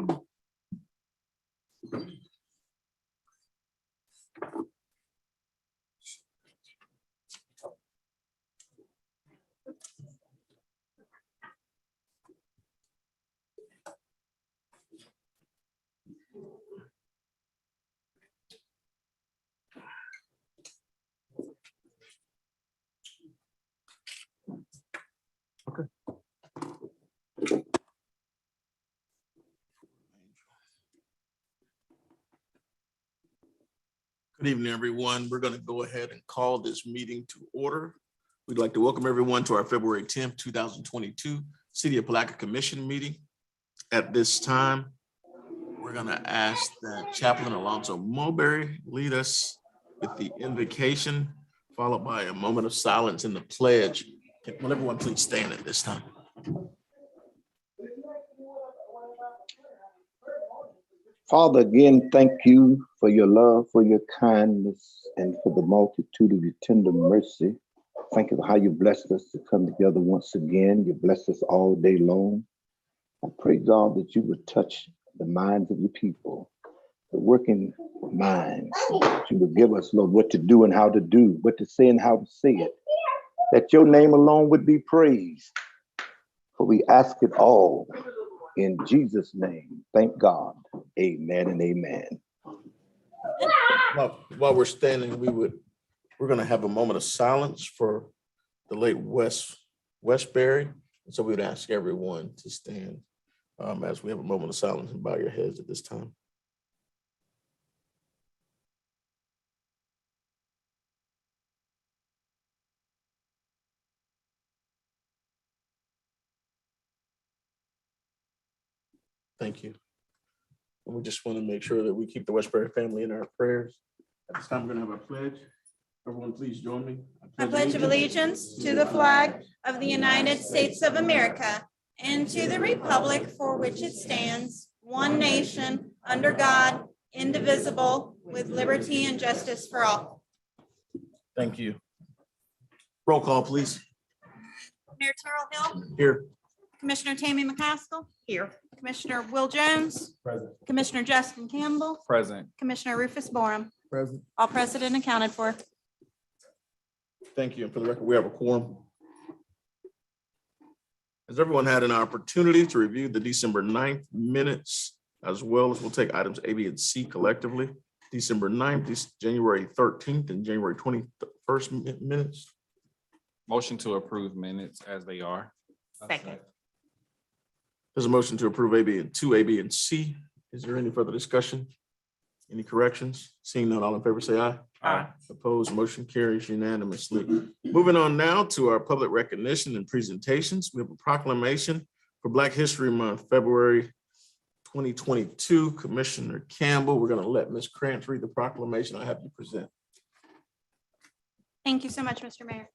Okay. Good evening, everyone. We're going to go ahead and call this meeting to order. We'd like to welcome everyone to our February 10th, 2022 City of Palatka Commission meeting. At this time, we're going to ask that Chaplain Alonzo Mulberry lead us with the invocation, followed by a moment of silence and the pledge. Will everyone please stand at this time? Father, again, thank you for your love, for your kindness, and for the multitude of your tender mercy. Thank you for how you blessed us to come together once again. You blessed us all day long. I pray, God, that you would touch the minds of your people, the working minds, that you would give us, Lord, what to do and how to do, what to say and how to say it, that your name alone would be praised. For we ask it all in Jesus' name. Thank God. Amen and amen. While we're standing, we're going to have a moment of silence for the late Westbury. And so we would ask everyone to stand as we have a moment of silence and bow your heads at this time. Thank you. And we just want to make sure that we keep the Westbury family in our prayers. At this time, we're going to have our pledge. Everyone, please join me. I pledge allegiance to the flag of the United States of America and to the republic for which it stands, one nation, under God, indivisible, with liberty and justice for all. Thank you. Roll call, please. Mayor Terrell Hill. Here. Commissioner Tammy McCaskill. Here. Commissioner Will Jones. Present. Commissioner Justin Campbell. Present. Commissioner Rufus Borum. Present. All present and accounted for. Thank you. And for the record, we have a quorum. Has everyone had an opportunity to review the December 9th minutes, as well as we'll take items A, B, and C collectively? December 9th, January 13th, and January 21st minutes. Motion to approve minutes as they are. Second. There's a motion to approve A, B, and 2A, B, and C. Is there any further discussion? Any corrections? Seeing none, all in favor say aye. Aye. Opposed, motion carries unanimously. Moving on now to our public recognition and presentations. We have a proclamation for Black History Month, February 2022. Commissioner Campbell, we're going to let Ms. Krantz read the proclamation. I have you present. Thank you so much, Mr. Mayor.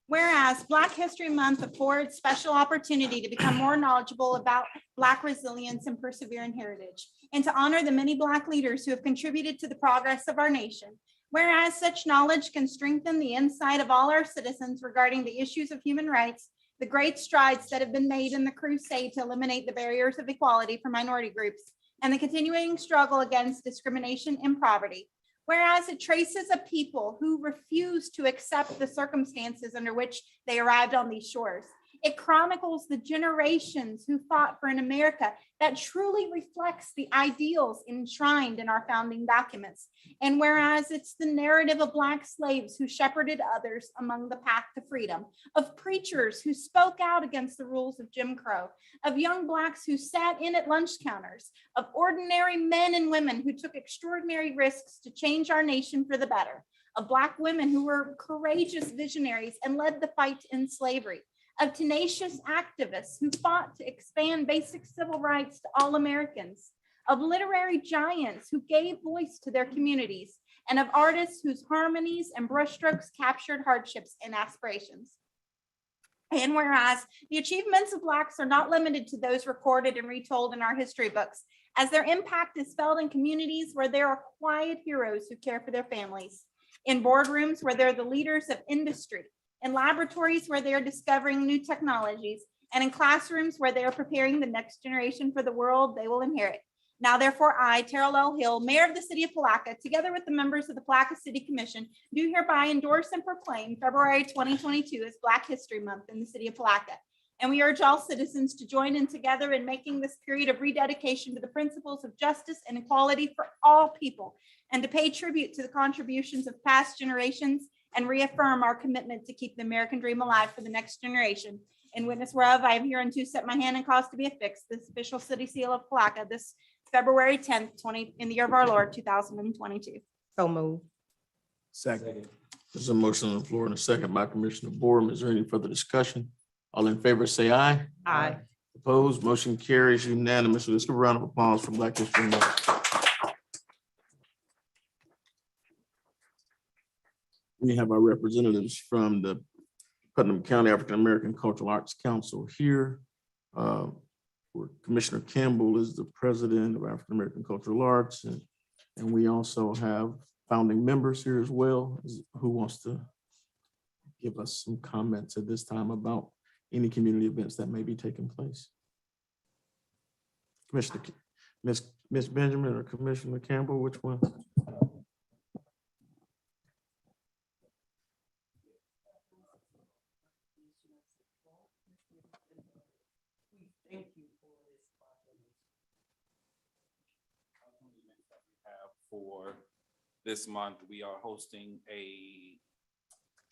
Whereas Black History Month affords special opportunity to become more knowledgeable about Black resilience and persevering heritage, and to honor the many Black leaders who have contributed to the progress of our nation. Whereas such knowledge can strengthen the insight of all our citizens regarding the issues of human rights, the great strides that have been made in the crusade to eliminate the barriers of equality for minority groups, and the continuing struggle against discrimination and poverty. Whereas it traces a people who refuse to accept the circumstances under which they arrived on these shores. It chronicles the generations who fought for an America that truly reflects the ideals enshrined in our founding documents. And whereas it's the narrative of Black slaves who shepherded others among the path to freedom, of preachers who spoke out against the rules of Jim Crow, of young Blacks who sat in at lunch counters, of ordinary men and women who took extraordinary risks to change our nation for the better, of Black women who were courageous visionaries and led the fight to end slavery, of tenacious activists who fought to expand basic civil rights to all Americans, of literary giants who gave voice to their communities, and of artists whose harmonies and brushstrokes captured hardships and aspirations. And whereas the achievements of Blacks are not limited to those recorded and retold in our history books, as their impact is felt in communities where there are quiet heroes who care for their families, in boardrooms where they're the leaders of industry, in laboratories where they are discovering new technologies, and in classrooms where they are preparing the next generation for the world they will inherit. Now therefore, I, Terrell L. Hill, Mayor of the City of Palatka, together with the members of the Palatka City Commission, do hereby endorse and proclaim February 2022 as Black History Month in the City of Palatka. And we urge all citizens to join in together in making this period of rededication to the principles of justice and equality for all people, and to pay tribute to the contributions of past generations and reaffirm our commitment to keep the American dream alive for the next generation. In witness whereof, I am hereunto set my hand and cause to be affixed this official city seal of Palatka this February 10th, in the year of our Lord, 2022. So move. Second. There's a motion on the floor and a second by Commissioner Borum. Is there any further discussion? All in favor, say aye. Aye. Opposed, motion carries unanimously. Let's give a round of applause for Black History Month. We have our representatives from the Putnam County African American Cultural Arts Council here. Where Commissioner Campbell is the president of African American Cultural Arts, and we also have founding members here as well. Who wants to give us some comments at this time about any community events that may be taking place? Commissioner, Miss Benjamin or Commissioner Campbell, which one? For this month, we are hosting a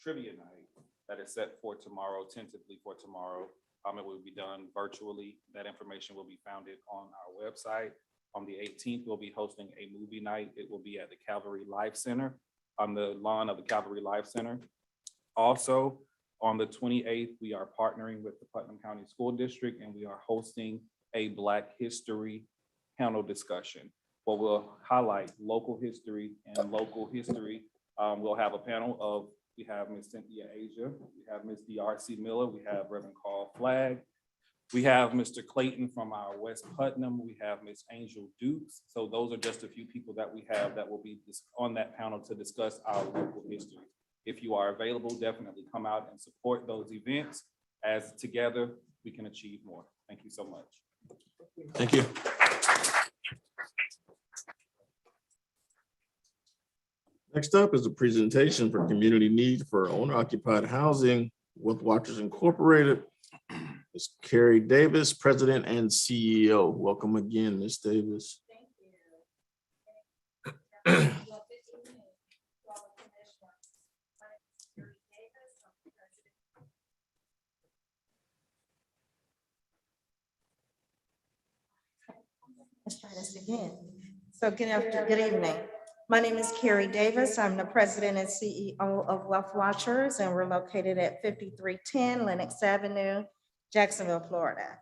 trivia night that is set for tomorrow, tentatively for tomorrow. It will be done virtually. That information will be founded on our website. On the 18th, we'll be hosting a movie night. It will be at the Calvary Life Center, on the lawn of the Calvary Life Center. Also, on the 28th, we are partnering with the Putnam County School District, and we are hosting a Black History panel discussion. Where we'll highlight local history and local history. We'll have a panel of, we have Ms. Cynthia Asia, we have Ms. DRC Miller, we have Reverend Carl Flagg, we have Mr. Clayton from our West Putnam, we have Ms. Angel Dukes. So those are just a few people that we have that will be on that panel to discuss our local history. If you are available, definitely come out and support those events, as together we can achieve more. Thank you so much. Thank you. Next up is a presentation for community need for owner-occupied housing, Wealth Watchers Incorporated. Ms. Carrie Davis, President and CEO. Welcome again, Ms. Davis. Let's try this again. So good evening. My name is Carrie Davis. I'm the president and CEO of Wealth Watchers, and we're located at 5310 Lenox Avenue, Jacksonville, Florida.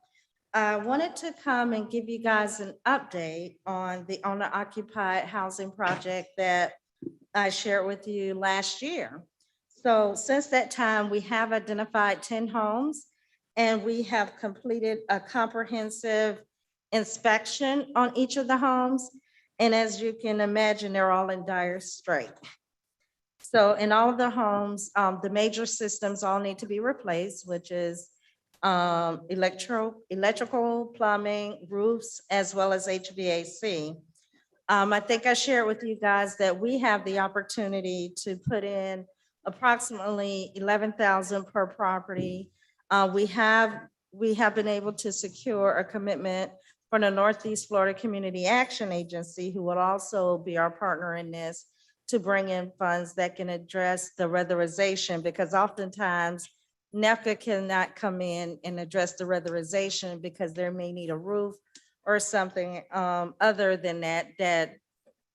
I wanted to come and give you guys an update on the owner-occupied housing project that I shared with you last year. So since that time, we have identified 10 homes, and we have completed a comprehensive inspection on each of the homes. And as you can imagine, they're all in dire strait. So in all of the homes, the major systems all need to be replaced, which is electrical, plumbing, roofs, as well as HVAC. I think I shared with you guys that we have the opportunity to put in approximately 11,000 per property. We have been able to secure a commitment from the Northeast Florida Community Action Agency, who will also be our partner in this, to bring in funds that can address the weatherization, because oftentimes NEFCA cannot come in and address the weatherization because they may need a roof or something other than that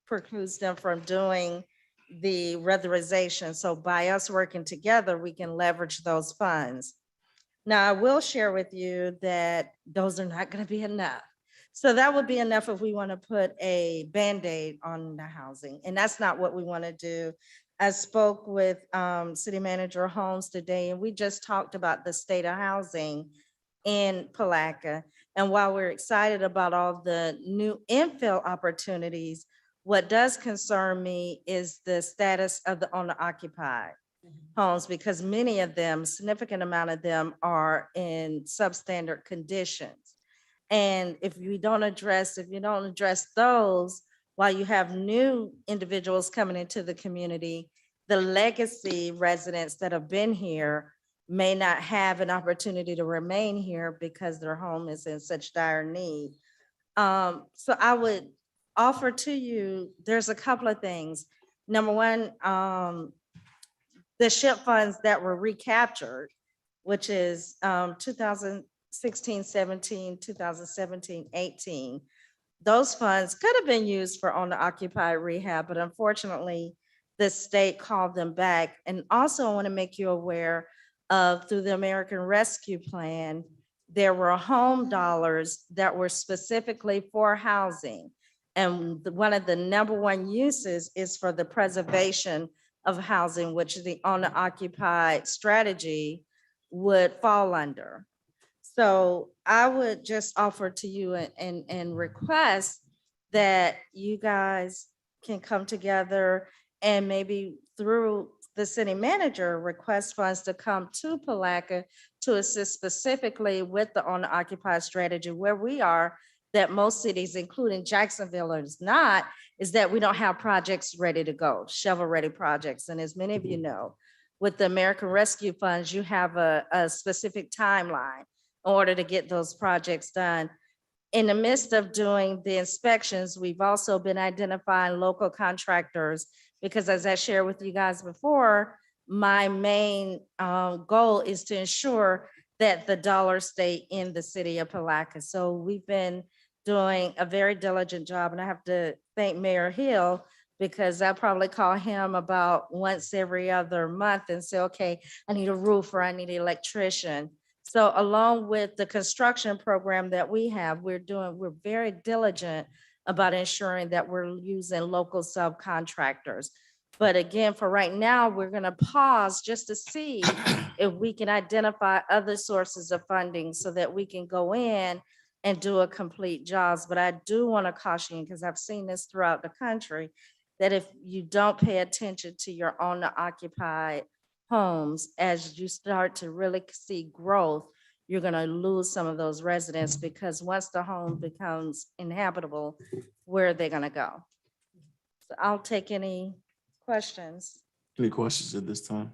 precludes them from doing the weatherization. So by us working together, we can leverage those funds. Now, I will share with you that those are not going to be enough. So that would be enough if we want to put a Band-Aid on the housing, and that's not what we want to do. I spoke with City Manager Holmes today, and we just talked about the state of housing in Palatka. And while we're excited about all the new infill opportunities, what does concern me is the status of the owner occupied. homes because many of them, significant amount of them are in substandard conditions. And if you don't address those, while you have new individuals coming into the community, the legacy residents that have been here may not have an opportunity to remain here because their home is in such dire need. So I would offer to you, there's a couple of things. Number one, the SHIP funds that were recaptured, which is 2016, 17, 2017, 18. Those funds could have been used for owner occupied rehab, but unfortunately, the state called them back. And also I want to make you aware of through the American Rescue Plan, there were home dollars that were specifically for housing. And one of the number one uses is for the preservation of housing, which the owner occupied strategy would fall under. So I would just offer to you and request that you guys can come together and maybe through the city manager request funds to come to Palatka to assist specifically with the owner occupied strategy where we are, that most cities, including Jacksonville, is not, is that we don't have projects ready to go, shovel-ready projects. And as many of you know, with the American Rescue Funds, you have a specific timeline in order to get those projects done. In the midst of doing the inspections, we've also been identifying local contractors because as I shared with you guys before, my main goal is to ensure that the dollars stay in the city of Palatka. So we've been doing a very diligent job, and I have to thank Mayor Hill because I probably call him about once every other month and say, okay, I need a roofer, I need an electrician. So along with the construction program that we have, we're very diligent about ensuring that we're using local subcontractors. But again, for right now, we're gonna pause just to see if we can identify other sources of funding so that we can go in and do a complete jobs. But I do want to caution you, because I've seen this throughout the country, that if you don't pay attention to your owner occupied homes, as you start to really see growth, you're going to lose some of those residents because once the home becomes inhabitable, where are they going to go? So I'll take any questions. Any questions at this time?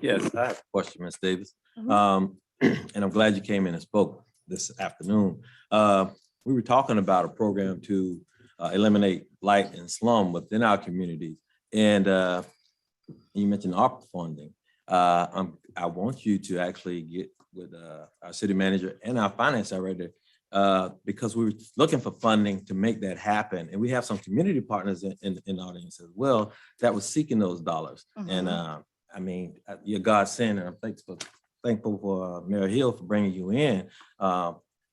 Yes, I have a question, Ms. Davis. Mhm. And I'm glad you came in and spoke this afternoon. We were talking about a program to eliminate blight and slum within our communities. And you mentioned ARPA funding. I want you to actually get with our city manager and our finance director because we were looking for funding to make that happen. And we have some community partners in the audience as well that was seeking those dollars. And I mean, you're godsend, and I'm thankful for Mayor Hill for bringing you in.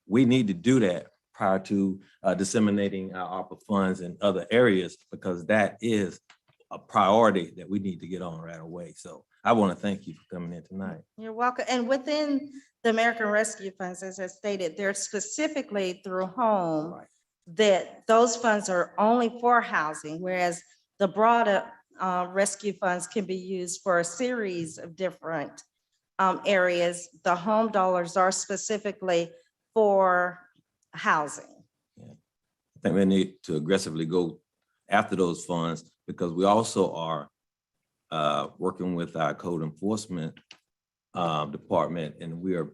We need to do that prior to disseminating our ARPA funds in other areas, because that is a priority that we need to get on right away. So I want to thank you for coming in tonight. You're welcome. And within the American Rescue Funds, as I stated, they're specifically through home that those funds are only for housing, whereas the broader rescue funds can be used for a series of different areas. The home dollars are specifically for housing. I think we need to aggressively go after those funds because we also are working with our code enforcement department, and we are,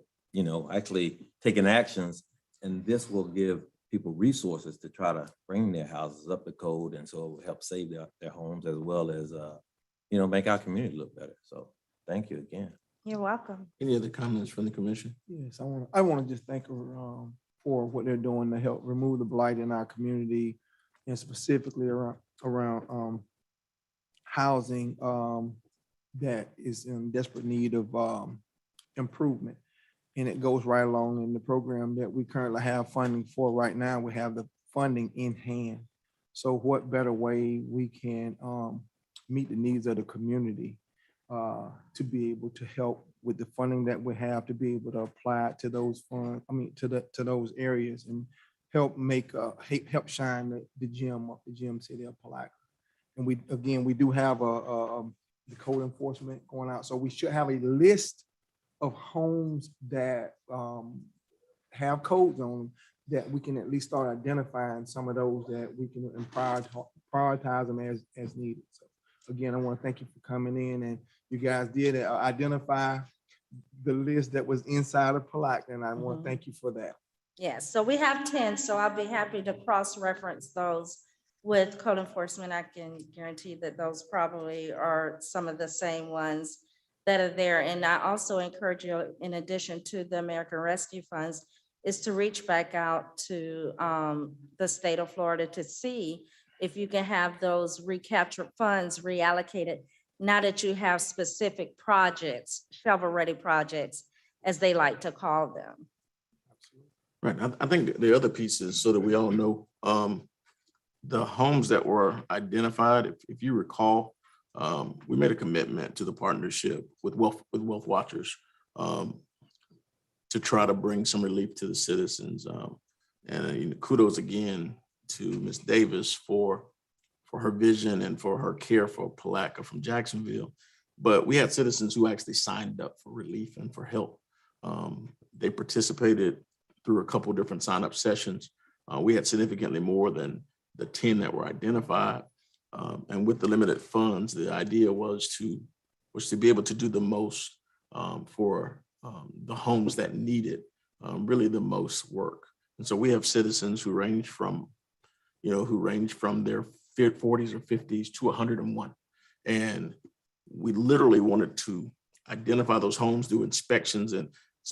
actually taking actions, and this will give people resources to try to bring their houses up to code, and so it will help save their homes as well as, make our community look better. So thank you again. You're welcome. Any other comments from the commission? Yes, I want to just thank her for what they're doing to help remove the blight in our community, and specifically around housing that is in desperate need of improvement. And it goes right along in the program that we currently have funding for right now. We have the funding in hand. So what better way we can meet the needs of the community to be able to help with the funding that we have, to be able to apply it to those funds, to those areas, and help make help shine the gem city of Palatka. And we do have the code enforcement going out. So we should have a list of homes that have codes on them, that we can at least start identifying some of those that we can prioritize them as needed. So again, I want to thank you for coming in, and you guys did identify the list that was inside of Palatka, and I want to thank you for that. Yes, so we have 10, so I'll be happy to cross-reference those with code enforcement. I can guarantee that those probably are some of the same ones that are there. And I also encourage you, in addition to the American Rescue Funds, is to reach back out to the state of Florida to see if you can have those recaptured funds reallocated, now that you have specific projects, shovel-ready projects, as they like to call them. Right. I think the other piece is so that we all know, the homes that were identified, if you recall, we made a commitment to the partnership with Wealth Watchers to try to bring some relief to the citizens. And kudos again to Ms. Davis for her vision and for her care for Palatka from Jacksonville. But we had citizens who actually signed up for relief and for help. They participated through a couple of different sign-up sessions. We had significantly more than the 10 that were identified. And with the limited funds, the idea was to be able to do the most for the homes that needed really the most work. And so we have citizens who range from their 40s or 50s to 101. And we literally wanted to identify those homes, do inspections, and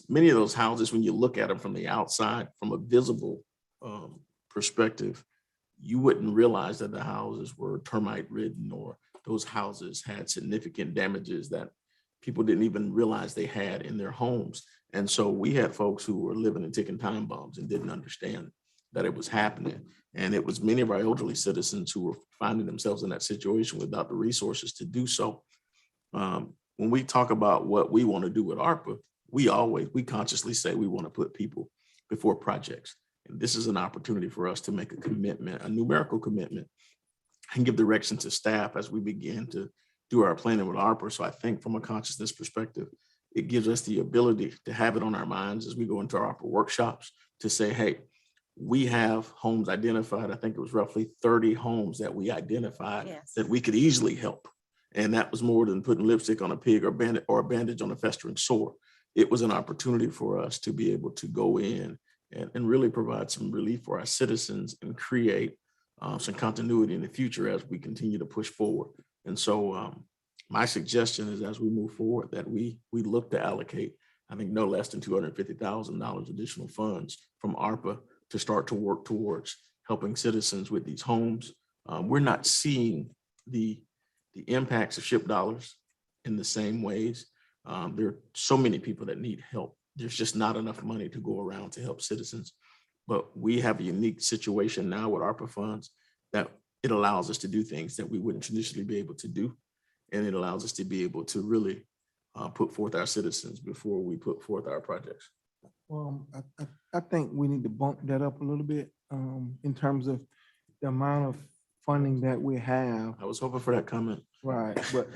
many of those houses, when you look at them from the outside, from a visible perspective, you wouldn't realize that the houses were termite ridden, or those houses had significant damages that people didn't even realize they had in their homes. And so we had folks who were living in ticking time bombs and didn't understand that it was happening. And it was many of our elderly citizens who were finding themselves in that situation without the resources to do so. When we talk about what we want to do with ARPA, we consciously say we want to put people before projects. And this is an opportunity for us to make a commitment, a numerical commitment, and give direction to staff as we begin to do our planning with ARPA. So I think from a consciousness perspective, it gives us the ability to have it on our minds as we go into our ARPA workshops to say, hey, we have homes identified. I think it was roughly 30 homes that we identified that we could easily help. And that was more than putting lipstick on a pig or a bandage on a festering sore. It was an opportunity for us to be able to go in and really provide some relief for our citizens and create some continuity in the future as we continue to push forward. And so my suggestion is, as we move forward, that we look to allocate, I think, no less than $250,000 additional funds from ARPA to start to work towards helping citizens with these homes. We're not seeing the impacts of SHIP dollars in the same ways. There are so many people that need help. There's just not enough money to go around to help citizens. But we have a unique situation now with ARPA funds that it allows us to do things that we wouldn't traditionally be able to do. And it allows us to be able to really put forth our citizens before we put forth our projects. Well, I think we need to bump that up a little bit in terms of the amount of funding that we have. I was hoping for that comment. Right, but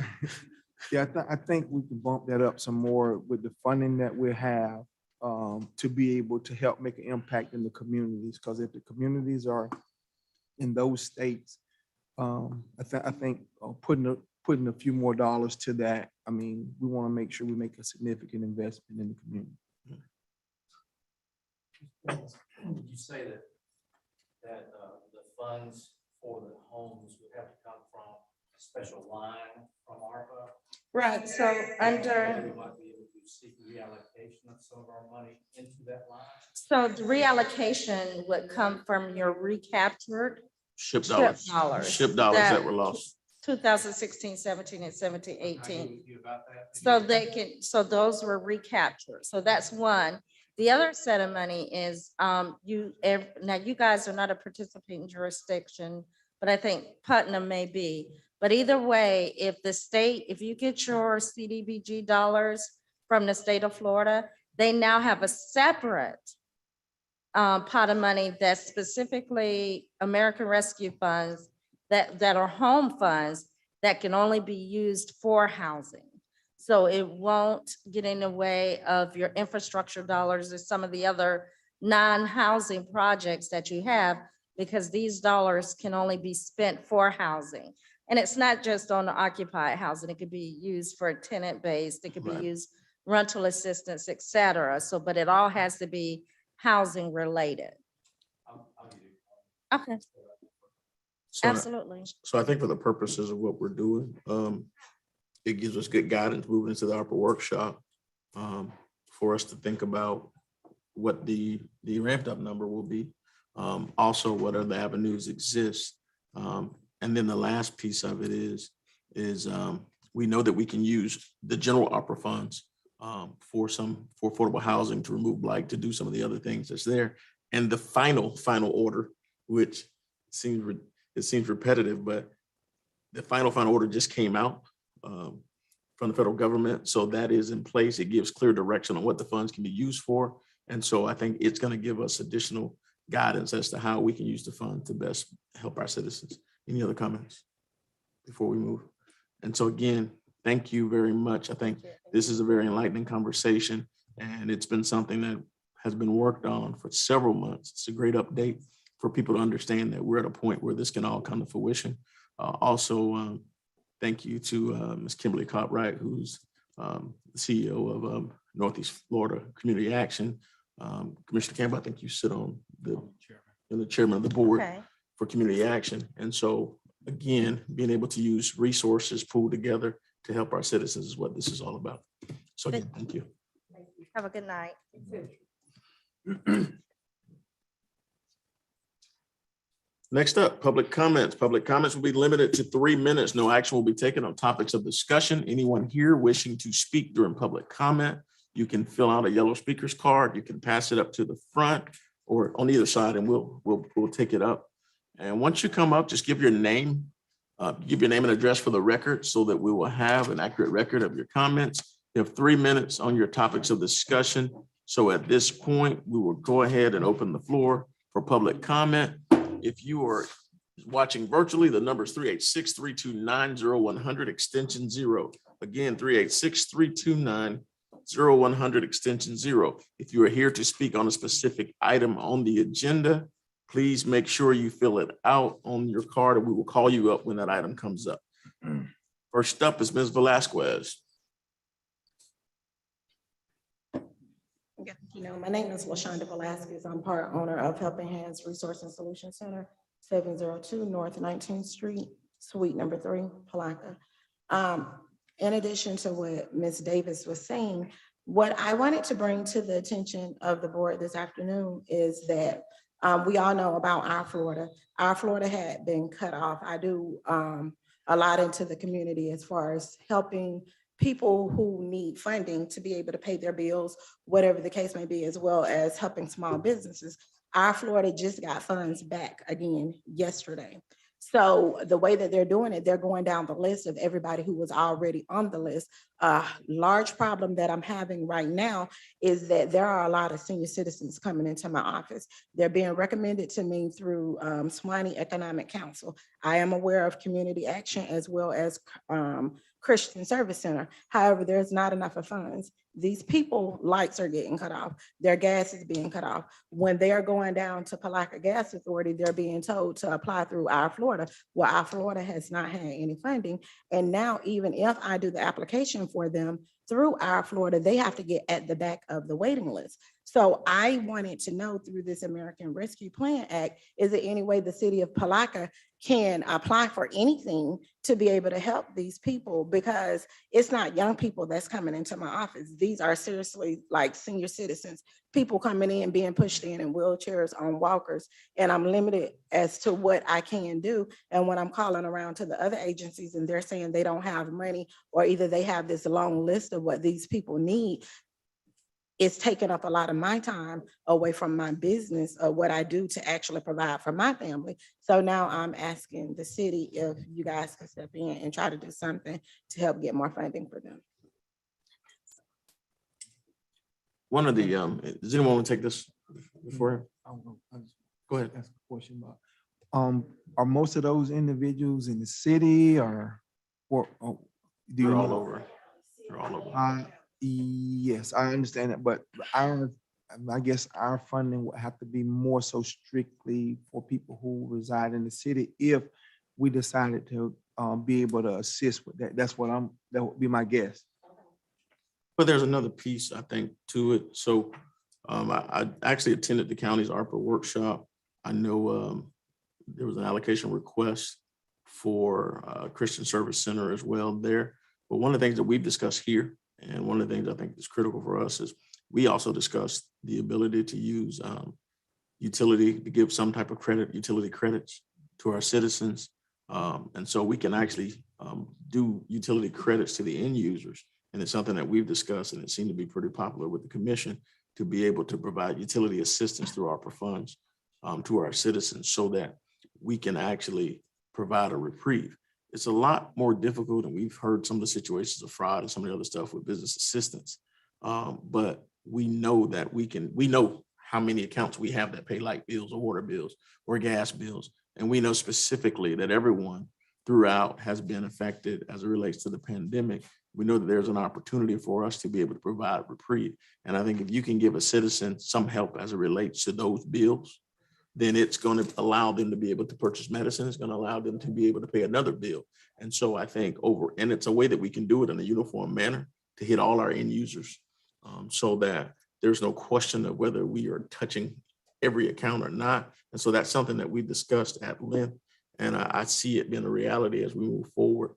yeah, I think we can bump that up some more with the funding that we have to be able to help make an impact in the communities. Because if the communities are in those states, I think putting a few more dollars to that. I mean, we want to make sure we make a significant investment in the community. Did you say that the funds for the homes would have to come from a special line from ARPA? Right, so under, We might be able to seek reallocation of some of our money into that line? so the reallocation would come from your recaptured SHIP SHIP dollars. SHIP dollars that were lost. 2016, 17, and 17, I 18. agree with you about that. So they can, so those were recaptured. So that's one. The other set of money is now you guys are not a participating jurisdiction, but I think Putnam may be. But either way, if the state, if you get your CDBG dollars from the state of Florida, they now have a separate pot of money that's specifically American Rescue Funds that are home funds that can only be used for housing. So it won't get in the way of your infrastructure dollars or some of the other non-housing projects that you have, because these dollars can only be spent for housing. And it's not just on the occupied housing, it could be used for tenant-based, it could be Right. used rental assistance, et cetera. So, but it all has to be housing related. I'll give you. Okay, So, absolutely. so I think for the purposes of what we're doing, it gives us good guidance moving into the ARPA workshop, for us to think about what the ramped up number will be. Also, what other avenues exist. And then the last piece of it is we know that we can use the general ARPA funds for affordable housing, to remove blight, to do some of the other things that's there. And the final order, which seems repetitive, but the final order just came out from the federal government. So that is in place. It gives clear direction on what the funds can be used for. And so I think it's going to give us additional guidance as to how we can use the fund to best help our citizens. Any other comments before we move? And so again, thank you very much. I think this is a very enlightening conversation, and it's been something that has been worked on for several months. It's a great update for people to understand that we're at a point where this can all come to fruition. Also, thank you to Ms. Kimberly Cartwright, who's the CEO of Northeast Florida Community Action. Commissioner Campbell, I think you sit on the chairman of the board Okay. for Community Action. And so again, being able to use resources pulled together to help our citizens is what this is all about. So again, thank you. Have a good night. Next up, public comments. Public comments will be limited to 3 minutes. No action will be taken on topics of discussion. Anyone here wishing to speak during public comment, you can fill out a yellow speaker's card. You can pass it up to the front or on either side, and we'll take it up. And once you come up, just give your name and address for the record, so that we will have an accurate record of your comments. You have 3 minutes on your topics of discussion. So at this point, we will go ahead and open the floor for public comment. If you are watching virtually, the number is 386-329-0100 extension 0. Again, 386-329-0100 extension 0. If you are here to speak on a specific item on the agenda, please make sure you fill it out on your card, and we will call you up when that item comes up. First up is Ms. Velasquez. My name is LaShonda Velasquez. I'm part owner of Helping Hands Resource and Solution Center, 702 North 19th Street, Suite number 3, Palatka. In addition to what Ms. Davis was saying, what I wanted to bring to the attention of the board this afternoon is that we all know about our Florida. Our Florida had been cut off. I do a lot into the community as far as helping people who need funding to be able to pay their bills, whatever the case may be, as well as helping small businesses. Our Florida just got funds back again yesterday. So the way that they're doing it, they're going down the list of everybody who was already on the list. A large problem that I'm having right now is that there are a lot of senior citizens coming into my office. They're being recommended to me through Swanee Economic Council. I am aware of Community Action as well as Christian Service Center. However, there's not enough of funds. These people, lights are getting cut off. Their gas is being cut off. When they are going down to Palatka Gas Authority, they're being told to apply through our Florida. Well, our Florida has not had any funding. And now even if I do the application for them through our Florida, they have to get at the back of the waiting list. So I wanted to know through this American Rescue Plan Act, is there any way the city of Palatka can apply for anything to be able to help these people? Because it's not young people that's coming into my office. These are seriously like senior citizens, people coming in, being pushed in wheelchairs, on walkers, and I'm limited as to what I can do. And when I'm calling around to the other agencies and they're saying they don't have money, or either they have this long list of what these people need, it's taken up a lot of my time away from my business or what I do to actually provide for my family. So now I'm asking the city if you guys can step in and try to do something to help get more funding for them. One of the, does anyone want to take this before? Go ahead. Ask a question about, are most of those individuals in the city or? Or, do you They're all know? over. They're all over. Yes, I understand that, but I guess our funding would have to be more so strictly for people who reside in the city if we decided to be able to assist with that. That would be my guess. But there's another piece, I think, to it. So I actually attended the county's ARPA workshop. I know there was an allocation request for Christian Service Center as well there. But one of the things that we've discussed here, and one of the things I think is critical for us, is we also discussed the ability to use utility, to give some type of credit, utility credits to our citizens. And so we can actually do utility credits to the end users. And it's something that we've discussed, and it seemed to be pretty popular with the commission, to be able to provide utility assistance through ARPA funds to our citizens so that we can actually provide a reprieve. It's a lot more difficult, and we've heard some of the situations of fraud and some of the other stuff with business assistance. But we know that we know how many accounts we have that pay light bills or water bills or gas bills. And we know specifically that everyone throughout has been affected as it relates to the pandemic. We know that there's an opportunity for us to be able to provide reprieve. And I think if you can give a citizen some help as it relates to those bills, then it's going to allow them to be able to purchase medicine. It's going to allow them to be able to pay another bill. And so I think and it's a way that we can do it in a uniform manner to hit all our end users so that there's no question of whether we are touching every account or not. And so that's something that we discussed at length. And I see it being a reality as we move forward.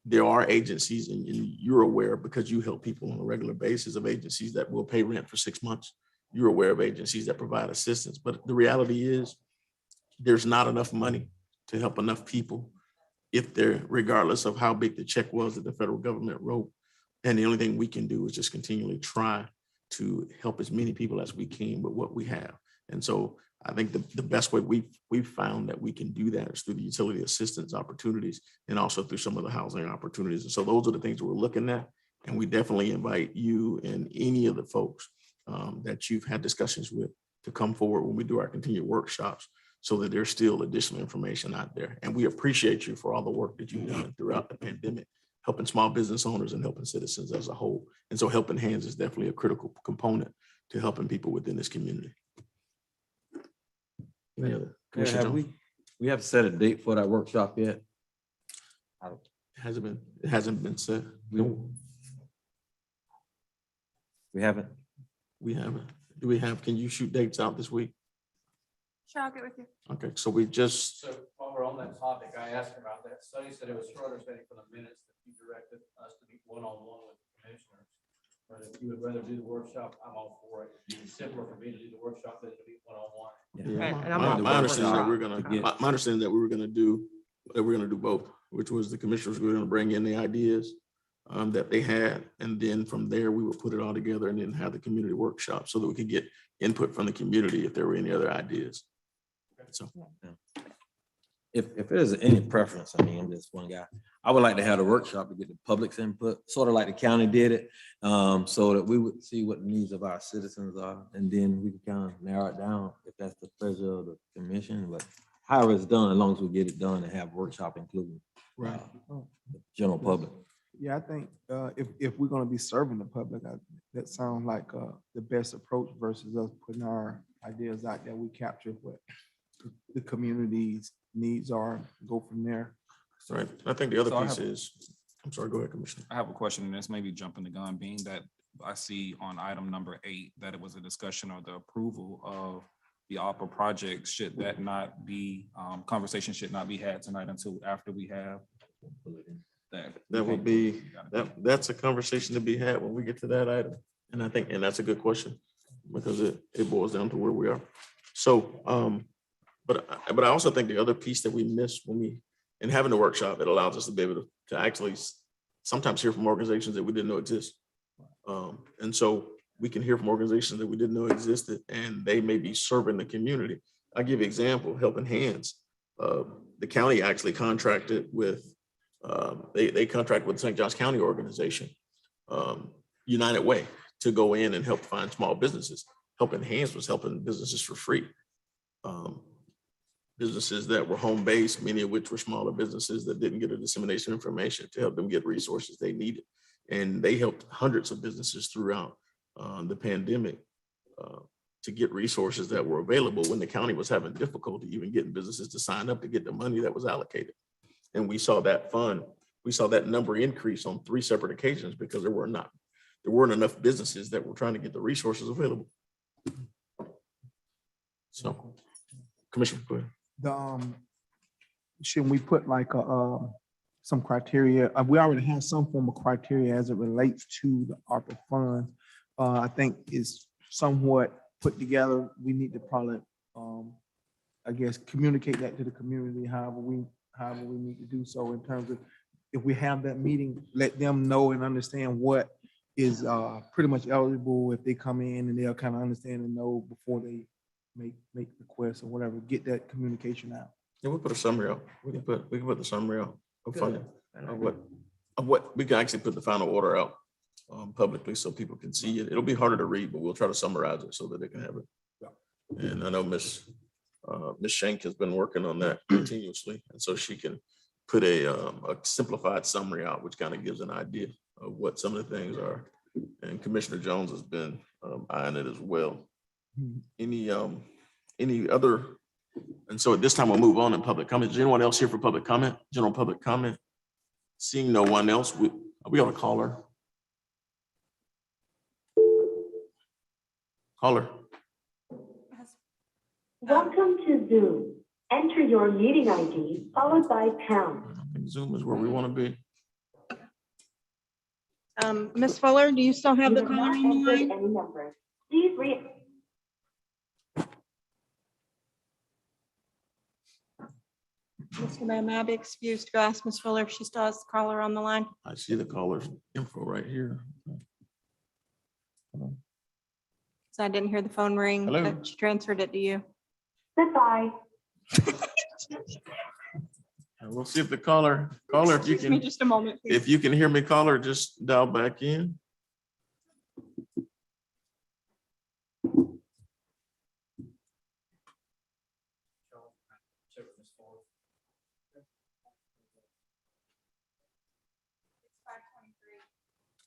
There are agencies, and you're aware because you help people on a regular basis, of agencies that will pay rent for 6 months. You're aware of agencies that provide assistance, but the reality is there's not enough money to help enough people regardless of how big the check was that the federal government wrote. And the only thing we can do is just continually try to help as many people as we can with what we have. And so I think the best way we've found that we can do that is through the utility assistance opportunities and also through some of the housing opportunities. And so those are the things we're looking at. And we definitely invite you and any of the folks that you've had discussions with to come forward when we do our continued workshops so that there's still additional information out there. And we appreciate you for all the work that you've done throughout the pandemic, helping small business owners and helping citizens as a whole. And so Helping Hands is definitely a critical component to helping people within this community. Any other? Commissioner Jones? We have set a date for that workshop yet? It hasn't been set. We haven't. We haven't. Do we have, can you shoot dates out this week? Sure, I'll get with you. Okay, so we just, So while we're on that topic, I asked her about that. Sonny said it was her understanding from the minutes that you directed us to meet one-on-one with the commissioners. But if you would rather do the workshop, I'm all for it. It's simpler for me to do the workshop than to meet one-on-one. yeah, And I'm my on my understanding that we're to gonna, get- my understanding that we were gonna do both, which was the commissioners were gonna bring in the ideas that they had. And then from there, we would put it all together and then have the community workshop so that we could get input from the community if there were any other ideas. So, If there's any preference, I mean, I'm just one guy. I would like to have a workshop to get the public's input, sort of like the county did it, so that we would see what the needs of our citizens are, and then we can kind of narrow it down if that's the pleasure of the commission. But however it's done, as long as we get it done and have workshop including right. the general public. Yeah, I think if we're gonna be serving the public, that sounds like the best approach versus us putting our ideas out there. We capture what the community's needs are, go from there. Right. I think the other So I piece have- is, I'm sorry, go ahead, Commissioner. I have a question, and this may be jumping the gun, being that I see on item number 8 that it was a discussion of the approval of the ARPA project. Should that not be, conversation should not be had tonight until after we have that? That would be, that's a conversation to be had when we get to that item. And I think, and that's a good question because it boils down to where we are. So, but I also think the other piece that we missed in having the workshop, it allows us to be able to actually sometimes hear from organizations that we didn't know exist. And so we can hear from organizations that we didn't know existed, and they may be serving the community. I'll give you an example, Helping Hands. The county actually contracted with, they contract with the St. Johns County organization, United Way, to go in and help find small businesses. Helping Hands was helping businesses for free. businesses that were home-based, many of which were smaller businesses that didn't get a dissemination of information to help them get resources they needed. And they helped hundreds of businesses throughout the pandemic to get resources that were available when the county was having difficulty even getting businesses to sign up to get the money that was allocated. And we saw that number increase on 3 separate occasions because there weren't enough businesses that were trying to get the resources available. So, Commissioner, go ahead. Shouldn't we put like some criteria? We already have some form of criteria as it relates to the ARPA funds. I think is somewhat put together. We need to probably, I guess, communicate that to the community, however we need to do so in terms of if we have that meeting, let them know and understand what is pretty much eligible if they come in, and they'll kind of understand and know before they make requests or whatever, get that communication out. Yeah, we'll put a summary out. We can put the summary out of funding. Of what we can actually put the final order out publicly so people can see it. It'll be harder to read, but we'll try to summarize it so that they can have it. Yeah. And I know Ms. Shank has been working on that continuously, and so she can put a simplified summary out, which kind of gives an idea of what some of the things are. And Commissioner Jones has been eyeing it as well. Any other? And so at this time, we'll move on in public comment. Is anyone else here for public comment? General public comment? Seeing no one else, we ought to call her. Caller. Welcome to Zoom. Enter your meeting ID followed by pound. I think Zoom is where we want to be. Ms. Fuller, do you still have You the have caller not on the entered line? any number. Please re. Mr. Mayor, may I be excused to go ask Ms. Fuller if she still has the caller on the line? I see the caller's info right here. So I didn't hear the phone ring, Hello? but she transferred it to you. Goodbye. And we'll see if the caller, if you Excuse me can, just a moment, please. if you can hear me, caller, just dial back in.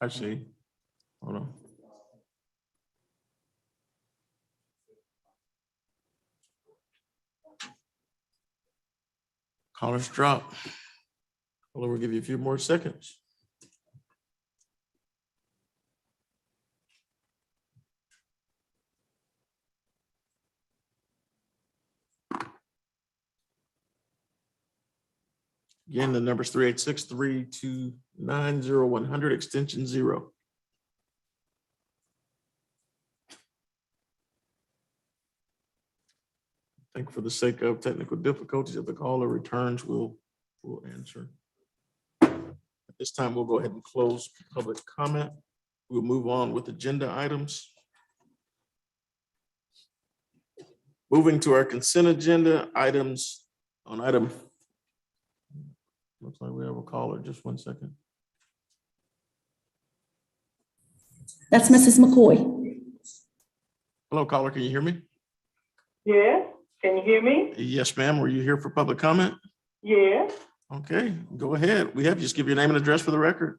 I see. Hold on. Callers drop. Well, we'll give you a few more seconds. Again, the number is 386-329-0100, extension 0. I think for the sake of technical difficulties, if the caller returns, we'll answer. At this time, we'll go ahead and close public comment. We'll move on with agenda items. Moving to our consent agenda items on item. Looks like we have a caller. Just one second. That's Mrs. McCoy. Hello, caller. Can you hear me? Yes. Can you hear me? Yes, ma'am. Were you here for public comment? Yes. Okay, go ahead. We have, just give your name and address for the record.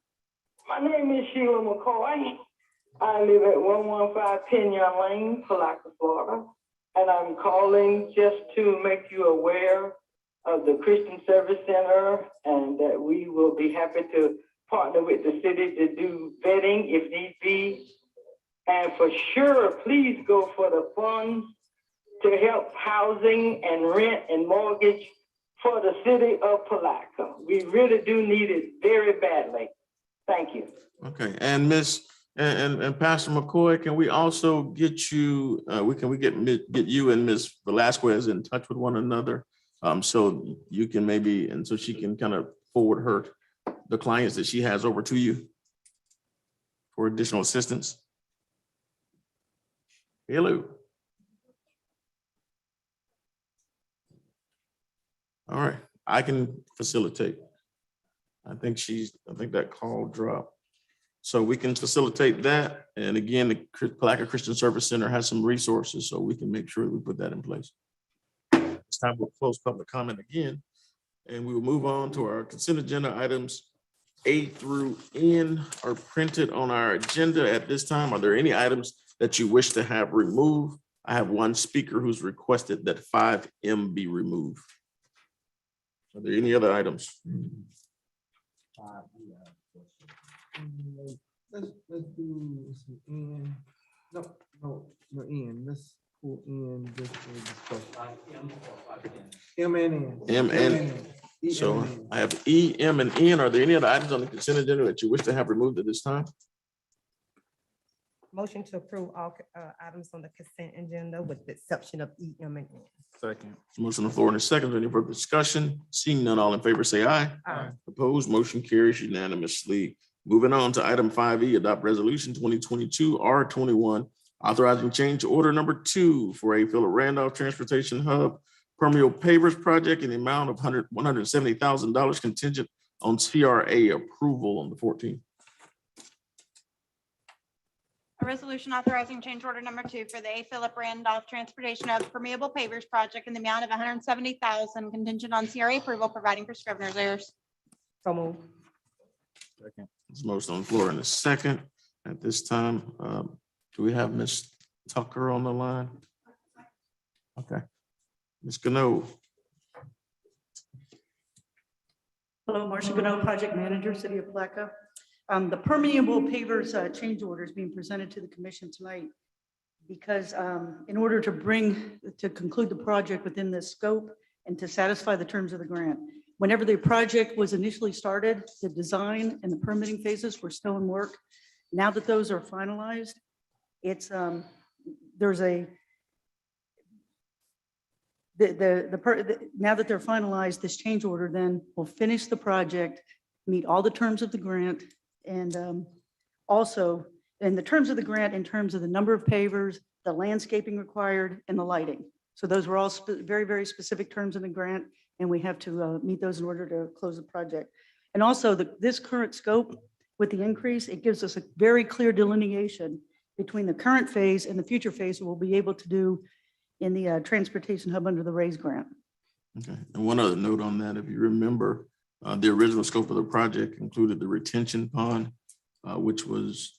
My name is Sheila McCoy. I live at 115 Pinion Lane, Palatka, Florida. And I'm calling just to make you aware of the Christian Service Center and that we will be happy to partner with the city to do vetting if need be. And for sure, please go for the funds to help housing and rent and mortgage for the city of Palatka. We really do need it very badly. Thank you. Okay, and Miss and Pastor McCoy, can we also get you? We get you and Miss Velasquez in touch with one another, so you can maybe, and so she can kind of forward the clients that she has over to you for additional assistance. Hello. All right, I can facilitate. I think that call dropped. So we can facilitate that. And again, the Palatka Christian Service Center has some resources, so we can make sure we put that in place. This time we'll close public comment again. And we will move on to our consent agenda. Items A through N are printed on our agenda at this time. Are there any items that you wish to have removed? I have one speaker who's requested that 5M be removed. Are there any other items? Let's do some N. No, N. Let's pull in this for discussion. M and N. M and N. E, So M, and N. I have E, M, and N. Are there any other items on the consent agenda that you wish to have removed at this time? Motion to approve all items on the consent agenda with the exception of E, M, and N. Second. Motion on the floor in a second. Any further discussion? Seeing none, all in favor, say aye. Aye. Opposed, motion carries unanimously. Moving on to item 5E, adopt resolution 2022 R21, authorizing change order number 2 for a Philip Randolph Transportation Hub permeable pavers project in the amount of $170,000 contingent on CRA approval on the 14th. A resolution authorizing change order number 2 for the A. Philip Randolph Transportation of Permeable Pavers Project in the amount of $170,000 contingent on CRA approval, providing for scrivener's errors. So move. Second. There's a motion on the floor in a second. At this time, do we have Ms. Tucker on the line? Okay. Ms. Gano. Hello, Marcia Gano, Project Manager, City of Palatka. The permeable pavers change order is being presented to the commission tonight because in order to conclude the project within this scope and to satisfy the terms of the grant, whenever the project was initially started, the design and the permitting phases were still in work. Now that those are finalized, it's now that they're finalized, this change order then will finish the project, meet all the terms of the grant, and also in the terms of the grant, in terms of the number of pavers, the landscaping required, and the lighting. So those were all very, very specific terms in the grant, and we have to meet those in order to close the project. And also this current scope with the increase, it gives us a very clear delineation between the current phase and the future phase we'll be able to do in the transportation hub under the RAISE grant. Okay, and one other note on that, if you remember, the original scope of the project included the retention pond, which is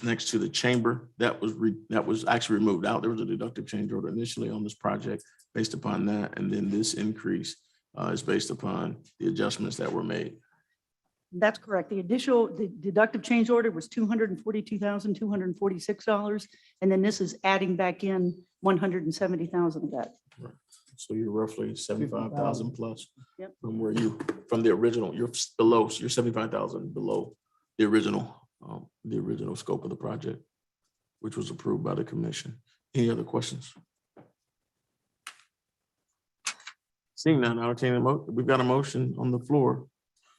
next to the chamber. That was actually removed out. There was a deductive change order initially on this project based upon that, and then this increase is based upon the adjustments that were made. That's correct. The deductive change order was $242,246, and then this is adding back in $170,000 of that. Right. So you're roughly 75,000 plus. Yep. From the original, you're below, so you're 75,000 below the original scope of the project, which was approved by the commission. Any other questions? Seeing none, I'll entertain a motion. We've got a motion on the floor.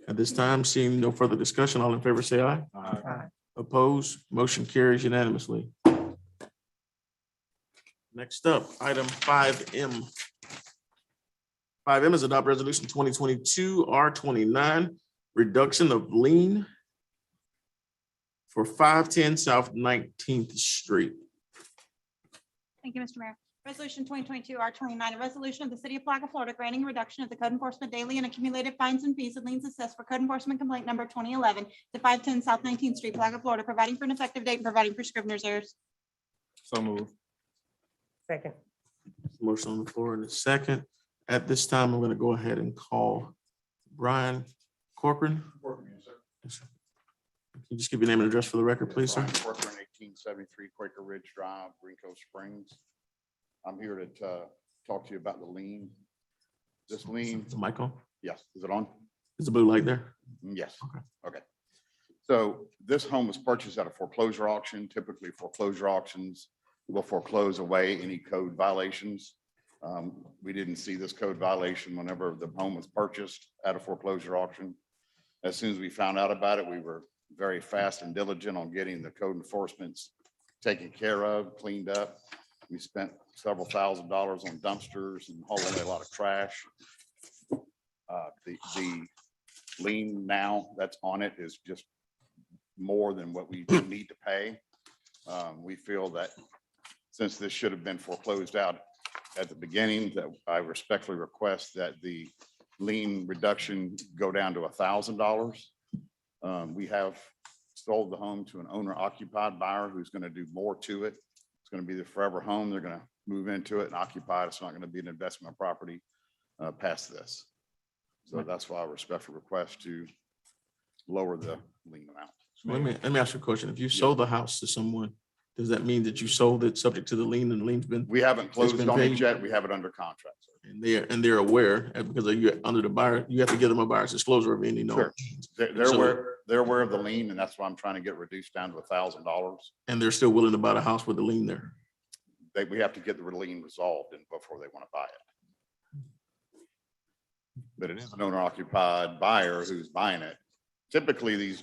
At this time, seeing no further discussion, all in favor say aye. Aye. Opposed, motion carries unanimously. Next up, item 5M. 5M is adopt resolution 2022 R29, reduction of lien for 510 South 19th Street. Thank you, Mr. Mayor. Resolution 2022 R29, a resolution of the City of Palatka, Florida, granting a reduction of the code enforcement daily and accumulated fines and fees and liens assessed for code enforcement complaint number 2011 to 510 South 19th Street, Palatka, Florida, providing for an effective date and providing for scrivener's errors. So move. Second. Motion on the floor in a second. At this time, I'm going to go ahead and call Brian Corcoran. Yes, sir. Can you just give your name and address for the record, please, sir? Brian Corcoran, 1873 Quaker Ridge Drive, Green Cove Springs. I'm here to talk to you about the lien. This lien, Is the mic on? yes, is it on? Is the blue light there? Yes. Okay. Okay. So this home was purchased at a foreclosure auction. Typically foreclosure auctions will foreclose away any code violations. We didn't see this code violation whenever the home was purchased at a foreclosure auction. As soon as we found out about it, we were very fast and diligent on getting the code enforcements taken care of, cleaned up. We spent several $1,000s on dumpsters and hauling a lot of trash. The lien now that's on it is just more than what we need to pay. We feel that since this should have been foreclosed out at the beginning that I respectfully request that the lien reduction go down to $1,000. We have sold the home to an owner occupied buyer who's going to do more to it. It's going to be the forever home. They're going to move into it and occupy it. It's not going to be an investment property past this. So that's why I respectfully request to lower the lien amount. Let me ask you a question. If you sold the house to someone, does that mean that you sold it subject to the lien and the lien's been? We haven't closed been on it paid? yet. We have it under contract. Sir. And they're aware, because you under the buyer, you have to give them a buyer's disclosure of any known Sure. liens. They're So- aware of the lien, and that's why I'm trying to get reduced down to $1,000. And they're still willing to buy the house with the lien there. We have to get the lien resolved and before they want to buy it. But it is an owner occupied buyer who's buying it. Typically, these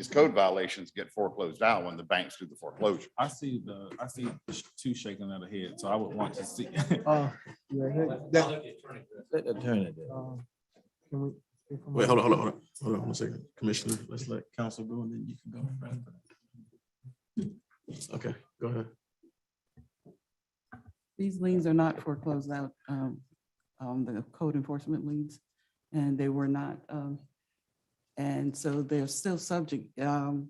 code violations get foreclosed out when the banks do the foreclosure. I see the two shaking of the head, so I would want to see. Yeah, that, Let the attorney do it. can we? Wait, hold on 1 second. Commissioner, let's let counsel go and then you can go. Okay, go ahead. These liens are not foreclosed out, the code enforcement liens, and they were not. And so they're still subject. The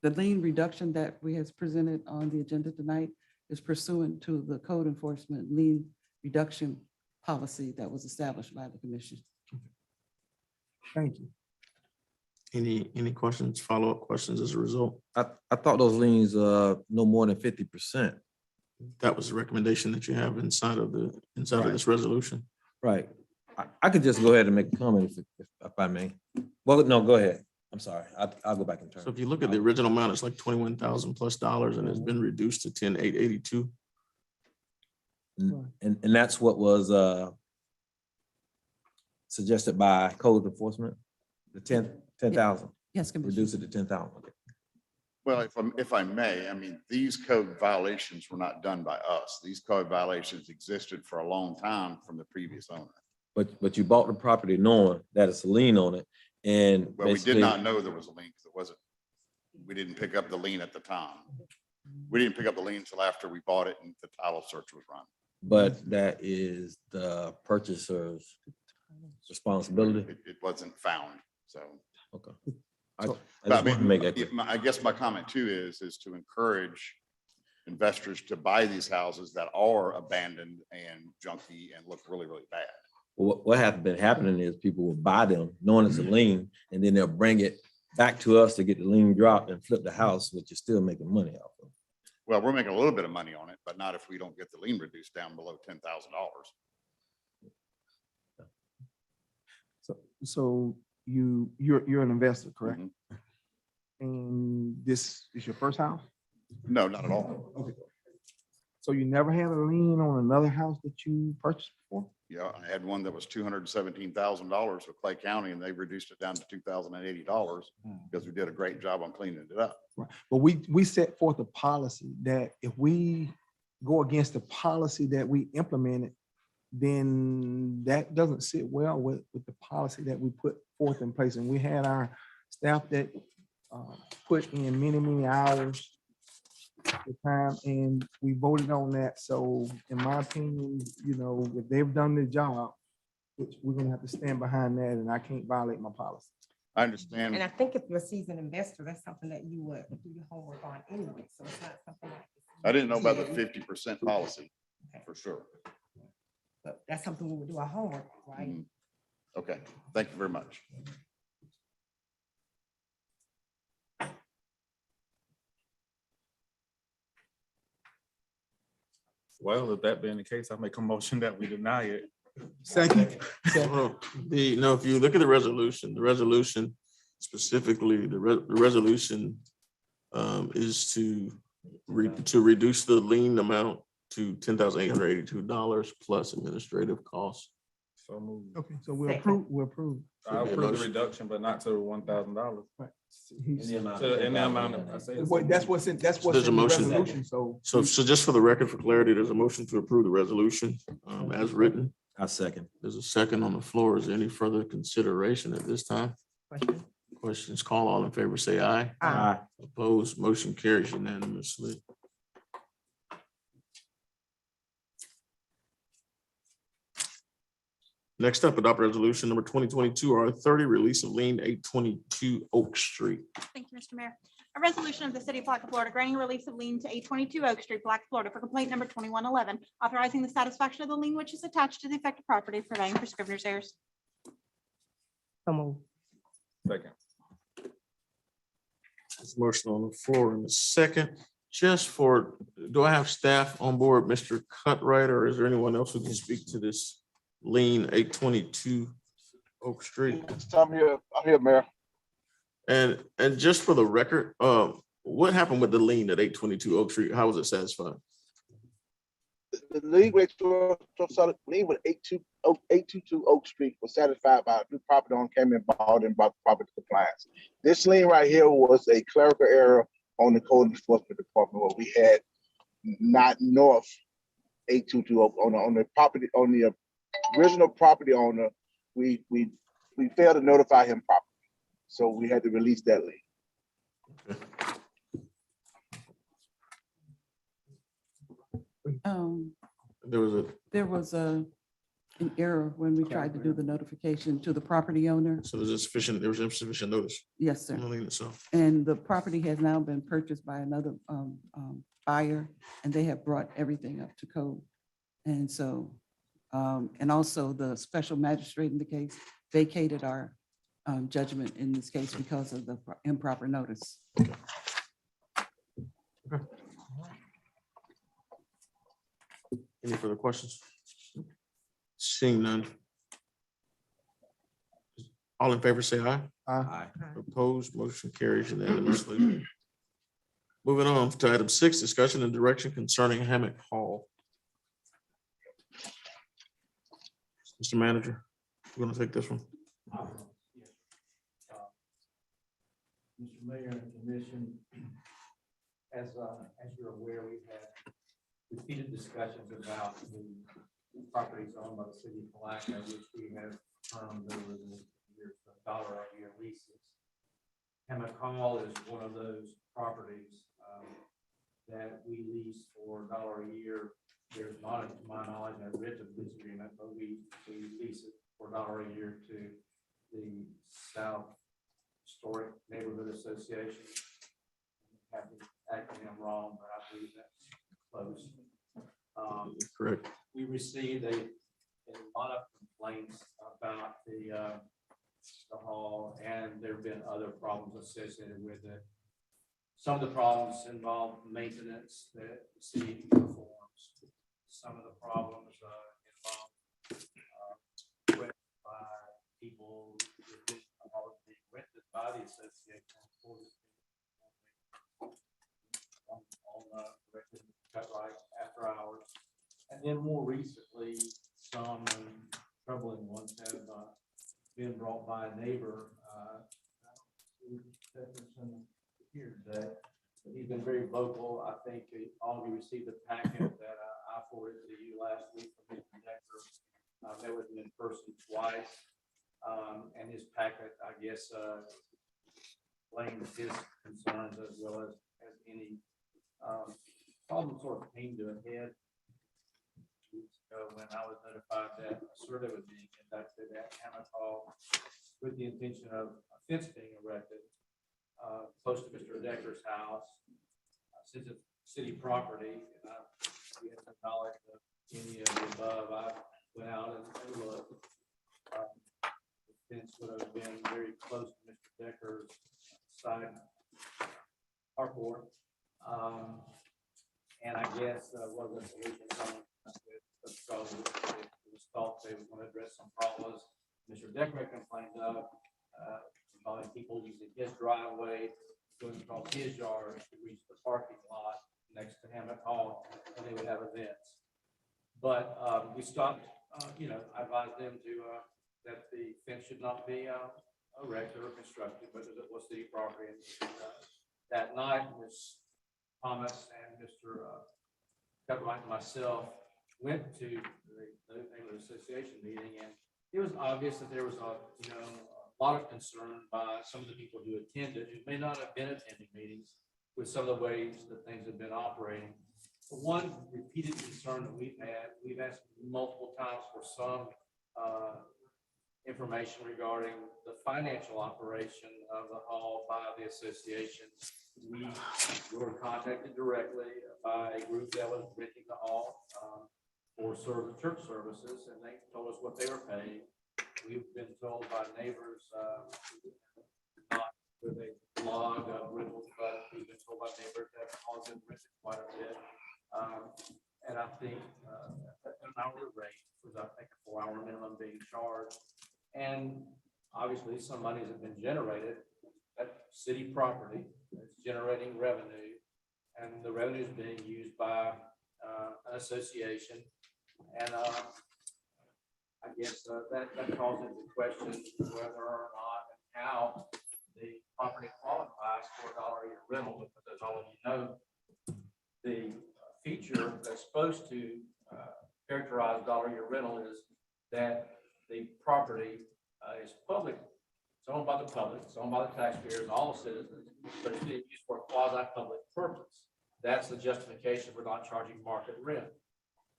lien reduction that we has presented on the agenda tonight is pursuant to the code enforcement lien reduction policy that was established by the commission. Thank you. Any questions, follow-up questions as a result? I thought those liens, no more than 50%. That was the recommendation that you have inside of this resolution. Right. I could just go ahead and make a comment if I may. Well, no, go ahead. I'm sorry. I'll go back in turn. So if you look at the original amount, it's like $21,000+ and it's been reduced to 10,882. And that's what was suggested by code enforcement, the 10,000, Yes, Commissioner. reduce it to 10,000. Okay. Well, if I may, I mean, these code violations were not done by us. These code violations existed for a long time from the previous owner. But you bought the property knowing that it's a lien on it, and Well, we did basically- not know there was a lien because it wasn't, we didn't pick up the lien at the time. We didn't pick up the lien until after we bought it and the title search was run. But that is the purchaser's responsibility. It wasn't found, so. Okay. I So- I just want to make that clear. I guess my comment too is to encourage investors to buy these houses that are abandoned and junky and look really, really bad. What has been happening is people will buy them knowing it's a lien, and then they'll bring it back to us to get the lien dropped and flip the house, which is still making money off of. Well, we're making a little bit of money on it, but not if we don't get the lien reduced down below $10,000. So you're an investor, correct? Mhm. And this is your first house? No, not at all. Okay. So you never had a lien on another house that you purchased before? Yeah, I had one that was $217,000 with Clay County and they reduced it down to $2,080 because we did a great job on cleaning it up. Right. But we set forth a policy that if we go against the policy that we implemented, then that doesn't sit well with the policy that we put forth in place. And we had our staff that put in many, many hours at the time, and we voted on that. So in my opinion, if they've done their job, we're gonna have to stand behind that, and I can't violate my policy. I understand. And I think if you're a seasoned investor, that's something that you would do your homework on anyway, so it's not something like. I didn't know about the 50% policy, for sure. But that's something we would do our homework, on, right? Mhm. Okay, thank you very much. Well, if that being the case, I make a motion that we deny it. Second. Well, if you look at the resolution specifically, the resolution is to reduce the lien amount to $10,882 plus administrative costs. So moved. Okay, so we'll Second. approve. I approve the reduction, but not to $1,000. Right. In the amount of, I say. That's what's in There's the a motion. resolution, so. So just for the record, for clarity, there's a motion to approve the resolution as written. I second. There's a second on the floor. Is there any further consideration at this time? Question. Questions call, all in favor, say aye. Aye. Opposed, motion carries unanimously. Next up, adopt resolution number 2022 R30, release of lien 822 Oak Street. Thank you, Mr. Mayor. A resolution of the city of Palatka, Florida, granting release of lien to 822 Oak Street, Palatka, Florida, for complaint number 2111, authorizing the satisfaction of the lien which is attached to the affected property, providing for scrivener's errors. So moved. Second. There's a motion on the floor in a second. Just for, do I have staff on board, Mr. Cutright, or is there anyone else who can speak to this lien 822 Oak Street? I'm here, Mayor. And just for the record, what happened with the lien at 822 Oak Street? How was it satisfied? The lien with 822 Oak Street was satisfied by a new property owner came and bought and brought property compliance. This lien right here was a clerical error on the code enforcement department where we had not north 822 Oak on the property, on the original property owner, we failed to notify him properly. So we had to release that lien. There was an error when we tried to do the notification to the property owner. so there was insufficient notice. Yes, sir. on the lien itself. And the property has now been purchased by another buyer, and they have brought everything up to code. And so, and also the special magistrate in the case vacated our judgment in this case because of the improper notice. Any further questions? Seeing none. All in favor, say aye. Aye. Opposed, motion carries unanimously. Moving on to item 6, discussion and direction concerning Hammock Hall. Mr. Manager, we're gonna take this one. Mr. Mayor and Commission, as you're aware, we've had repeated discussions about the properties owned by the city of Palatka, which we have termed over the years of $1 a year leases. Hammock Hall is one of those properties that we lease for $1 a year. There's not, to my knowledge, a written lease agreement, but we lease it for $1 a year to the South Historic Neighborhood Association. Actually, I'm wrong, but I believe that's close. Correct. We received a lot of complaints about the hall, and there have been other problems associated with it. Some of the problems involve maintenance that the city performs. Some of the problems involve by people within the hall being rented by the association cut right after hours. And then more recently, some troubling ones have been brought by a neighbor. Here today. He's been very vocal. I think all of you received a packet that I forwarded to you last week from Mr. Decker. I met with him in person twice. And his packet, I guess, explains his concerns as well as any problem sort of came to a head weeks ago when I was notified that a survey was being conducted at Hammock Hall with the intention of a fence being erected close to Mr. Decker's house. Since it's city property, and we have no knowledge of any of the above, I went out and looked. The fence would have been very close to Mr. Decker's side carport. And I guess what the solution was thought they were going to address some problems Mr. Decker complained of, involving people using his driveway, going across his yard to reach the parking lot next to Hammock Hall, and they would have events. But we stopped, I advised them to that the fence should not be erected or constructed, but it was city property. And that night, Ms. Thomas and Mr. Cutright and myself went to the neighborhood association meeting, and it was obvious that there was a lot of concern by some of the people who attended, who may not have been attending meetings, with some of the ways that things have been operating. But one repeated concern that we've asked multiple times for some information regarding the financial operation of the hall by the association. We were contacted directly by a group that was renting the hall for church services, and they told us what they were paying. We've been told by neighbors, not with a log of rentals, but we've been told by neighbors that the hall's been rented quite a bit. And I think an hourly rate was, I think, a 4-hour minimum being charged. And obviously some monies have been generated at city property. It's generating revenue, and the revenue is being used by an association. And I guess that calls into question whether or not and how the property qualifies for $1 a year rental, because as all of you know, the feature that's supposed to characterize $1 a year rental is that the property is public. It's owned by the public, it's owned by the taxpayers, all the citizens, but it's being used for a quasi-public purpose. That's the justification for not charging market rent.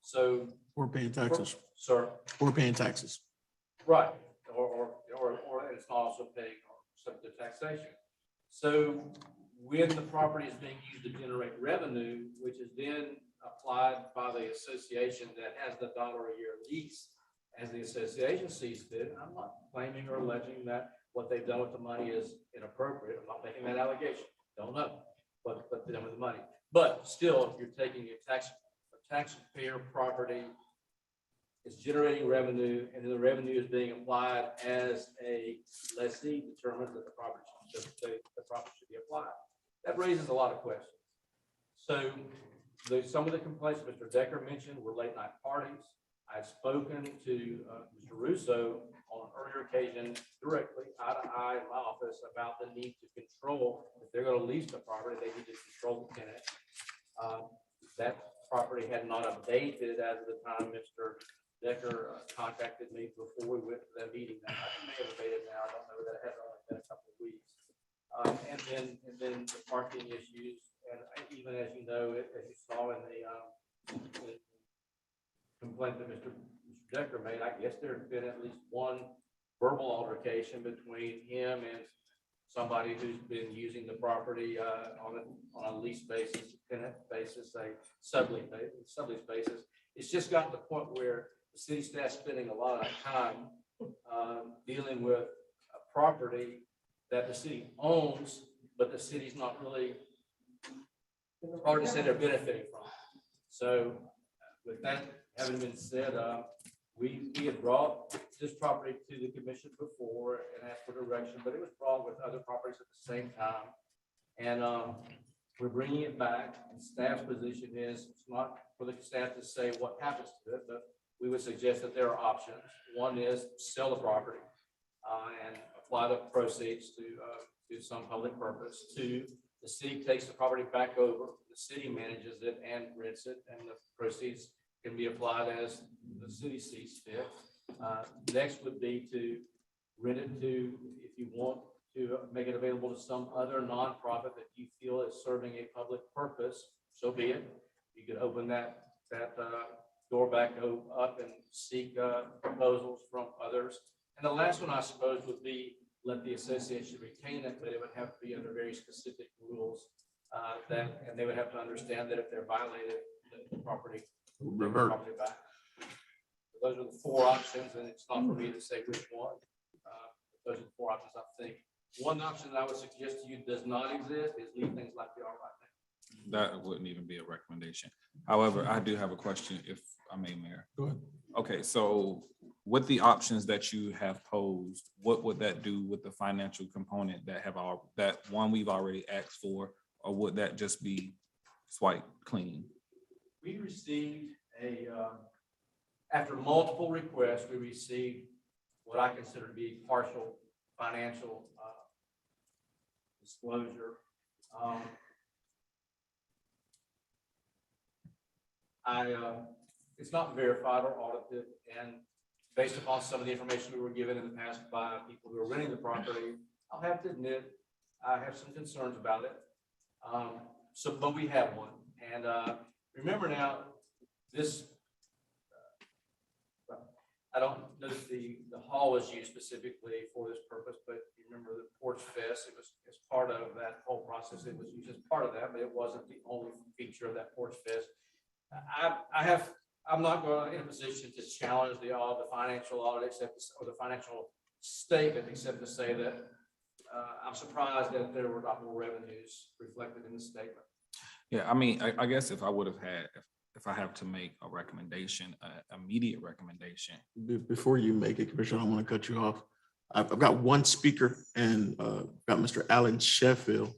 So We're paying taxes. sir, We're paying taxes. right, or it's not also paying or subject to taxation. So when the property is being used to generate revenue, which is then applied by the association that has the $1 a year lease, as the association sees fit, I'm not claiming or alleging that what they've done with the money is inappropriate. I'm not making that allegation. Don't know what they've done with the money. But still, if you're taking a taxpayer property, it's generating revenue, and the revenue is being applied as a lessee determines that the property should be applied. That raises a lot of questions. So some of the complaints Mr. Decker mentioned were late night parties. I've spoken to Mr. Russo on an earlier occasion directly, eye to eye in my office, about the need to control. If they're going to lease the property, they need to control the tenant. That property had not abated as of the time Mr. Decker contacted me before we went to that meeting. It may have abated now. I don't know. That has only been a couple of weeks. And then the parking issues, and even as you know, as you saw in the complaint that Mr. Decker made, I guess there had been at least one verbal altercation between him and somebody who's been using the property on a lease basis, tenant basis, a sublease basis. It's just gotten to the point where the city staff's spending a lot of time dealing with a property that the city owns, but the city's not really, hard to say they're benefiting from. So with that having been said, we had brought this property to the commission before and asked for direction, but it was brought with other properties at the same time. And we're bringing it back, and staff's position is it's not for the staff to say what happens to it, but we would suggest that there are options. One is sell the property and apply the proceeds to some public purpose. Two, the city takes the property back over, the city manages it and rents it, and the proceeds can be applied as the city sees fit. Next would be to rent it to, if you want to make it available to some other nonprofit that you feel is serving a public purpose, so be it. You could open that door back up and seek proposals from others. And the last one, I suppose, would be let the association retain it, but it would have to be under very specific rules and they would have to understand that if they're violated, the property Revert. back. So those are the four options, and it's not for me to say which one. Those are the four options, I think. One option that I would suggest to you does not exist is leave things like they are right now. That wouldn't even be a recommendation. However, I do have a question, if I may, Mayor. Go ahead. Okay, so with the options that you have posed, what would that do with the financial component that one we've already asked for, or would that just be swiped clean? We received after multiple requests, we received what I consider to be partial financial disclosure. It's not verified or audited, and based upon some of the information we were given in the past by people who are renting the property, I'll have to admit I have some concerns about it. But we have one, and remember now, this I don't know the hall was used specifically for this purpose, but you remember the Porch Fest, it was as part of that whole process. It was used as part of that, but it wasn't the only feature of that Porch Fest. I'm not going in a position to challenge the financial audit or the financial statement, except to say that I'm surprised that there were not more revenues reflected in the statement. Yeah, I mean, I guess if I would have had, if I have to make a recommendation, immediate recommendation. Before you make it, Commissioner, I don't want to cut you off. I've got one speaker and got Mr. Alan Sheffield,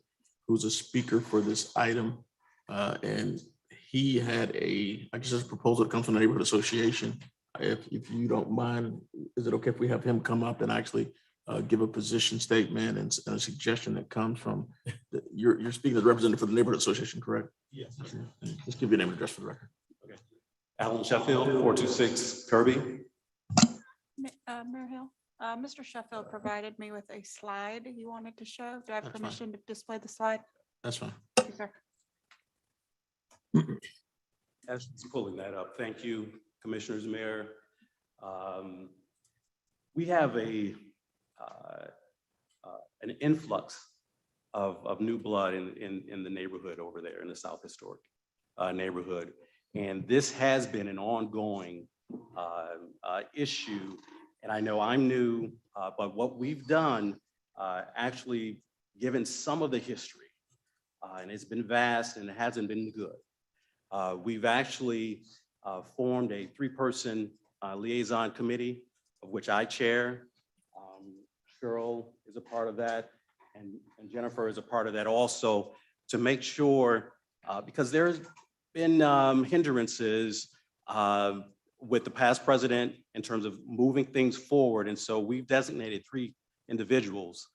who's a speaker for this item. And he had a proposal that comes from the Neighborhood Association. If you don't mind, is it okay if we have him come up and actually give a position statement and a suggestion that comes from, you're speaking as representative for the Neighborhood Association, correct? Yes. Just give your name and address for the record. Okay. Alan Sheffield, 426 Kirby. Mayor Hill, Mr. Sheffield provided me with a slide he wanted to show. Do I have That's permission to display the slide? That's fine. Thank you, sir. As pulling that up. Thank you, Commissioners, Mayor. We have an influx of new blood in the neighborhood over there in the South Historic neighborhood. And this has been an ongoing issue. And I know I'm new, but what we've done, actually given some of the history, and it's been vast and it hasn't been good. We've actually formed a 3-person liaison committee, of which I chair. Cheryl is a part of that, and Jennifer is a part of that also, to make sure, because there's been hindrances with the past president in terms of moving things forward. And so we've designated 3 individuals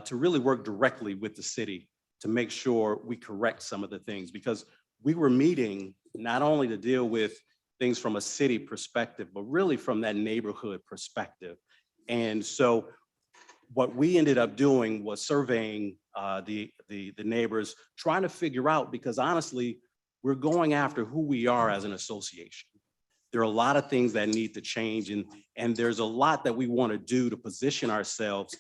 to really work directly with the city to make sure we correct some of the things, because we were meeting not only to deal with things from a city perspective, but really from that neighborhood perspective. And so what we ended up doing was surveying the neighbors, trying to figure out, because honestly, we're going after who we are as an association. There are a lot of things that need to change, and there's a lot that we want to do to position ourselves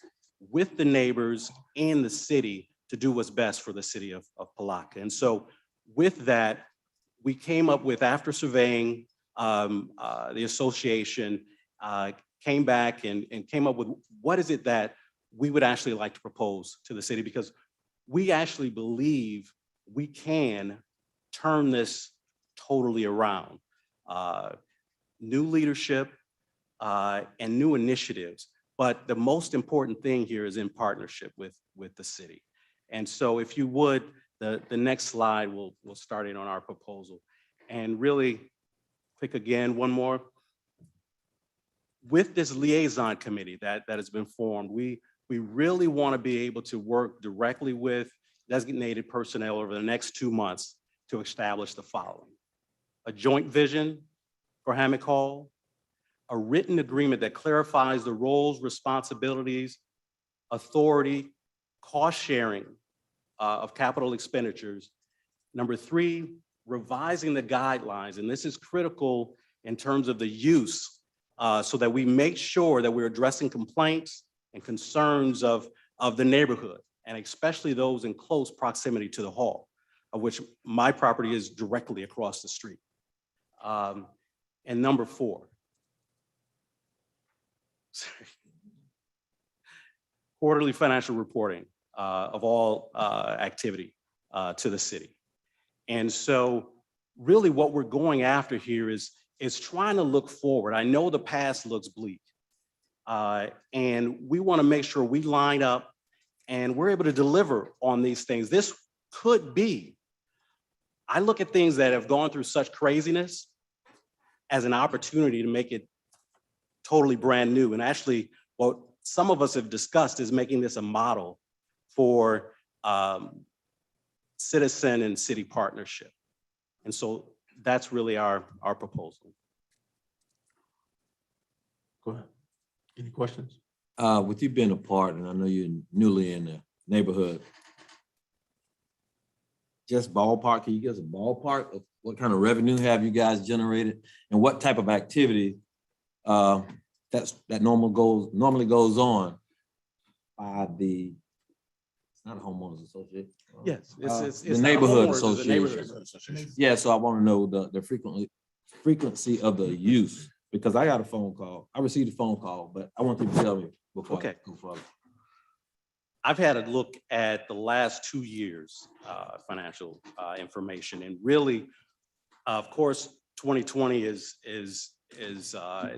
with the neighbors and the city to do what's best for the city of Palatka. And so with that, we came up with, after surveying the association, came back and came up with what is it that we would actually like to propose to the city, because we actually believe we can turn this totally around. New leadership and new initiatives, but the most important thing here is in partnership with the city. And so if you would, the next slide, we'll start in on our proposal. And really quick again, one more. With this liaison committee that has been formed, we really want to be able to work directly with designated personnel over the next 2 months to establish the following: a joint vision for Hammock Hall, a written agreement that clarifies the roles, responsibilities, authority, cost sharing of capital expenditures. Number 3, revising the guidelines, and this is critical in terms of the use, so that we make sure that we're addressing complaints and concerns of the neighborhood, and especially those in close proximity to the hall, of which my property is directly across the street. And number 4, quarterly financial reporting of all activity to the city. And so really what we're going after here is trying to look forward. I know the past looks bleak, and we want to make sure we line up and we're able to deliver on these things. This could be, I look at things that have gone through such craziness as an opportunity to make it totally brand new. And actually, what some of us have discussed is making this a model for citizen and city partnership. And so that's really our proposal. Go ahead. Any questions? With you being a part, and I know you're newly in the neighborhood, just ballpark, can you give us a ballpark of what kind of revenue have you guys generated and what type of activity that normally goes on by the, it's not a homeowners association. Yes, it's The not neighborhood homeowners, it's a neighborhood association. Yeah, so I want to know the frequency of the use, because I got a phone call. I received a phone call, but I want you to tell me before I Okay. go further. I've had a look at the last 2 years' financial information, and really, of course, 2020 is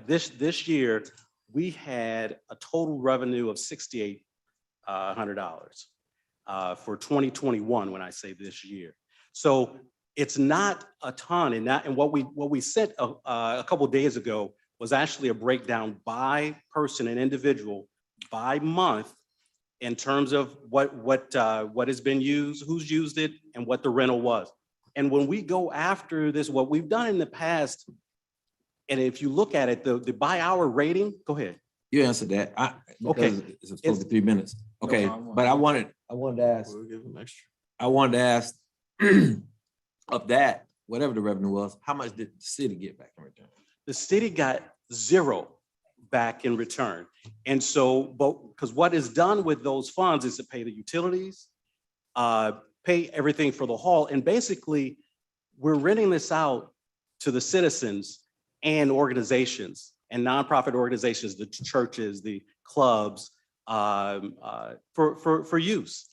this year, we had a total revenue of $6,800 for 2021, when I say this year. So it's not a ton, and what we sent a couple of days ago was actually a breakdown by person and individual by month in terms of what has been used, who's used it, and what the rental was. And when we go after this, what we've done in the past, and if you look at it, the by hour rating, go ahead. You answered that. Okay. Because it's supposed to be 3 minutes. Okay, but I wanted to ask, We'll give them extra. of that, whatever the revenue was, how much did the city get back in return? The city got zero back in return. And so, because what is done with those funds is to pay the utilities, pay everything for the hall, and basically, we're renting this out to the citizens and organizations and nonprofit organizations, the churches, the clubs, for use.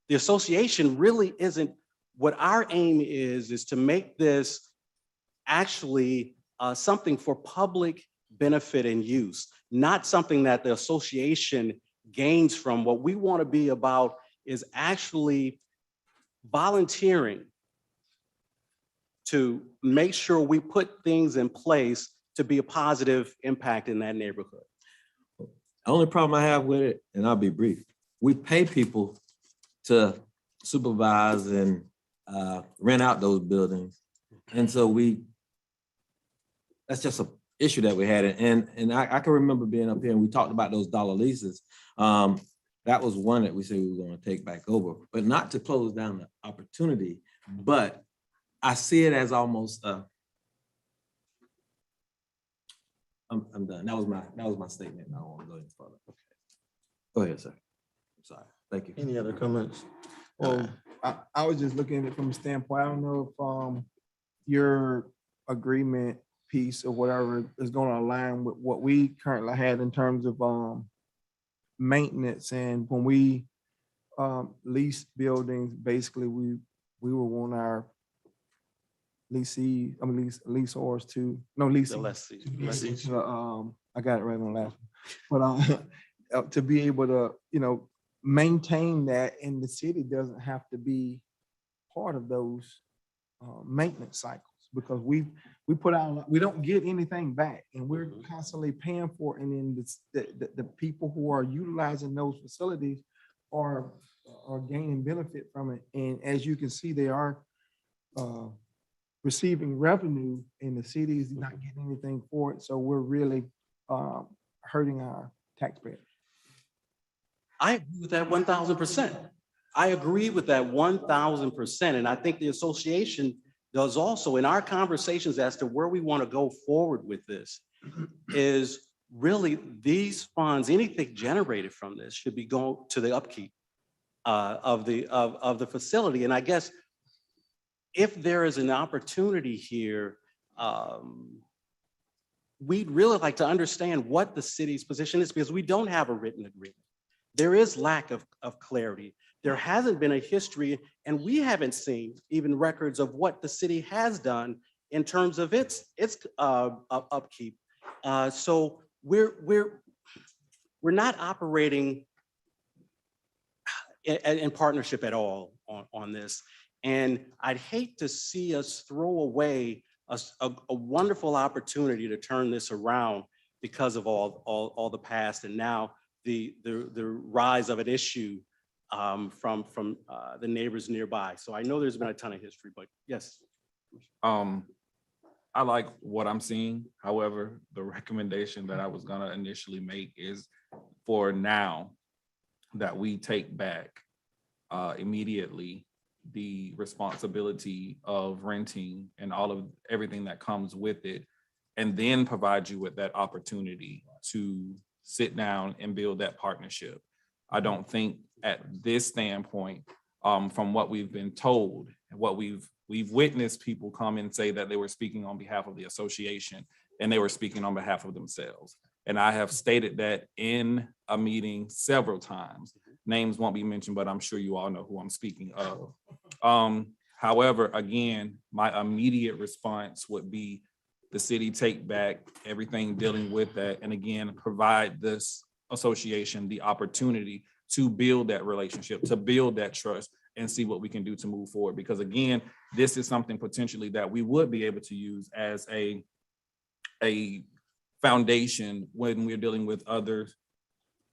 The association really isn't, what our aim is to make this actually something for public benefit and use, not something that the association gains from. What we want to be about is actually volunteering to make sure we put things in place to be a positive impact in that neighborhood. The only problem I have with it, and I'll be brief, we pay people to supervise and rent out those buildings. And so that's just an issue that we had. And I can remember being up here and we talked about those dollar leases. That was one that we said we were going to take back over, but not to close down the opportunity. But I see it as almost I'm done. That was my statement. I don't want to go any further. Okay. Go ahead, sir. I'm sorry. Thank you. Any other comments? Well, I was just looking at it from a standpoint, I don't know if your agreement piece or whatever is going to align with what we currently had in terms of maintenance. And when we lease buildings, basically we will want our leasees, leaseors to, no, leasing. The lessee. I got it right on the last one. But to be able to, maintain that, and the city doesn't have to be part of those maintenance cycles, because we put out, we don't get anything back, and we're constantly paying for it. And then the people who are utilizing those facilities are gaining benefit from it. And as you can see, they are receiving revenue, and the city is not getting anything for it. So we're really hurting our taxpayers. I agree with that 1,000%. I agree with that 1,000%. And I think the association does also, in our conversations as to where we want to go forward with this, is really these funds, anything generated from this should be going to the upkeep of the facility. And I guess if there is an opportunity here, we'd really like to understand what the city's position is, because we don't have a written agreement. There is lack of clarity. There hasn't been a history, and we haven't seen even records of what the city has done in terms of its upkeep. So we're not operating in partnership at all on this. And I'd hate to see us throw away a wonderful opportunity to turn this around because of all the past, and now the rise of an issue from the neighbors nearby. So I know there's been a ton of history, but yes. I like what I'm seeing. However, the recommendation that I was gonna initially make is for now that we take back immediately the responsibility of renting and everything that comes with it and then provide you with that opportunity to sit down and build that partnership. I don't think at this standpoint, from what we've been told, what we've witnessed people come and say that they were speaking on behalf of the association and they were speaking on behalf of themselves. And I have stated that in a meeting several times. Names won't be mentioned, but I'm sure you all know who I'm speaking of. However, again, my immediate response would be the city take back everything dealing with that. And again, provide this association the opportunity to build that relationship, to build that trust and see what we can do to move forward. Because again, this is something potentially that we would be able to use as a foundation when we're dealing with others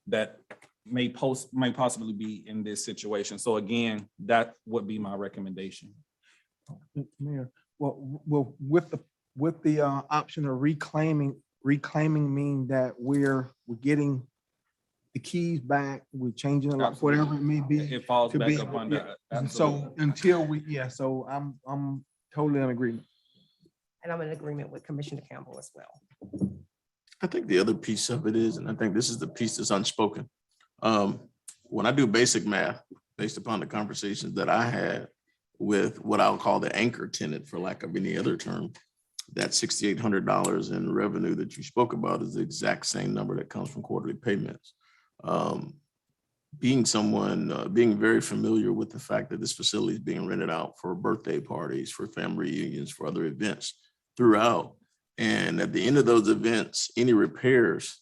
that may possibly be in this situation. So again, that would be my recommendation. Mayor, well, with the option of reclaiming mean that we're getting the keys back, we're changing the lock, whatever it may be. It falls to back be- upon yeah. that. So until so I'm totally in agreement. And I'm in agreement with Commissioner Campbell as well. I think the other piece of it is, and I think this is the piece that's unspoken. When I do basic math, based upon the conversations that I had with what I'll call the anchor tenant, for lack of any other term, that $6,800 in revenue that you spoke about is the exact same number that comes from quarterly payments. Being very familiar with the fact that this facility is being rented out for birthday parties, for family reunions, for other events throughout. And at the end of those events, any repairs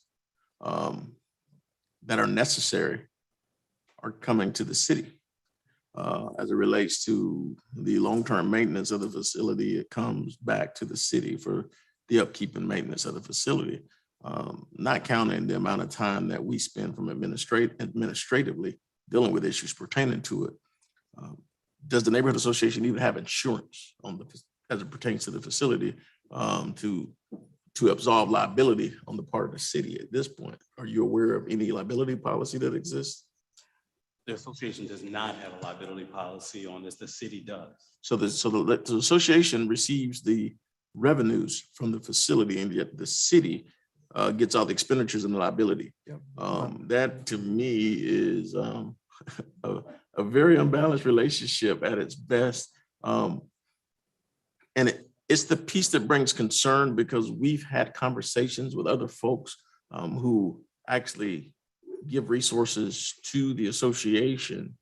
that are necessary are coming to the city. As it relates to the long-term maintenance of the facility, it comes back to the city for the upkeep and maintenance of the facility, not counting the amount of time that we spend from administratively dealing with issues pertaining to it. Does the neighborhood association even have insurance as it pertains to the facility to absolve liability on the part of the city at this point? Are you aware of any liability policy that exists? The association does not have a liability policy on this. The city does. So the association receives the revenues from the facility, and yet the city gets all the expenditures and the liability. That to me is a very unbalanced relationship at its best. And it's the piece that brings concern, because we've had conversations with other folks who actually give resources to the association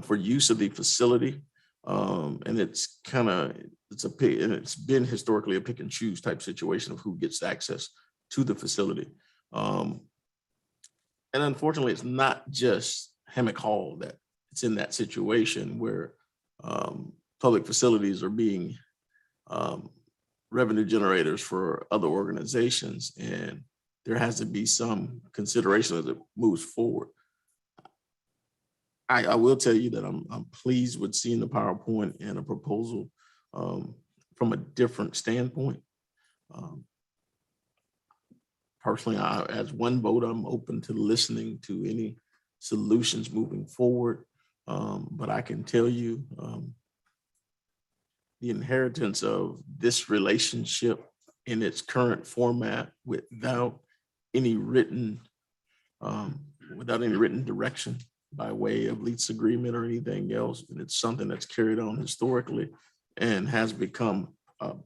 for use of the facility. And it's been historically a pick and choose type situation of who gets access to the facility. And unfortunately, it's not just Hammock Hall that it's in that situation where public facilities are being revenue generators for other organizations, and there has to be some consideration as it moves forward. I will tell you that I'm pleased with seeing the PowerPoint and a proposal from a different standpoint. Personally, as one vote, I'm open to listening to any solutions moving forward. But I can tell you the inheritance of this relationship in its current format without any written direction by way of lease agreement or anything else. And it's something that's carried on historically and has become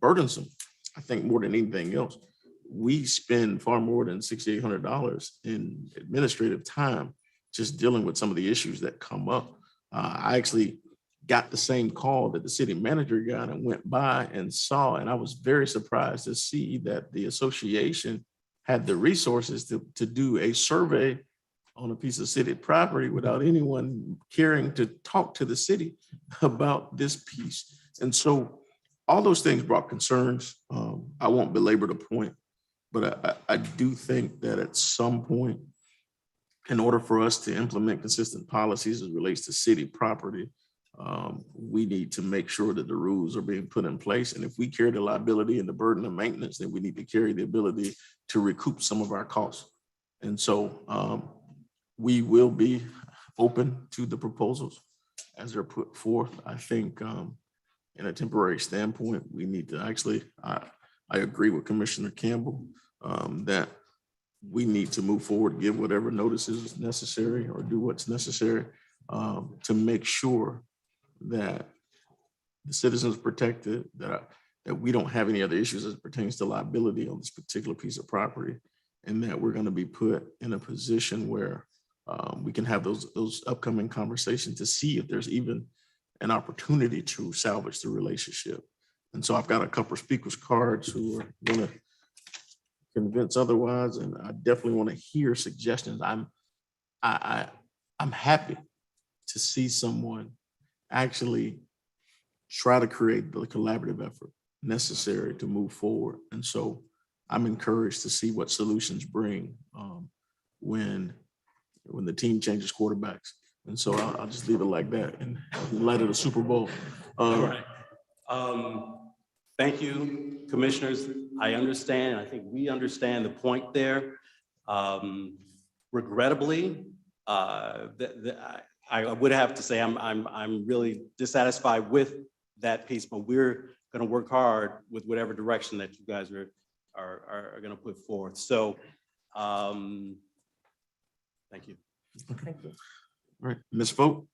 burdensome, I think, more than anything else. We spend far more than $6,800 in administrative time just dealing with some of the issues that come up. I actually got the same call that the city manager got and went by and saw, and I was very surprised to see that the association had the resources to do a survey on a piece of city property without anyone caring to talk to the city about this piece. And so all those things brought concerns. I won't belabor the point, but I do think that at some point, in order for us to implement consistent policies as it relates to city property, we need to make sure that the rules are being put in place. And if we carry the liability and the burden of maintenance, then we need to carry the ability to recoup some of our costs. And so we will be open to the proposals as they're put forth. I think in a temporary standpoint, we need to actually, I agree with Commissioner Campbell that we need to move forward, give whatever notice is necessary or do what's necessary to make sure that the citizens are protected, that we don't have any other issues as it pertains to liability on this particular piece of property, and that we're going to be put in a position where we can have those upcoming conversations to see if there's even an opportunity to salvage the relationship. And so I've got a couple of speakers cards who are going to convince otherwise, and I definitely want to hear suggestions. I'm happy to see someone actually try to create the collaborative effort necessary to move forward. And so I'm encouraged to see what solutions bring when the team changes quarterbacks. And so I'll just leave it like that in light of the Super Bowl. All right. Thank you, commissioners. I understand. I think we understand the point there. Regrettably, I would have to say I'm really dissatisfied with that piece, but we're going to work hard with whatever direction that you guys are going to put forth. So, thank you. Thank you. All right, Ms. Vogt.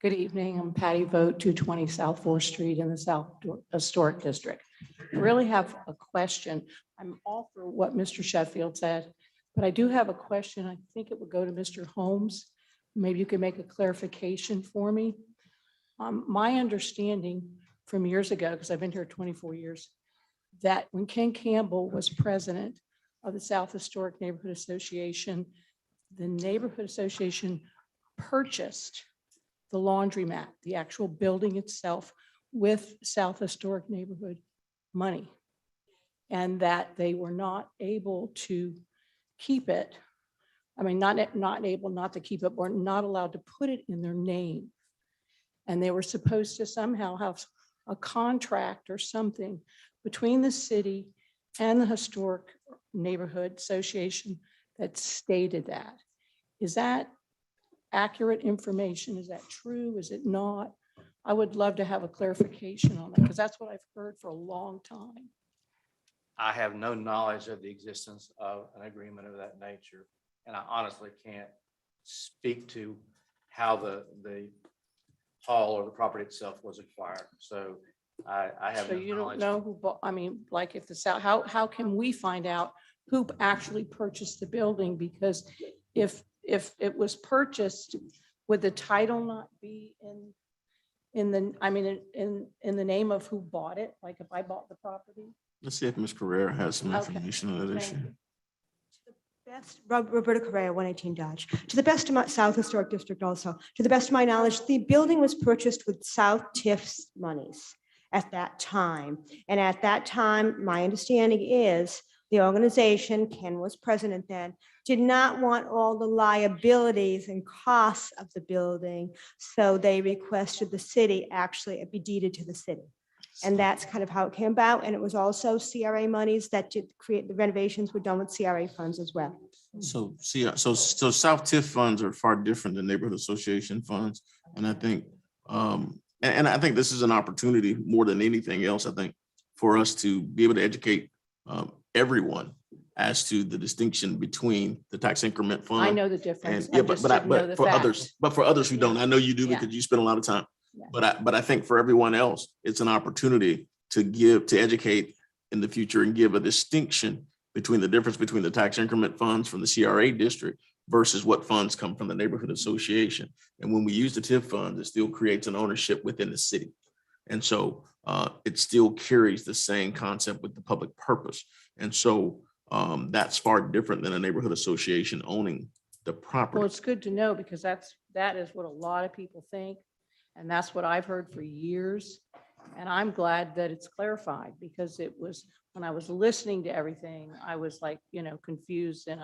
Good evening. I'm Patty Vogt, 220 South 4th Street in the South Historic District. I really have a question. I'm all for what Mr. Sheffield said, but I do have a question. I think it would go to Mr. Holmes. Maybe you could make a clarification for me. My understanding from years ago, because I've been here 24 years, that when Ken Campbell was president of the South Historic Neighborhood Association, the neighborhood association purchased the laundromat, the actual building itself, with South Historic Neighborhood money, and that they were not able to keep it. I mean, not able not to keep it, or not allowed to put it in their name. And they were supposed to somehow have a contract or something between the city and the Historic Neighborhood Association that stated that. Is that accurate information? Is that true? Is it not? I would love to have a clarification on that, because that's what I've heard for a long time. I have no knowledge of the existence of an agreement of that nature, and I honestly can't speak to how the hall or the property itself was acquired. So I have So no you knowledge. don't know who bought, I mean, like if the South, how can we find out who actually purchased the building? Because if it was purchased, would the title not be in the name of who bought it? Like if I bought the property? Let's see if Ms. Carrera has some Okay. information on that Thank issue. you. Roberta Correa, 118 Dodge. To the best of my, South Historic District also, to the best of my knowledge, the building was purchased with South TIF's monies at that time. And at that time, my understanding is the organization, Ken was president then, did not want all the liabilities and costs of the building. So they requested the city actually be deeded to the city. And that's kind of how it came about. And it was also CRA monies that did create, the renovations were done with CRA funds as well. So so South TIF funds are far different than neighborhood association funds. And I think, and I think this is an opportunity more than anything else, I think, for us to be able to educate everyone as to the distinction between the tax increment fund. I know the difference. And yeah, I just but didn't know the for others, facts. but for others who don't, I know you do Yeah. because you spend a lot of time. Yeah. But I think for everyone else, it's an opportunity to educate in the future and give a distinction between the difference between the tax increment funds from the CRA district versus what funds come from the neighborhood association. And when we use the TIF funds, it still creates an ownership within the city. And so it still carries the same concept with the public purpose. And so that's far different than a neighborhood association owning the property. Well, it's good to know, because that is what a lot of people think. And that's what I've heard for years. And I'm glad that it's clarified, because it was, when I was listening to everything, I was like, confused and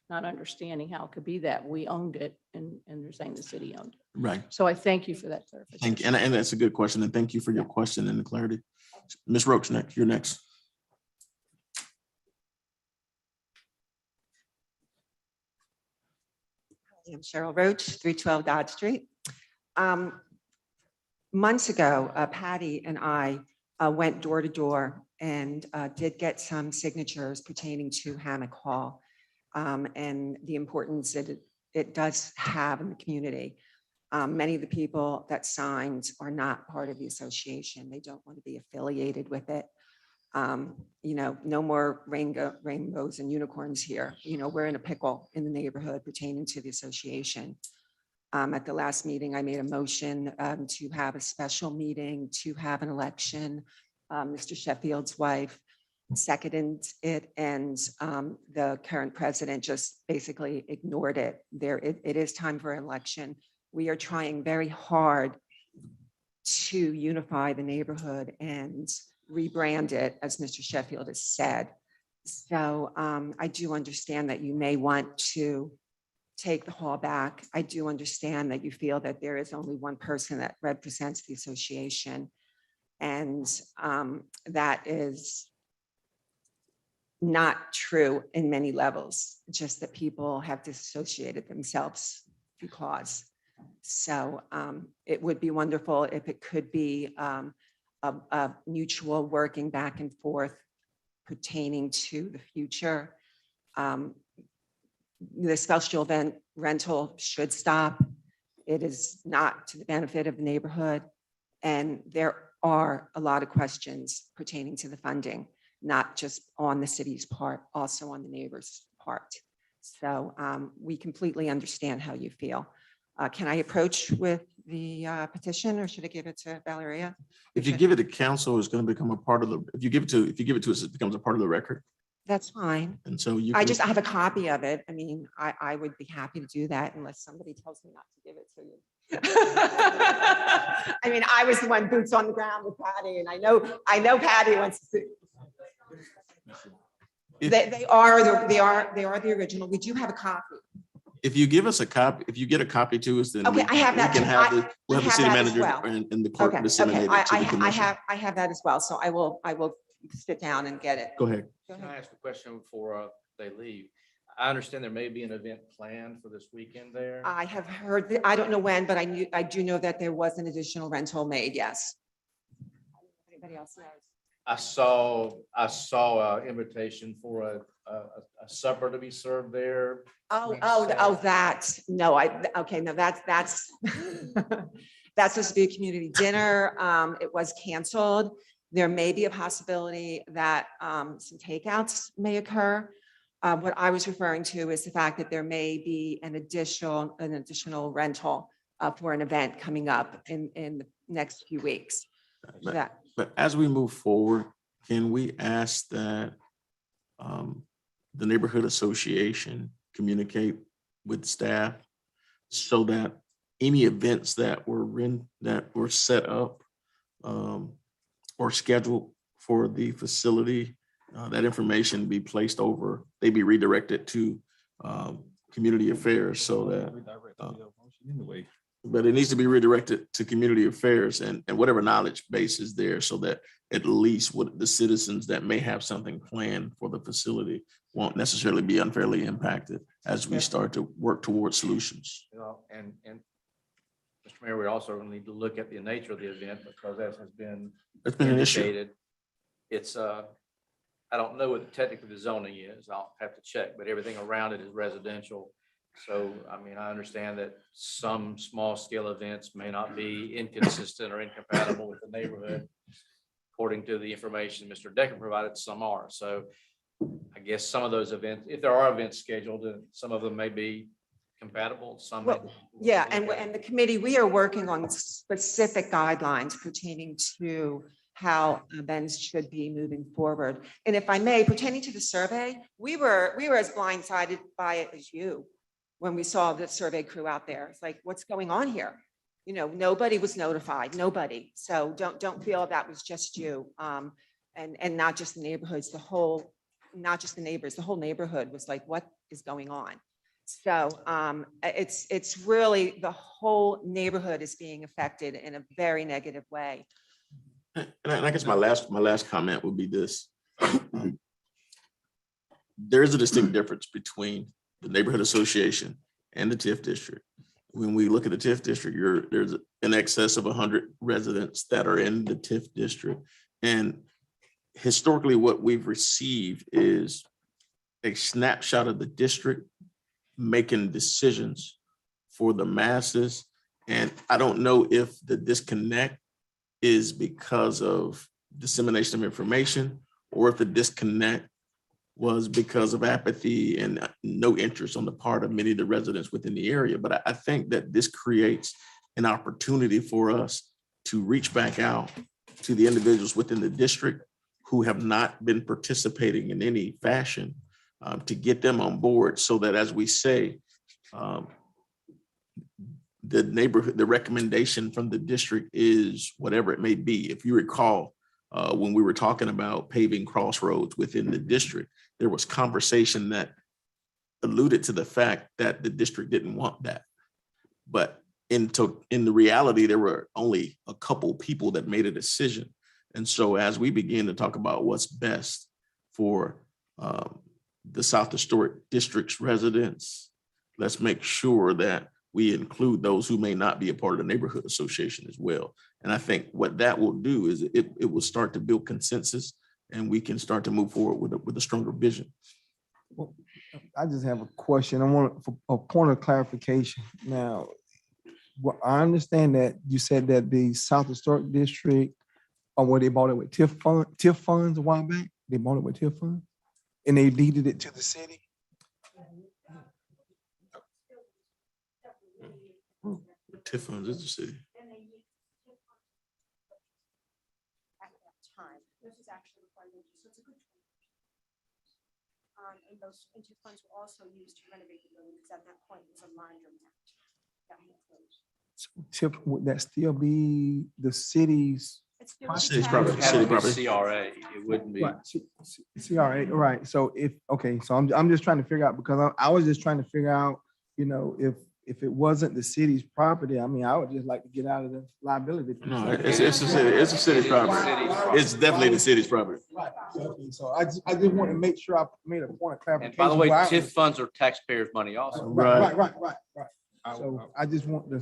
not understanding how it could be that we owned it and they're saying the city owned it. Right. So I thank you for that clarification. Thank you. And that's a good question. And thank you for your question and the clarity. Ms. Roach, next, you're next. I'm Cheryl Roach, 312 Dodge Street. Months ago, Patty and I went door to door and did get some signatures pertaining to Hammock Hall and the importance that it does have in the community. Many of the people that signed are not part of the association. They don't want to be affiliated with it. You know, no more rainbows and unicorns here. You know, we're in a pickle in the neighborhood pertaining to the association. At the last meeting, I made a motion to have a special meeting, to have an election. Mr. Sheffield's wife seconded it, and the current president just basically ignored it. It is time for an election. We are trying very hard to unify the neighborhood and rebrand it, as Mr. Sheffield has said. So I do understand that you may want to take the hall back. I do understand that you feel that there is only one person that represents the association. And that is not true in many levels, just that people have disassociated themselves because. So it would be wonderful if it could be a mutual working back and forth pertaining to the future. The special event rental should stop. It is not to the benefit of the neighborhood. And there are a lot of questions pertaining to the funding, not just on the city's part, also on the neighbor's part. So we completely understand how you feel. Can I approach with the petition, or should I give it to Valeria? If you give it to council, it's going to become a part of the, if you give it to us, it becomes a part of the record. That's fine. And so you. I can- have a copy of it. I mean, I would be happy to do that unless somebody tells me not to give it to you. I mean, I was the one boots on the ground with Patty, and I know Patty wants to see. They are the original. We do have a copy. If you give us a copy, if you get a copy to us, then Okay, I have that we can too. have we'll I have the have city that as manager well. and the clerk Okay, disseminate okay. it to the commission. I have that as well. So I will sit down and get it. Go ahead. Go Can ahead. I ask a question before they leave? I understand there may be an event planned for this weekend there. I have heard, I don't know when, but I do know that there was an additional rental made, yes. Anybody else knows? I saw an invitation for a supper to be served there. That, no, okay, no, that's that's supposed to be a community dinner. It was canceled. There may be a possibility that some takeouts may occur. What I was referring to is the fact that there may be an additional rental for an event coming up in the next few weeks. But as we move forward, can we ask that the neighborhood association communicate with staff so that any events that were set up or scheduled for the facility, that information be placed over, they be redirected to community affairs so that but it needs to be redirected to community affairs and whatever knowledge base is there so that at least what the citizens that may have something planned for the facility won't necessarily be unfairly impacted as we start to work towards solutions. You know, and Mr. Mayor, we also need to look at the nature of the event because as has been It's been an issue. indicated, it's I don't know what technically the zoning is. I'll have to check, but everything around it is residential. So, I mean, I understand that some small scale events may not be inconsistent or incompatible with the neighborhood. According to the information Mr. Decker provided, some are. So I guess some of those events, if there are events scheduled, some of them may be compatible, some. Well, yeah, and the committee, we are working on specific guidelines pertaining to how events should be moving forward. And if I may, pertaining to the survey, we were as blindsided by it as you when we saw the survey crew out there. It's like, what's going on here? You know, nobody was notified, nobody. So don't feel that was just you. And not just the neighborhoods, not just the neighbors, the whole neighborhood was like, what is going on? So it's really the whole neighborhood is being affected in a very negative way. And I guess my last comment would be this. There is a distinct difference between the neighborhood association and the TIF district. When we look at the TIF district, there's in excess of 100 residents that are in the TIF district. And historically, what we've received is a snapshot of the district making decisions for the masses. And I don't know if the disconnect is because of dissemination of information or if the disconnect was because of apathy and no interest on the part of many of the residents within the area. But I think that this creates an opportunity for us to reach back out to the individuals within the district who have not been participating in any fashion, to get them on board so that, as we say, the neighborhood, the recommendation from the district is whatever it may be. If you recall, when we were talking about paving crossroads within the district, there was conversation that alluded to the fact that the district didn't want that. But in the reality, there were only a couple people that made a decision. And so as we begin to talk about what's best for the South Historic District's residents, let's make sure that we include those who may not be a part of the neighborhood association as well. And I think what that will do is it will start to build consensus, and we can start to move forward with a stronger vision. Well, I just have a question. I want a point of clarification. Now, well, I understand that you said that the South Historic District, or where they bought it with TIF funds a while back, they bought it with TIF funds, and they deeded it to the city. TIF funds is the city. This is actually quite interesting. So it's a good. And those TIF funds were also used to renovate the building because at that point it was a laundromat that had closed. So TIF, would that still be the city's? It's still City's detached. property, city property. CRA, it wouldn't be. Right, CRA, right. So so I'm just trying to figure out, because I was just trying to figure out, if it wasn't the city's property, I mean, I would just like to get out of the liability. No, it's a city property. It's definitely the city's property. Right. So I just want to make sure I made a point of clarification. And by the way, where I TIF was- funds are taxpayers' money also. Right. So I just want to,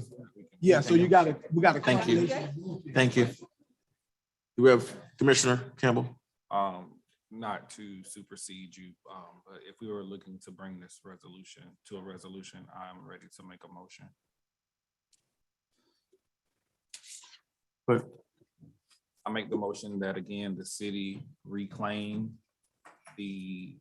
so we got a. Thank you. Thank you. Do we have Commissioner Campbell? Not to supersede you, but if we were looking to bring this resolution to a resolution, I'm ready to make a motion. But I make the motion that again, the city reclaim the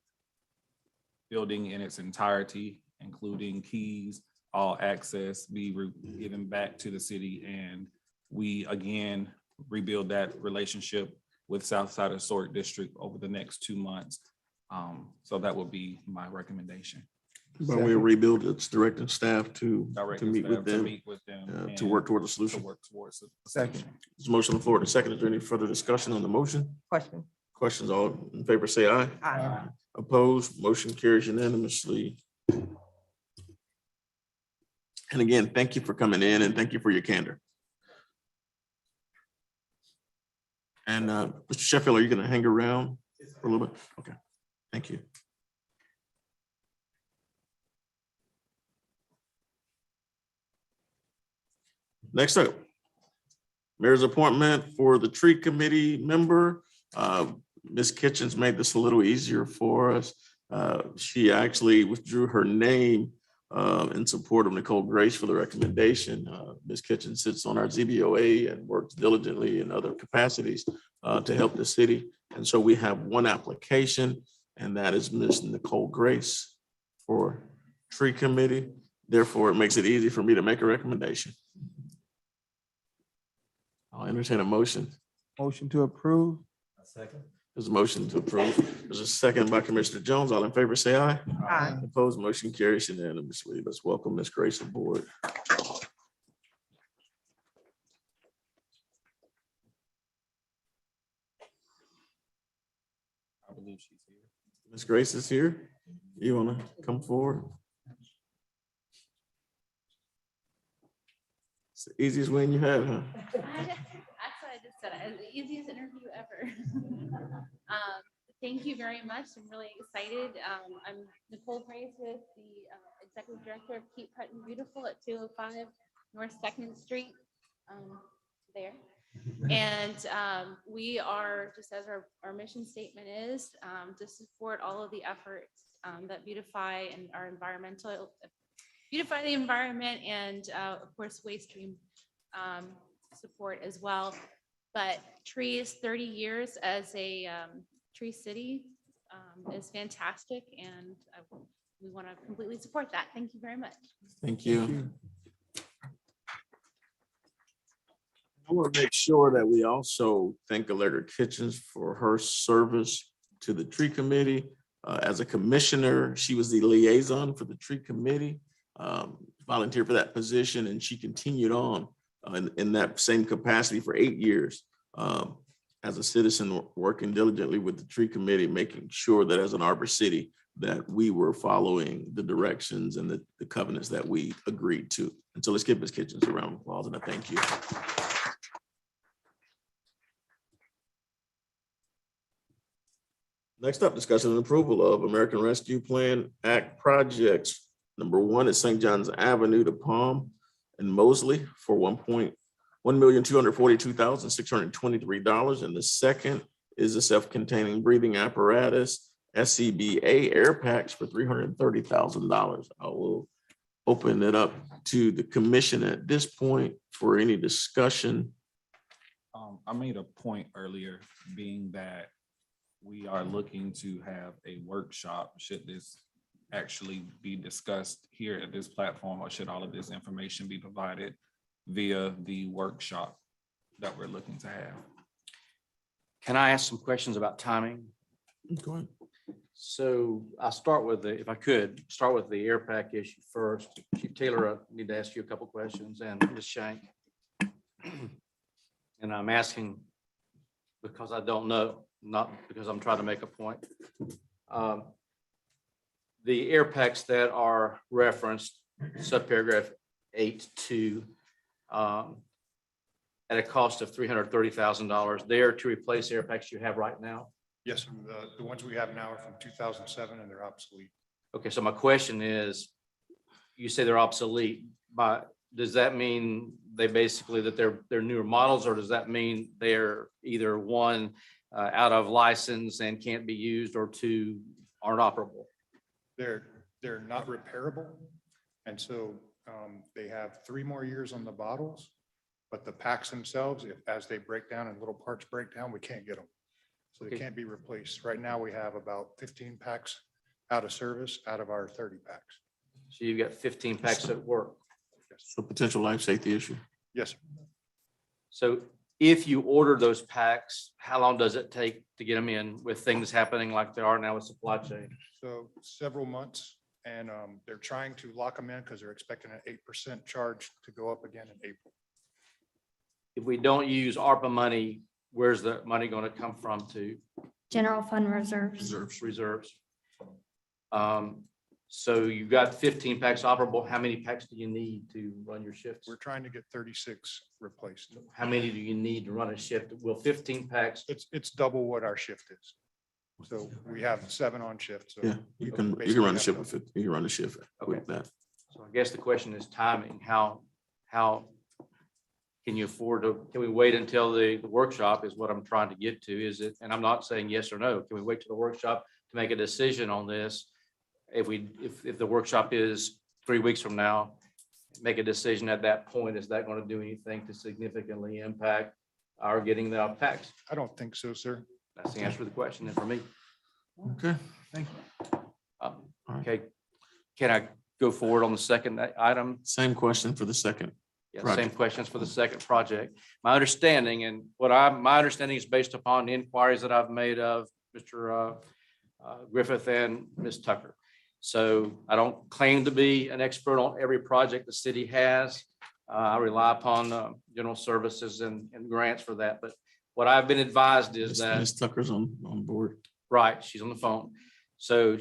building in its entirety, including keys, all access be given back to the city, and we again rebuild that relationship with Southside Historic District over the next 2 months. So that would be my recommendation. But we'll rebuild its directing staff to meet with them, to work toward a solution. To work towards a Second. solution. There's a motion on the floor. The second, is there any further discussion on the motion? Question. Questions, all in favor, say aye. Aye. Opposed, motion carries unanimously. And again, thank you for coming in and thank you for your candor. And Mr. Sheffield, are you going to hang around for a little bit? Okay, thank you. Next up, mayor's appointment for the tree committee member. Ms. Kitchens made this a little easier for us. She actually withdrew her name in support of Nicole Grace for the recommendation. Ms. Kitchens sits on our ZBOA and works diligently in other capacities to help the city. And so we have one application, and that is Ms. Nicole Grace for tree committee. Therefore, it makes it easy for me to make a recommendation. I'll entertain a motion. Motion to approve. Second. There's a motion to approve. There's a second by Commissioner Jones. All in favor, say aye. Aye. Opposed, motion carries unanimously. Let's welcome Ms. Grace aboard. I believe she's here. Ms. Grace is here. You want to come forward? It's the easiest win you had, huh? That's what I just said. It was the easiest interview ever. Thank you very much. I'm really excited. I'm Nicole Grace with the Executive Director of Keep Hutton Beautiful at 205 North Second Street, there. And we are, just as our mission statement is, to support all of the efforts that beautify and our beautify the environment, and of course, waste stream support as well. But trees, 30 years as a tree city is fantastic, and we want to completely support that. Thank you very much. Thank you. I want to make sure that we also thank Allegra Kitchens for her service to the tree committee. As a commissioner, she was the liaison for the tree committee, volunteered for that position, and she continued on in that same capacity for 8 years. As a citizen working diligently with the tree committee, making sure that as an Arbor City, that we were following the directions and the covenants that we agreed to. And so let's give Ms. Kitchens a round of applause and a thank you. Next up, discussion and approval of American Rescue Plan Act projects. Number 1 is St. John's Avenue to Palm and Mosley for $1,242,623. And the second is a self-contained breathing apparatus, SCBA air packs for $330,000. I will open it up to the commission at this point for any discussion. I made a point earlier, being that we are looking to have a workshop. Should this actually be discussed here at this platform, or should all of this information be provided via the workshop that we're looking to have? Can I ask some questions about timing? Go ahead. So I'll start with if I could, start with the air pack issue first. Chief Taylor, I need to ask you a couple questions, and Ms. Shank. And I'm asking because I don't know, not because I'm trying to make a point. The air packs that are referenced, subparagraph 8.2, at a cost of $330,000, they are to replace air packs you have right now? Yes, the ones we have now are from 2007 and they're obsolete. Okay, so my question is, you say they're obsolete, but does that mean they basically that they're newer models, or does that mean they're either one out of license and can't be used, or two aren't operable? They're not repairable. And so they have 3 more years on the bottles, but the packs themselves, as they break down and little parts break down, we can't get them. So they can't be replaced. Right now, we have about 15 packs out of service out of our 30 packs. So you've got 15 packs at work. So potential life safety issue. Yes, sir. So if you order those packs, how long does it take to get them in with things happening like they are now with supply chain? So several months, and they're trying to lock them in because they're expecting an 8% charge to go up again in April. If we don't use ARPA money, where's the money going to come from to? General fund reserves. Reserves. So you've got 15 packs operable. How many packs do you need to run your shifts? We're trying to get 36 replaced. How many do you need to run a shift? Will 15 packs? It's double what our shift is. So we have 7 on shift. So Yeah, you can run the shift with it. You can run the shift with that. So I guess the question is timing. How can you afford to, can we wait until the workshop is what I'm trying to get to? Is it, and I'm not saying yes or no, can we wait till the workshop to make a decision on this? If the workshop is 3 weeks from now, make a decision at that point, is that going to do anything to significantly impact our getting the packs? I don't think so, sir. That's the answer to the question then for me. Okay, thank you. Okay, can I go forward on the second item? Same question for the second. Yeah, project. same questions for the second project. My understanding and my understanding is based upon the inquiries that I've made of Mr. Griffith and Ms. Tucker. So I don't claim to be an expert on every project the city has. I rely upon general services and grants for that. But what I've been advised is that Ms. Tucker's on board. right, she's on the phone. So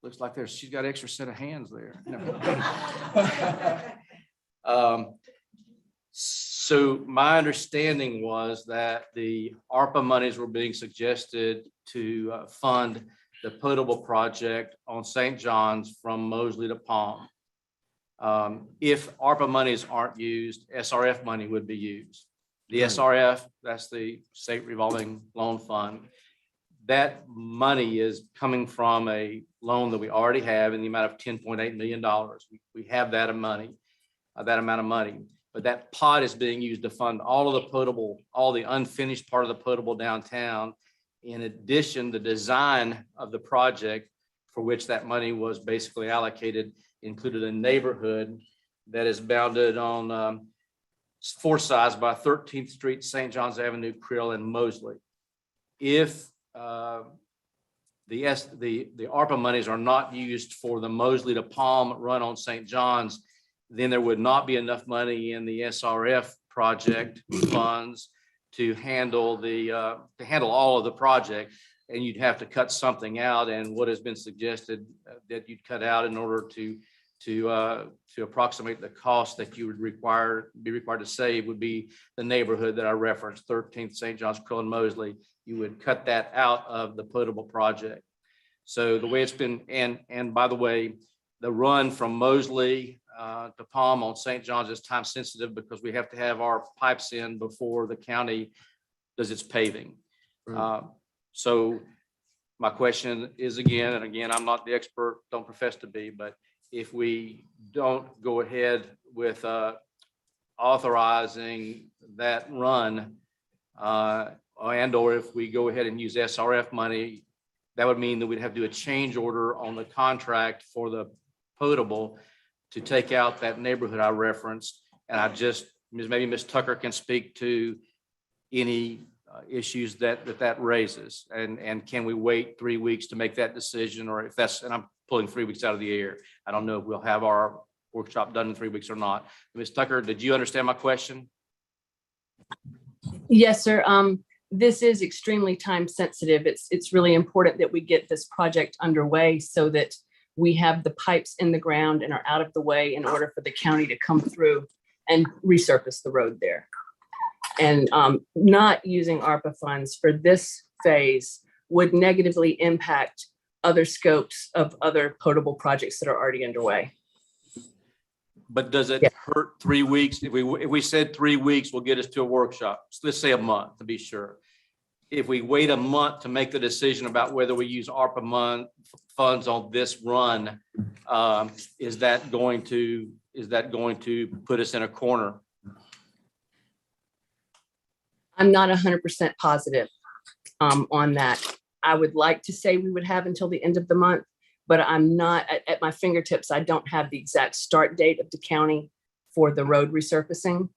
looks like she's got an extra set of hands there. So my understanding was that the ARPA monies were being suggested to fund the potable project on St. John's from Mosley to Palm. If ARPA monies aren't used, SRF money would be used. The Right. SRF, that's the State Revolving Loan Fund. That money is coming from a loan that we already have in the amount of $10.8 million. We have that amount of money, but that pot is being used to fund all of the potable, all the unfinished part of the potable downtown. In addition, the design of the project for which that money was basically allocated included a neighborhood that is bounded on 4 sides by 13th Street, St. John's Avenue, Krill, and Mosley. If the ARPA monies are not used for the Mosley to Palm run on St. John's, then there would not be enough money in the SRF project funds to handle all of the project, and you'd have to cut something out. And what has been suggested that you'd cut out in order to approximate the cost that you would be required to save would be the neighborhood that I referenced, 13th, St. John's, Krill, and Mosley. You would cut that out of the potable project. So the way it's been, and by the way, the run from Mosley to Palm on St. John's is time sensitive because we have to have our pipes in before the county does its paving. So my question is again, and again, I'm not the expert, don't profess to be, but if we don't go ahead with authorizing that run, and or if we go ahead and use SRF money, that would mean that we'd have to do a change order on the contract for the potable to take out that neighborhood I referenced. And maybe Ms. Tucker can speak to any issues that raises. And can we wait 3 weeks to make that decision? Or if that's, and I'm pulling 3 weeks out of the air, I don't know if we'll have our workshop done in 3 weeks or not. Ms. Tucker, did you understand my question? Yes, sir. This is extremely time sensitive. It's really important that we get this project underway so that we have the pipes in the ground and are out of the way in order for the county to come through and resurface the road there. And not using ARPA funds for this phase would negatively impact other scopes of other potable projects that are already underway. But does it hurt 3 weeks? If we said 3 weeks will get us to a workshop, so let's say a month to be sure. If we wait a month to make the decision about whether we use ARPA funds on this run, is that going to put us in a corner? I'm not 100% positive on that. I would like to say we would have until the end of the month, but I'm not at my fingertips. I don't have the exact start date of the county for the road resurfacing.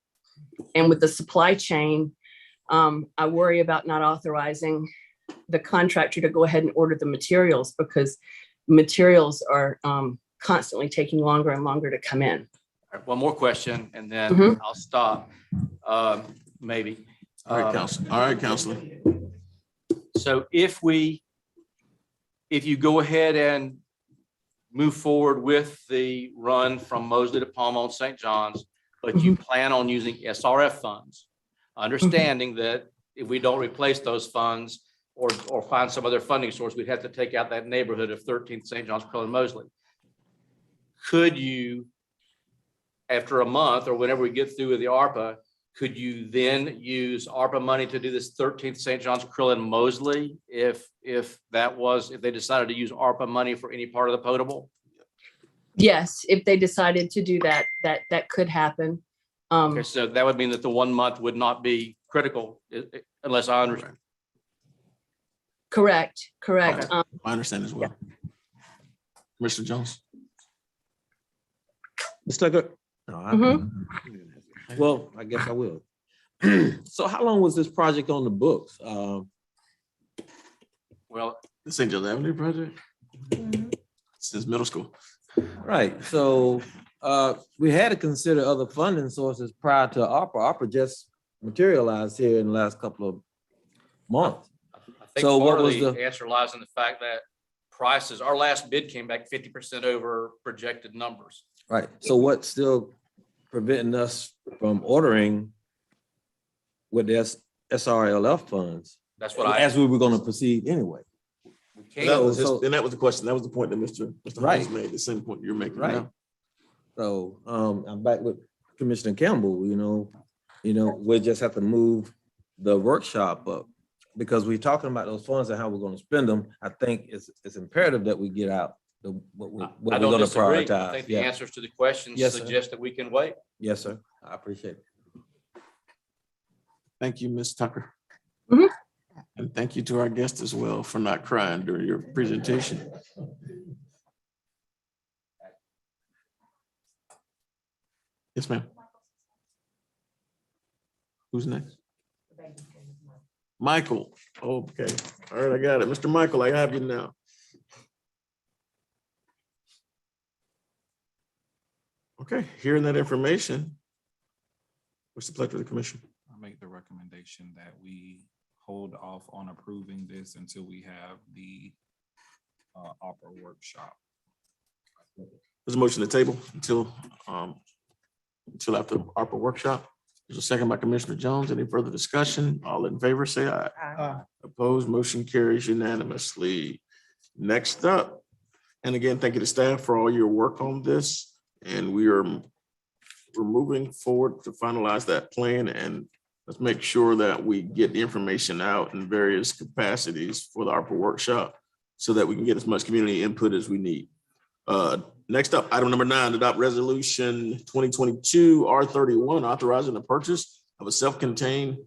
And with the supply chain, I worry about not authorizing the contractor to go ahead and order the materials because materials are constantly taking longer and longer to come in. All right, one more question and then I'll stop, maybe. All right, Counselor. So if you go ahead and move forward with the run from Mosley to Palm on St. John's, but you plan on using SRF funds, understanding that if we don't replace those funds or find some other funding source, we'd have to take out that neighborhood of 13th, St. John's, Krill, and Mosley. Could you, after a month or whenever we get through with the ARPA, could you then use ARPA money to do this 13th St. John's, Krill, and Mosley if they decided to use ARPA money for any part of the potable? Yes, if they decided to do that, that could happen. Okay, so that would mean that the 1 month would not be critical unless I understand. Correct. Okay. I understand as well. Mr. Jones. Ms. Tucker? No, well, I guess I will. So how long was this project on the books? Well, the St. John's Avenue project? Since middle school. Right. So we had to consider other funding sources prior to ARPA. ARPA just materialized here in the last couple of months. I think so part what was of the the answer lies in the fact that prices, our last bid came back 50% over projected numbers. right? So what's still preventing us from ordering with the SRLF funds? That's what as we were going to proceed anyway. We That was So- and that was the question. That was the point that Mr. Right. Holmes made, the same point you're making Right. now. So I'm back with Commissioner Campbell, we'll just have to move the workshop up. Because we're talking about those funds and how we're gonna spend them. I think it's imperative that we get out what we're I don't gonna disagree. I prioritize. think the Yeah. answers to the questions Yes, sir. suggest that we can wait. Yes, sir. I appreciate it. Thank you, Ms. Tucker. Mhm. And thank you to our guest as well for not crying during your presentation. Yes, ma'am. Who's next? Michael. Okay. All right, I got it. Mr. Michael, I have you now. Okay, hearing that information, what's the pleasure of the commission? I make the recommendation that we hold off on approving this until we have the opera workshop. There's a motion to table until after the ARPA workshop. There's a second by Commissioner Jones. Any further discussion? All in favor, say aye. Aye. Opposed, motion carries unanimously. Next up, and again, thank you to staff for all your work on this. And we're moving forward to finalize that plan, and let's make sure that we get the information out in various capacities for the ARPA workshop so that we can get as much community input as we need. Next up, item number 9, adopt resolution 2022 R31, authorizing the purchase of a self-contained,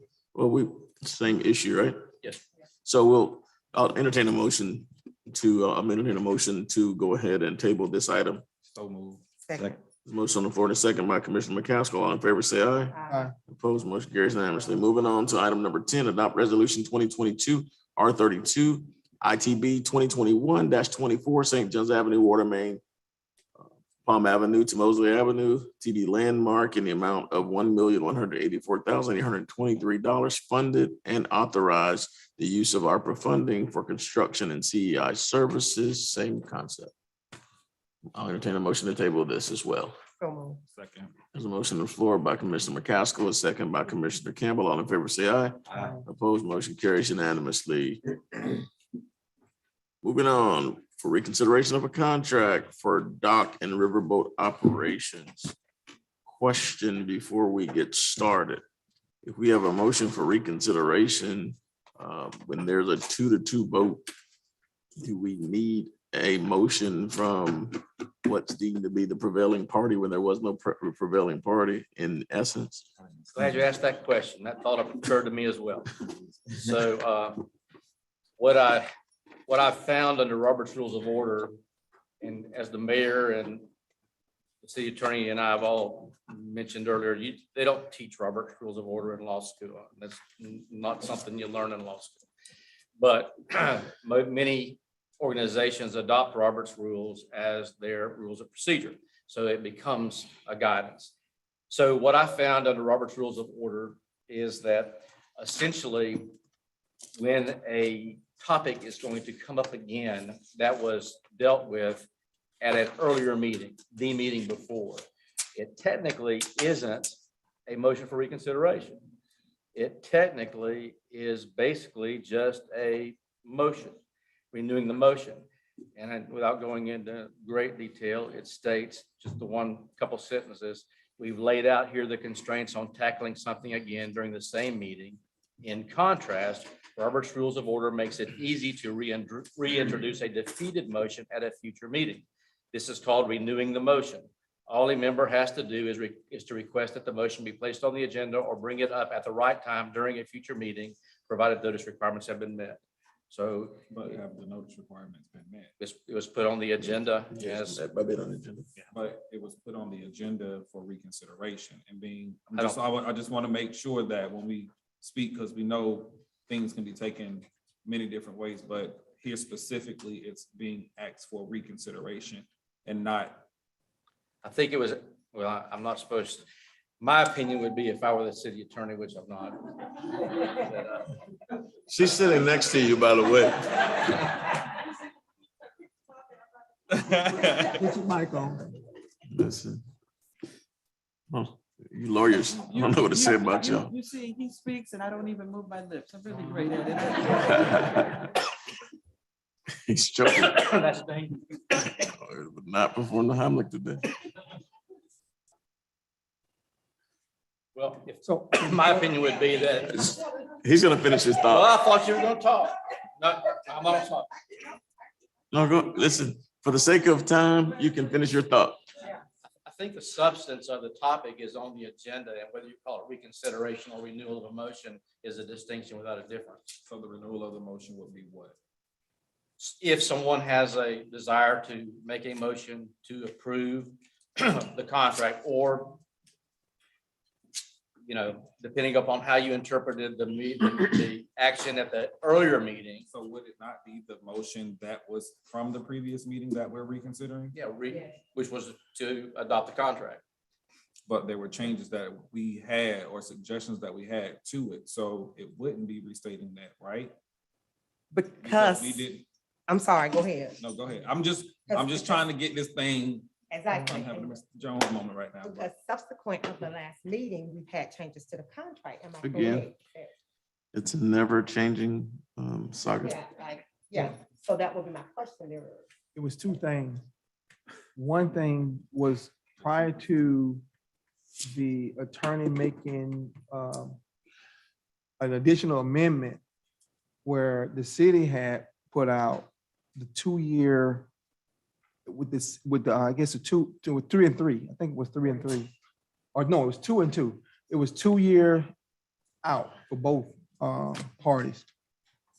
same issue, right? Yes. So I'll entertain a motion to go ahead and table this item. So move. Second. Motion on the floor in a second by Commissioner McCaskill. All in favor, say aye. Aye. Opposed, motion carries unanimously. Moving on to item number 10, adopt resolution 2022 R32, ITB 2021-24, St. John's Avenue Water Main, Palm Avenue to Mosley Avenue, TD Landmark in the amount of $1,184,823 funded and authorized the use of ARPA funding for construction and CEI services, same concept. I'll entertain a motion to table this as well. So moved. Second. There's a motion on the floor by Commissioner McCaskill, a second by Commissioner Campbell. All in favor, say aye. Aye. Opposed, motion carries unanimously. Moving on for reconsideration of a contract for dock and riverboat operations. Question before we get started. If we have a motion for reconsideration, when there's a 2-2 vote, do we need a motion from what's deemed to be the prevailing party when there was no prevailing party in essence? Glad you asked that question. That thought occurred to me as well. So what I found under Robert's Rules of Order, and as the mayor and the city attorney and I have all mentioned earlier, they don't teach Robert's Rules of Order in law school. That's not something you learn in law school. But many organizations adopt Robert's rules as their rules of procedure. So it becomes a guidance. So what I found under Robert's Rules of Order is that essentially when a topic is going to come up again that was dealt with at an earlier meeting, the meeting before, it technically isn't a motion for reconsideration. It technically is basically just a motion, renewing the motion. And without going into great detail, it states just the couple sentences. We've laid out here the constraints on tackling something again during the same meeting. In contrast, Robert's Rules of Order makes it easy to reintroduce a defeated motion at a future meeting. This is called renewing the motion. All a member has to do is to request that the motion be placed on the agenda or bring it up at the right time during a future meeting, provided notice requirements have been met. So, But have the notice requirements been met? it was put on the agenda as. But it was put on the agenda for reconsideration and I just want to make sure that when we speak, because we know things can be taken many different ways, but here specifically, it's being asked for reconsideration and not. I think it was, well, I'm not supposed to, my opinion would be if I were the city attorney, which I'm not. She's sitting next to you, by the way. Put your mic on. Listen. Oh, you lawyers, I don't know what to say about y'all. You see, he speaks and I don't even move my lips. I'm really great at it. He's joking. That's dangerous. But not perform the Hammock today. Well, if, So my opinion would be that. He's gonna finish his Well, thought. I thought you were gonna talk. No, I'm on talk. No, go, listen, for the sake of time, you can finish your thought. I think the substance of the topic is on the agenda, and whether you call it reconsideration or renewal of a motion is a distinction without a difference. So the renewal of the motion would be what? If someone has a desire to make a motion to approve the contract, or depending upon how you interpreted the action at the earlier meeting. So would it not be the motion that was from the previous meeting that we're reconsidering? Yeah, which was to adopt the contract. But there were changes that we had or suggestions that we had to it, so it wouldn't be restating that, right? Because, We didn't, I'm sorry, go ahead. no, go ahead. I'm just trying to get this thing. Exactly. I'm having a Mr. Jones moment right now. Because subsequent of the last meeting, we've had changes to the contract. Am I Again. correct? It's a never changing saga. Yeah, so that would be my question there. it was two things. One thing was prior to the attorney making an additional amendment where the city had put out the 2-year with this, with the, I guess, 3 and 3. I think it was 3 and 3. Or no, it was 2 and 2. It was 2-year out for both parties.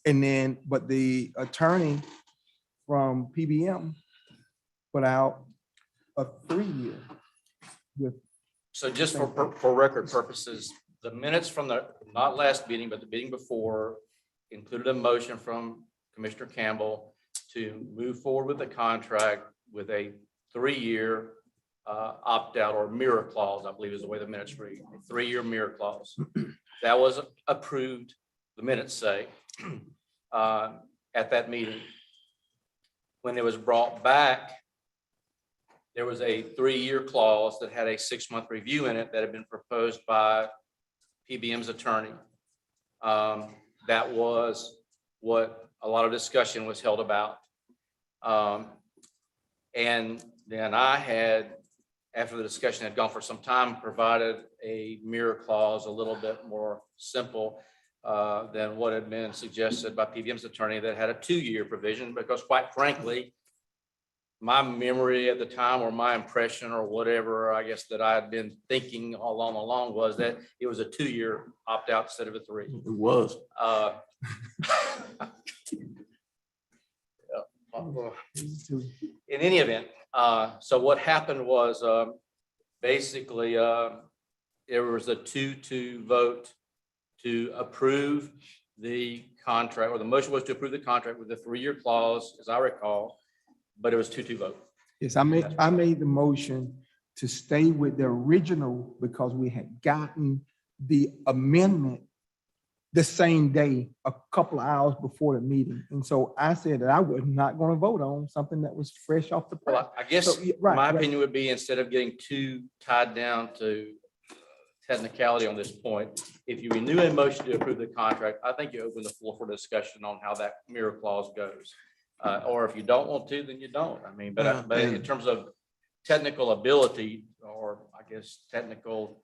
And then, but the attorney from PBM put out a 3-year with. So just for record purposes, the minutes from the, not last meeting, but the meeting before included a motion from Commissioner Campbell to move forward with the contract with a 3-year opt-out or mirror clause, I believe is the way the minutes read, a 3-year mirror clause. That was approved, the minutes say, at that meeting. When it was brought back, there was a 3-year clause that had a 6-month review in it that had been proposed by PBM's attorney. That was what a lot of discussion was held about. And then I had, after the discussion had gone for some time, provided a mirror clause a little bit more simple than what had been suggested by PBM's attorney that had a 2-year provision, because quite frankly, my memory at the time, or my impression, or whatever, I guess, that I had been thinking all along was that it was a 2-year opt-out instead of a 3. It was. In any event, so what happened was basically there was a 2-2 vote to approve the contract, or the motion was to approve the contract with the 3-year clause, as I recall, but it was 2-2 vote. Yes, I made the motion to stay with the original because we had gotten the amendment the same day, a couple of hours before the meeting. And so I said that I was not going to vote on something that was fresh off the press. Well, I guess So, yeah, right, my right. opinion would be, instead of getting too tied down to technicality on this point, if you renew a motion to approve the contract, I think you open the floor for discussion on how that mirror clause goes. Or if you don't want to, then you don't. I mean, but in terms of technical ability, or I guess technical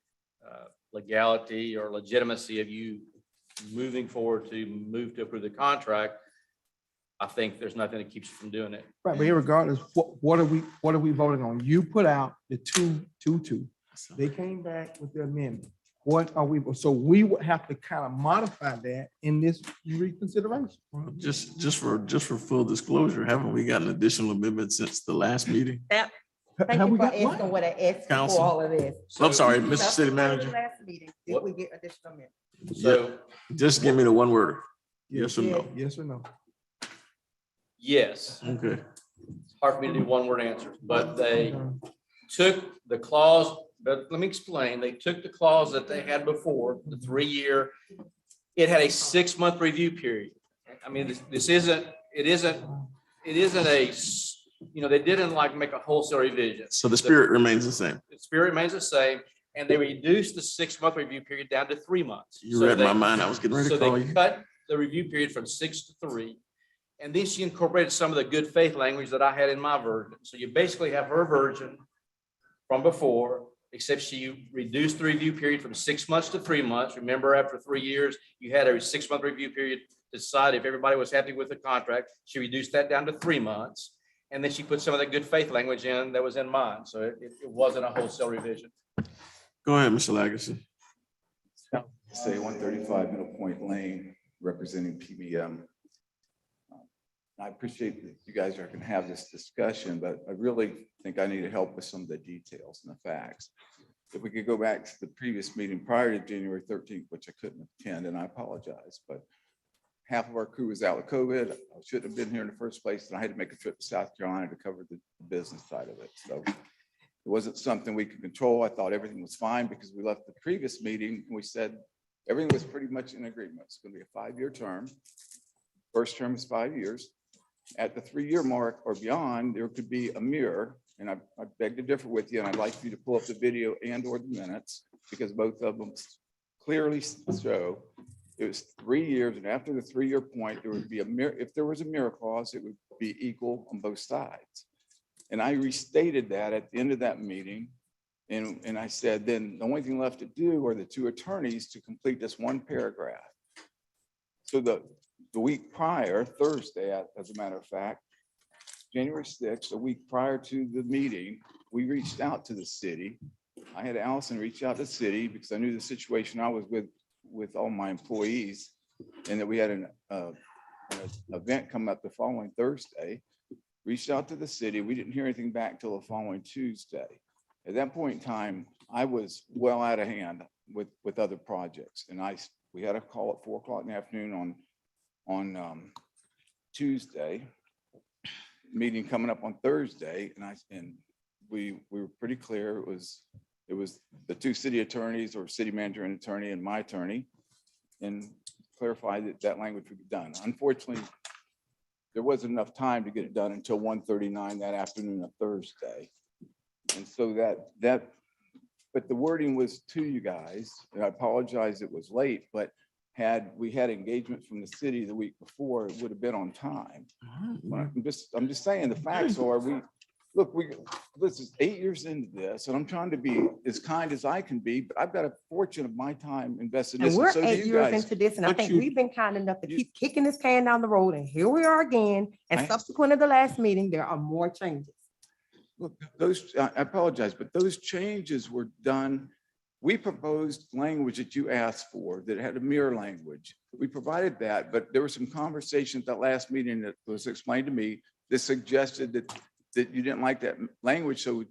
legality or legitimacy of you moving forward to move to approve the contract, I think there's nothing that keeps you from doing it. Right, but regardless, what are we voting on? You put out the 2-2. They came back with the amendment. What are we, so we would have to kind of modify that in this reconsideration. Just for full disclosure, haven't we gotten additional amendments since the last meeting? Thank Have you we for got asking what? what I asked Counsel? for all of this. I'm sorry, Mr. City Manager. Last meeting, did we get additional minutes? So Just give me the one word. Yes or no? Yes or no? yes, Okay. it's hard for me to do one-word answers, but they took the clause, but let me explain. They took the clause that they had before, the 3-year, it had a 6-month review period. I mean, it isn't a, they didn't like make a wholesale revision. So the spirit remains the same. The spirit remains the same, and they reduced the 6-month review period down to 3 months. You read my mind. I was getting ready to call So you. they cut the review period from 6 to 3. And then she incorporated some of the good faith language that I had in my version. So you basically have her version from before, except she reduced the review period from 6 months to 3 months. Remember, after 3 years, you had a 6-month review period to decide if everybody was happy with the contract. She reduced that down to 3 months. And then she put some of the good faith language in that was in mine. So it wasn't a wholesale revision. Go ahead, Mr. Legacy. Say 135 Middle Point Lane, representing PBM. I appreciate that you guys are going to have this discussion, but I really think I need help with some of the details and the facts. If we could go back to the previous meeting prior to January 13th, which I couldn't attend, and I apologize, but half of our crew was out with COVID. I shouldn't have been here in the first place, and I had to make a trip to South Carolina to cover the business side of it. So it wasn't something we could control. I thought everything was fine because we left the previous meeting and we said everything was pretty much in agreement. It's going to be a 5-year term. First term is 5 years. At the 3-year mark or beyond, there could be a mirror. And I beg to differ with you, and I'd like for you to pull up the video and or the minutes, because both of them clearly show it was 3 years. And after the 3-year point, there would be a mirror. If there was a mirror clause, it would be equal on both sides. And I restated that at the end of that meeting. And I said, then the only thing left to do are the 2 attorneys to complete this one paragraph. So the week prior, Thursday, as a matter of fact, January 6th, a week prior to the meeting, we reached out to the city. I had Allison reach out to the city because I knew the situation I was with all my employees, and that we had an event coming up the following Thursday. Reached out to the city. We didn't hear anything back till the following Tuesday. At that point in time, I was well out of hand with other projects, and we had a call at 4 o'clock in the afternoon on Tuesday. Meeting coming up on Thursday, and we were pretty clear. It was the 2 city attorneys, or city manager and attorney, and my attorney, and clarified that language would be done. Unfortunately, there wasn't enough time to get it done until 1:39 that afternoon of Thursday. And so but the wording was to you guys, and I apologize it was late, but had we had engagement from the city the week before, it would have been on time. I'm just saying the facts are, this is 8 years into this, and I'm trying to be as kind as I can be, but I've got a fortune of my time invested in And this. we're So do 8 you years guys. into this, and I But think you- we've been kind enough to keep kicking this can down the road, and here we are again. And I- subsequent to the last meeting, there are more changes. Look, I apologize, but those changes were done. We proposed language that you asked for that had a mirror language. We provided that, but there were some conversations at that last meeting that was explained to me that suggested that you didn't like that language. So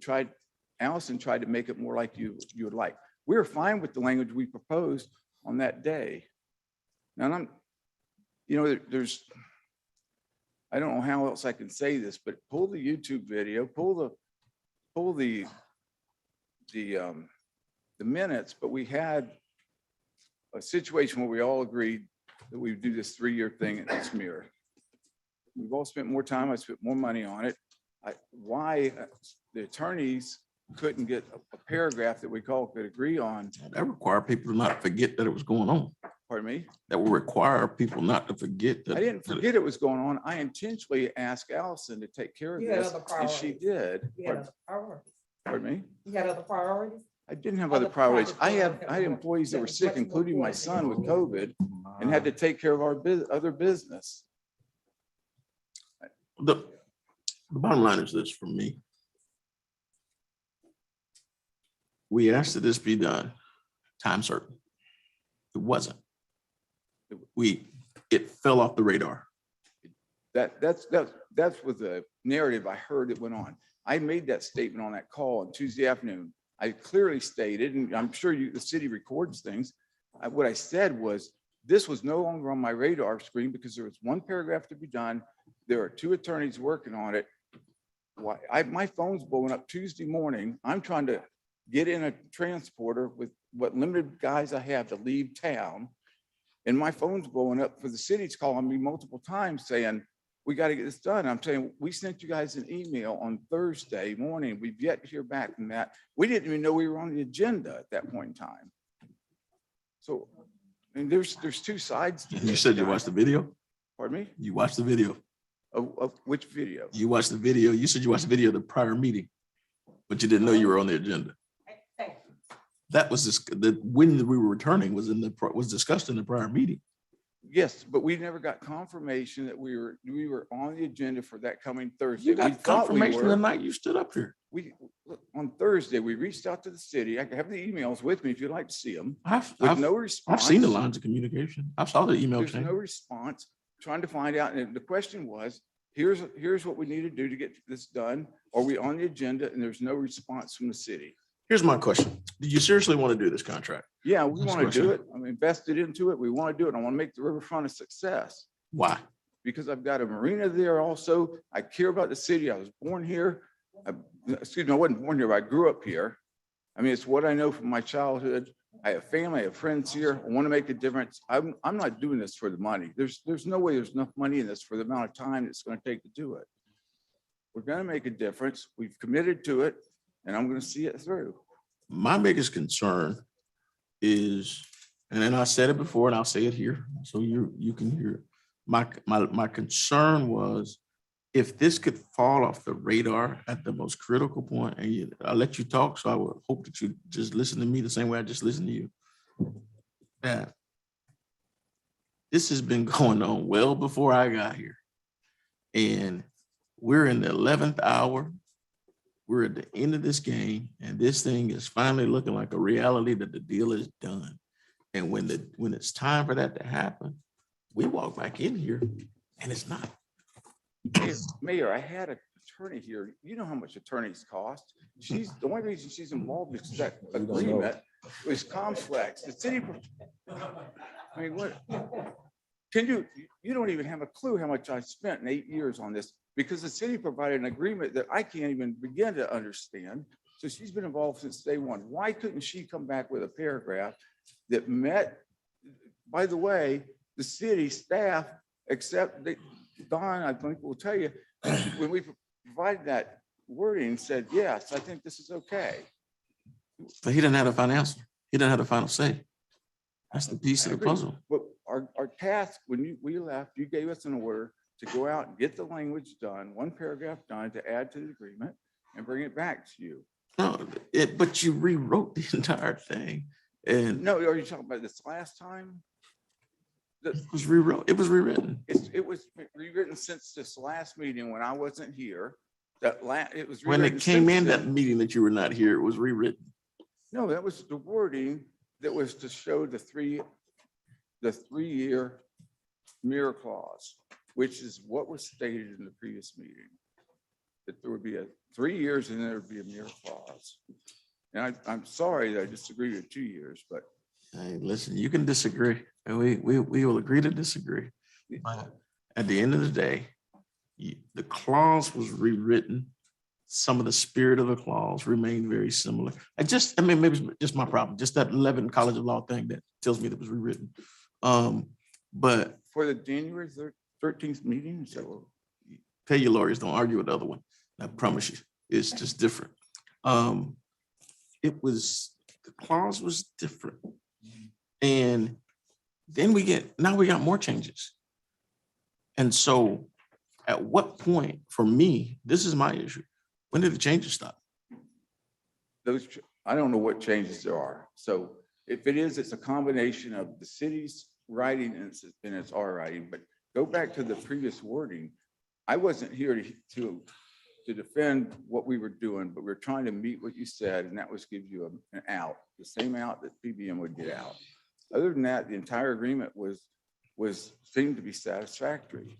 Allison tried to make it more like you would like. We were fine with the language we proposed on that day. Now, I don't know how else I can say this, but pull the YouTube video, pull the minutes, but we had a situation where we all agreed that we would do this 3-year thing at this mirror. We've all spent more time. I spent more money on it. Why the attorneys couldn't get a paragraph that we could agree on? That require people to not forget that it was going on. Pardon me? That will require people not to forget that. I didn't forget it was going on. I intentionally asked Allison to take care of You had this, other and she did. You had other priorities. Pardon me? You had other priorities? I didn't have Other other priorities. I projects had employees that were sick, including my son with COVID, and had to take care of our other business. The bottom line is this for me. We asked that this be done time certain. It wasn't. It fell off the radar. That's what the narrative I heard that went on. I made that statement on that call on Tuesday afternoon. I clearly stated, and I'm sure the city records things. What I said was, this was no longer on my radar screen because there was one paragraph to be done. There are 2 attorneys working on it. My phone's blowing up Tuesday morning. I'm trying to get in a transporter with what limited guys I have to leave town. And my phone's blowing up for the city's calling me multiple times saying, we got to get this done. I'm saying, we sent you guys an email on Thursday morning. We've yet to hear back from that. We didn't even know we were on the agenda at that point in time. So, I mean, there's 2 sides to You this, said you guys. watched the video? Pardon me? You watched the video? Of which video? You watched the video. You said you watched the video of the prior meeting, but you didn't know you were on the agenda. That was just when we were returning was discussed in the prior meeting. Yes, but we never got confirmation that we were on the agenda for that coming Thursday. You We got thought we confirmation were. the night you stood up here. Look, on Thursday, we reached out to the city. I have the emails with me if you'd like to see them. I've No response. seen the lines of communication. I saw the email There's chain. no response, trying to find out. And the question was, here's what we need to do to get this done. Are we on the agenda? And there's no response from the city. Here's my question. Do you seriously want to do this contract? Yeah, we Next want to do question. it. I'm invested into it. We want to do it. I want to make the riverfront a success Why? because I've got a marina there also. I care about the city. I was born here. Excuse me, I wasn't born here, but I grew up here. I mean, it's what I know from my childhood. I have family, I have friends here. I want to make a difference. I'm not doing this for the money. There's no way there's enough money in this for the amount of time it's going to take to do it. We're going to make a difference. We've committed to it, and I'm going to see it through. My biggest concern is, and then I said it before and I'll say it here, so you can hear it. My concern was if this could fall off the radar at the most critical point, and I'll let you talk, so I would hope that you just listen to me the same way I just listened to you. That this has been going on well before I got here. And we're in the 11th hour. We're at the end of this game, and this thing is finally looking like a reality that the deal is done. And when it's time for that to happen, we walk back in here and it's not. Mayor, I had an attorney here. You know how much attorneys cost. The only reason she's involved is that agreement was complex. The city, I mean, what? You don't even have a clue how much I spent in 8 years on this because the city provided an agreement that I can't even begin to understand. So she's been involved since day one. Why couldn't she come back with a paragraph that met, by the way, the city staff, except that Don, I think will tell you, when we provided that wording, said, yes, I think this is okay. But he didn't have the final answer. He didn't have the final say. That's the piece of the puzzle. But our task, when we left, you gave us an order to go out and get the language done, one paragraph done to add to the agreement and bring it back to you. No, but you rewrote the entire thing. And no, are you talking about this last time? It was rewrote. It was rewritten. It was rewritten since this last meeting when I wasn't here. It was when it came in that meeting that you were not here, it was rewritten. No, that was the wording that was to show the 3-year mirror clause, which is what was stated in the previous meeting. That there would be 3 years and there would be a mirror clause. And I'm sorry that I disagree with 2 years, but. Hey, listen, you can disagree. And we will agree to disagree. But at the end of the day, the clause was rewritten. Some of the spirit of the clause remained very similar. I mean, maybe it's just my problem, just that 11 College of Law thing that tells me that it was rewritten. But for the January 13th meeting, so pay your lawyers, don't argue with the other one. I promise you, it's just different. The clause was different. And then now we got more changes. And so at what point, for me, this is my issue. When did the changes stop? I don't know what changes there are. So if it is, it's a combination of the city's writing and it's our writing. But go back to the previous wording. I wasn't here to defend what we were doing, but we're trying to meet what you said, and that was give you an out, the same out that PBM would get out. Other than that, the entire agreement seemed to be satisfactory.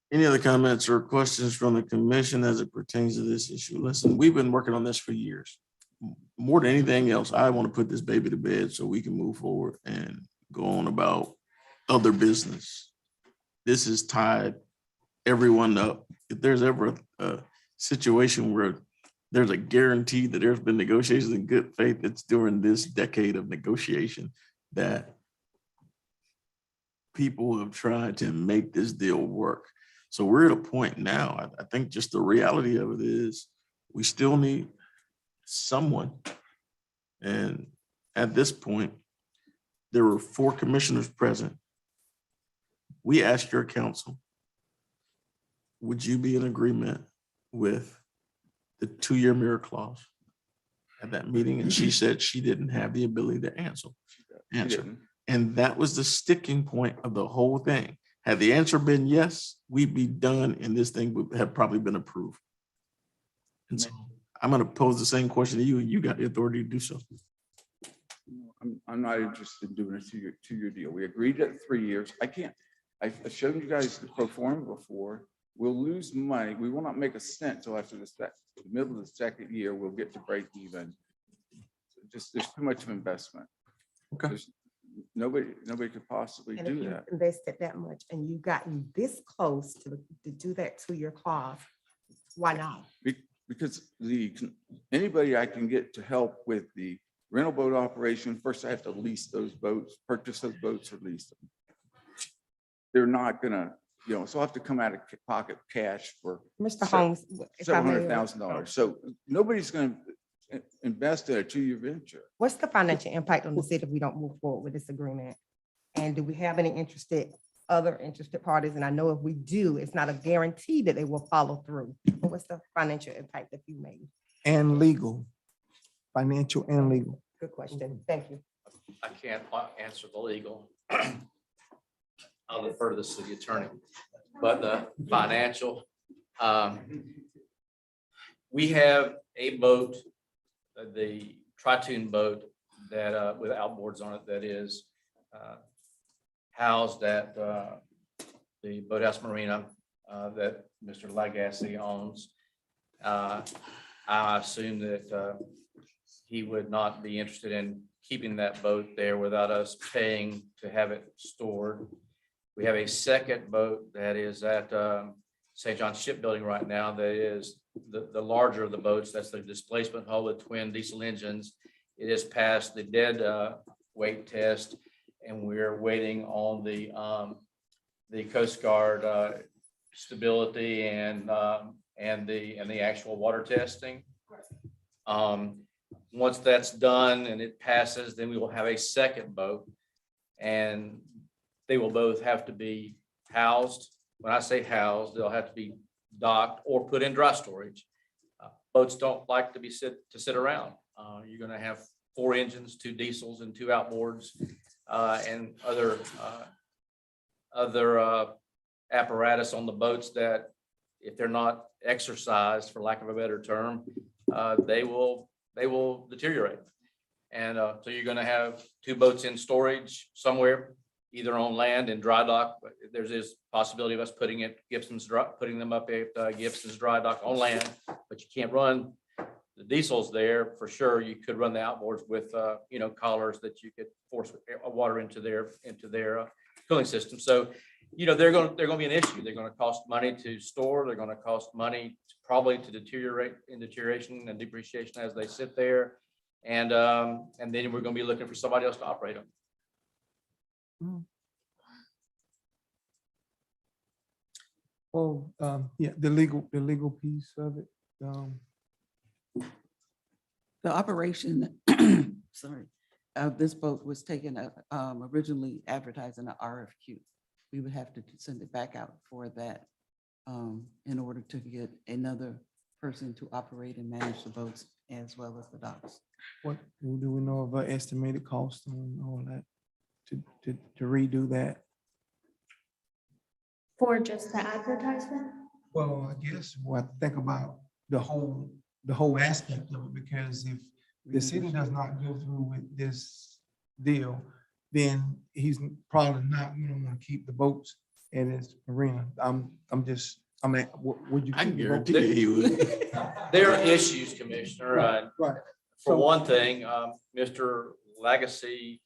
Any other comments or questions from the commission as it pertains to this issue? Listen, we've been working on this for years. More than anything else, I want to put this baby to bed so we can move forward and go on about other business. This has tied everyone up. If there's ever a situation where there's a guarantee that there's been negotiations in good faith, it's during this decade of negotiation that people have tried to make this deal work. So we're at a point now, I think just the reality of it is we still need someone. And at this point, there were 4 commissioners present. we asked your council, would you be in agreement with the 2-year mirror clause at that meeting? And she said she didn't have the ability to answer. didn't. And that was the sticking point of the whole thing. Had the answer been yes, we'd be done and this thing would have probably been approved. And so I'm going to pose the same question to you, and you got the authority to do so. I'm not interested in doing a two-year deal. We agreed at 3 years. I've shown you guys the pro forma before. We'll lose money. We will not make a cent till after the middle of the second year. We'll get to break even. Just, there's too much of investment. Okay. Nobody could possibly And if do you that. invested that much and you've gotten this close to do that 2-year clause, why not? Because anybody I can get to help with the rental boat operation, first I have to lease those boats, purchase those boats or lease them. They're not gonna, so I have to come out of pocket cash for Mr. Holmes. if I may, $700,000. So nobody's gonna invest in a 2-year venture. What's the financial impact on the city if we don't move forward with this agreement? And do we have any other interested parties? And I know if we do, it's not a guarantee that they will follow through. But what's the financial impact that you made? And legal, financial and legal. Good question. Thank you. I can't answer the legal. I'll defer to the city attorney, but the financial, we have a boat, the Tritune boat that with outboards on it that is housed at the Boathouse Marina that Mr. Lagasse owns. I assume that he would not be interested in keeping that boat there without us paying to have it stored. We have a second boat that is at St. John's Shipbuilding right now. That is the larger of the boats. That's the displacement hull with twin diesel engines. It has passed the dead weight test, and we're waiting on the Coast Guard stability and the actual water testing. Once that's done and it passes, then we will have a second boat, and they will both have to be housed. When I say housed, they'll have to be docked or put in dry storage. Boats don't like to sit around. You're going to have 4 engines, 2 diesels, and 2 outboards, and other apparatus on the boats that, if they're not exercised, for lack of a better term, they will deteriorate. And so you're going to have 2 boats in storage somewhere, either on land in dry dock. But there's this possibility of us putting them up at Gibson's dry dock on land, but you can't run the diesels there for sure. You could run the outboards with collars that you could force water into their cooling system. So they're going to be an issue. They're going to cost money to store. They're going to cost money probably to deteriorate in deterioration and depreciation as they sit there. And then we're going to be looking for somebody else to operate them. Well, yeah, the legal piece of it. The operation, sorry, this boat was taken, originally advertised in an RFQ. We would have to send it back out for that in order to get another person to operate and manage the boats as well as the docks. What do we know of an estimated cost on all that to redo that? For just the advertisement? Well, I guess when I think about the whole aspect of it, because if the city does not go through with this deal, then he's probably not going to want to keep the boats in his marina. Would you? I can guarantee he would. There are issues, Commissioner. Right. For one thing, Mr. Lagasse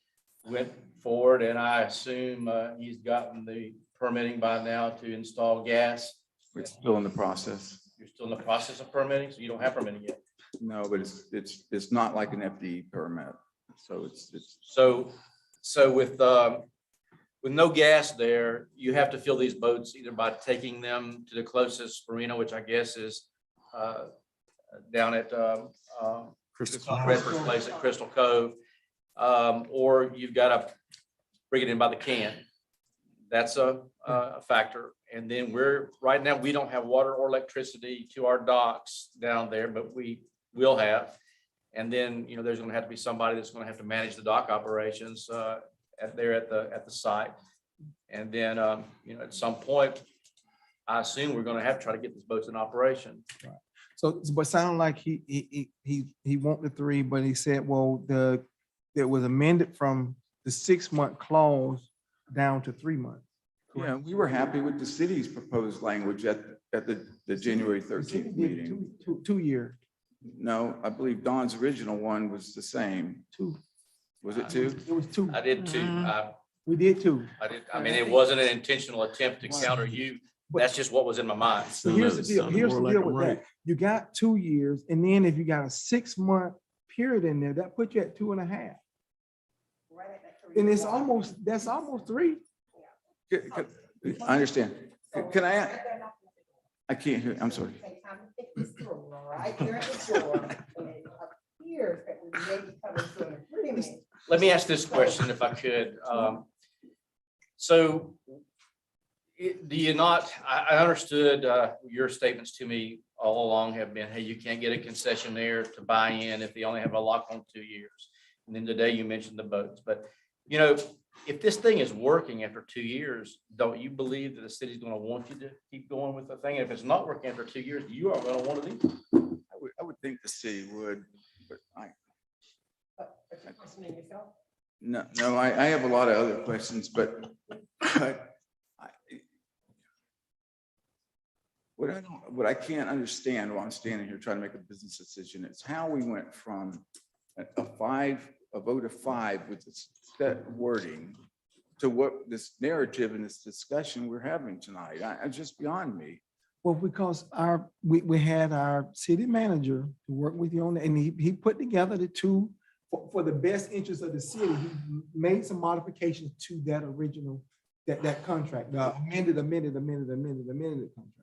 went forward, and I assume he's gotten the permitting by now to install gas. We're still in the process. You're still in the process of permitting, so you don't have permitting yet. No, but it's not like an FDE permit. So it's so with no gas there, you have to fill these boats either by taking them to the closest marina, which I guess is down at Redford's place at Crystal Cove, or you've got to bring it in by the can. That's a factor. And then right now, we don't have water or electricity to our docks down there, but we will have. And then, there's gonna have to be somebody that's gonna have to manage the dock operations at the site. And then, at some point, I assume we're gonna have to try to get these boats in operation. So, but sound like he want the 3, but he said, well, it was amended from the 6-month clause down to 3 months. Yeah, we were happy with the city's proposed language at the January 13th meeting. 2 year. No, I believe Don's original one was the same. 2. Was it 2? It was 2. I did too. We did 2. It wasn't an intentional attempt to counter you. That's just what was in my mind. So here's the deal. Here's the deal with that. You got 2 years, and then if you got a 6-month period in there, that puts you at 2.5. And that's almost 3. I understand. Can I can't hear, I'm sorry. Let me ask this question if I could. So do you not, I understood your statements to me all along have been, hey, you can't get a concession there to buy in if they only have a lock on 2 years. And then today you mentioned the boats, but if this thing is working after 2 years, don't you believe that the city's going to want you to keep going with the thing? And if it's not working after 2 years, you are going to want to do. I would think the city would, but no, I have a lot of other questions, but what I can't understand while I'm standing here trying to make a business decision is how we went from a vote of 5 with that wording to what this narrative and this discussion we're having tonight. It's just beyond me. Well, because we had our city manager to work with you on it, and he put together the 2 for the best interest of the city. He made some modifications to that original, that contract, the amended contract.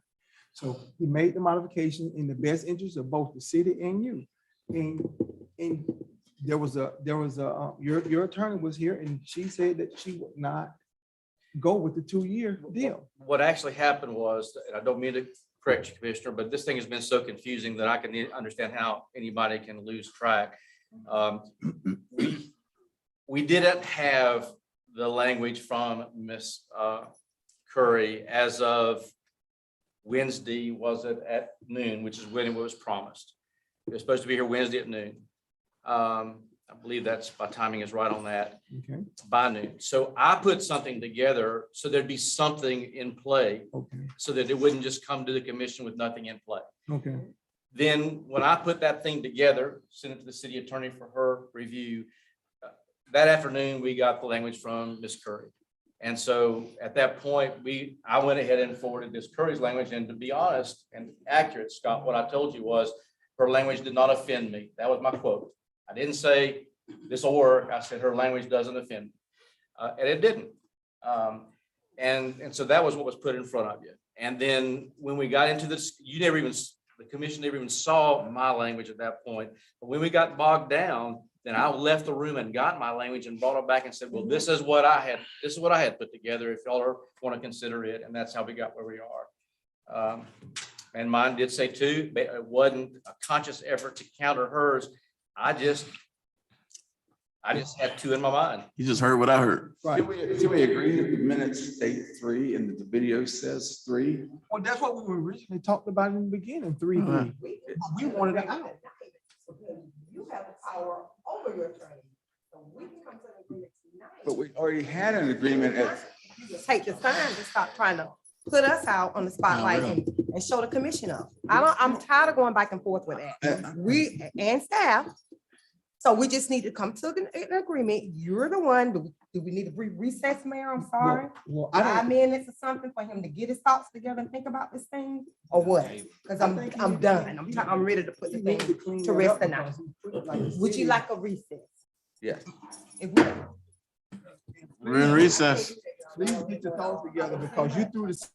So he made the modification in the best interest of both the city and you. And there was your attorney was here, and she said that she would not go with the 2-year deal. What actually happened was, and I don't mean to correct you, Commissioner, but this thing has been so confusing that I can understand how anybody can lose track. We didn't have the language from Ms. Curry as of Wednesday, was it at noon, which is when it was promised. It was supposed to be here Wednesday at noon. I believe that's, my timing is right on that. Okay. By noon. So I put something together so there'd be something in play, Okay. so that it wouldn't just come to the commission with nothing in play. Okay. Then when I put that thing together, sent it to the city attorney for her review, that afternoon, we got the language from Ms. Curry. And so at that point, I went ahead and forwarded Ms. Curry's language. And to be honest and accurate, Scott, what I told you was her language did not offend me. That was my quote. I didn't say this will work. I said her language doesn't offend me. And it didn't. And so that was what was put in front of you. And then when we got into this, the commission never even saw my language at that point. But when we got bogged down, then I left the room and got my language and brought it back and said, well, this is what I had put together, if y'all want to consider it. And that's how we got where we are. And mine did say 2, but it wasn't a conscious effort to counter hers. I just had 2 in my mind. You just heard what I heard. Right. Can we agree that the minutes state 3 and that the video says 3? Well, that's what we originally talked about in the beginning, 3. We wanted it out. You have the power over your attorney. So we can come to an agreement tonight. But we already had an agreement You just take the time to stop trying to put us out on the spotlight and show the commission up. I'm tired of going back and forth with that. We and staff. So we just need to come to an agreement. You're the one. Do we need to recess, Mayor? I'm sorry. Well, 5 minutes or something for him to get his thoughts together and think about this thing, or what? Because I'm done. I'm ready to put the thing to rest tonight. Would you like a recess? Yes. We're in recess. Please get your thoughts together, because you threw the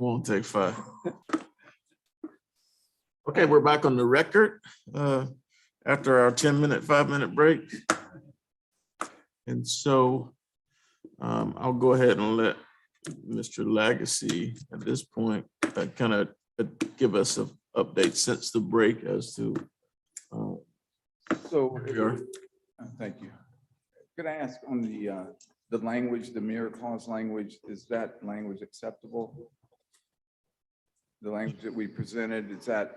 Won't take 5. Okay, we're back on the record after our 10-minute, 5-minute break. And so I'll go ahead and let Mr. Legacy at this point kind of give us an update since the break as to So, where we are. thank you. Could I ask on the language, the mirror clause language, is that language acceptable? The language that we presented, is that,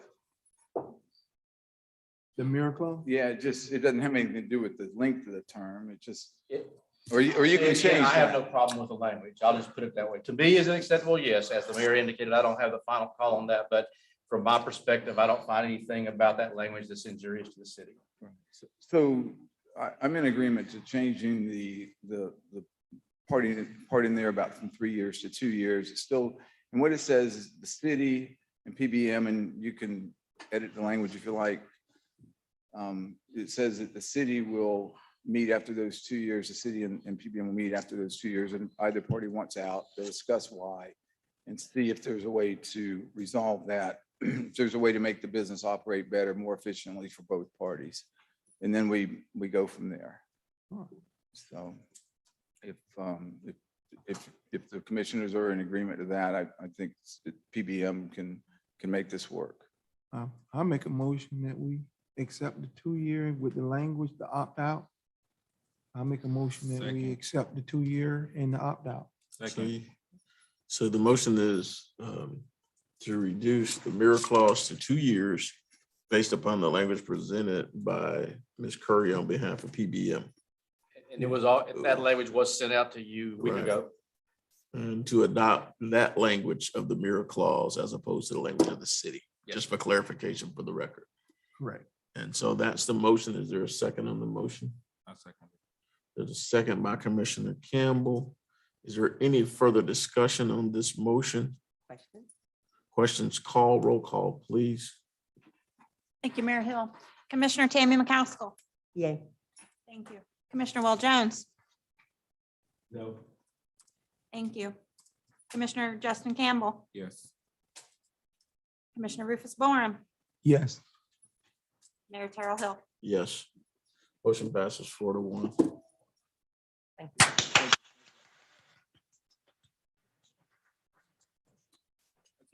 The miracle? yeah, it doesn't have anything to do with the length of the term, it just, It- or you can Again, change I have no that. problem with the language. I'll just put it that way. To me, is it acceptable? Yes. As the mayor indicated, I don't have the final call on that, but from my perspective, I don't find anything about that language that's injurious to the city. So I'm in agreement to changing the part in there about from 3 years to 2 years. It's still, and what it says is the city and PBM, and you can edit the language if you like. It says that the city will meet after those 2 years, the city and PBM will meet after those 2 years, and either party wants out, they'll discuss why and see if there's a way to resolve that. If there's a way to make the business operate better, more efficiently for both parties. And then we go from there. So if the commissioners are in agreement to that, I think that PBM can make this work. I'll make a motion that we accept the 2-year with the language, the opt-out. I'll make a motion that we Second. accept the 2-year and the opt-out. So the motion is to reduce the mirror clause to 2 years based upon the language presented by Ms. Curry on behalf of PBM. And it was all, that language was sent out to you a week Right. ago. And to adopt that language of the mirror clause as opposed to the language of the city, just for clarification for the record. Correct. And so that's the motion. Is there a second on the motion? I'll second. There's a second by Commissioner Campbell. Is there any further discussion on this motion? Questions, call, roll call, please. Thank you, Mayor Hill. Commissioner Tammy McCaskill. Yay. Thank you. Commissioner Will Jones. No. Thank you. Commissioner Justin Campbell. Yes. Commissioner Rufus Borum. Yes. Mayor Terrell Hill. Yes. Motion passes 4-1.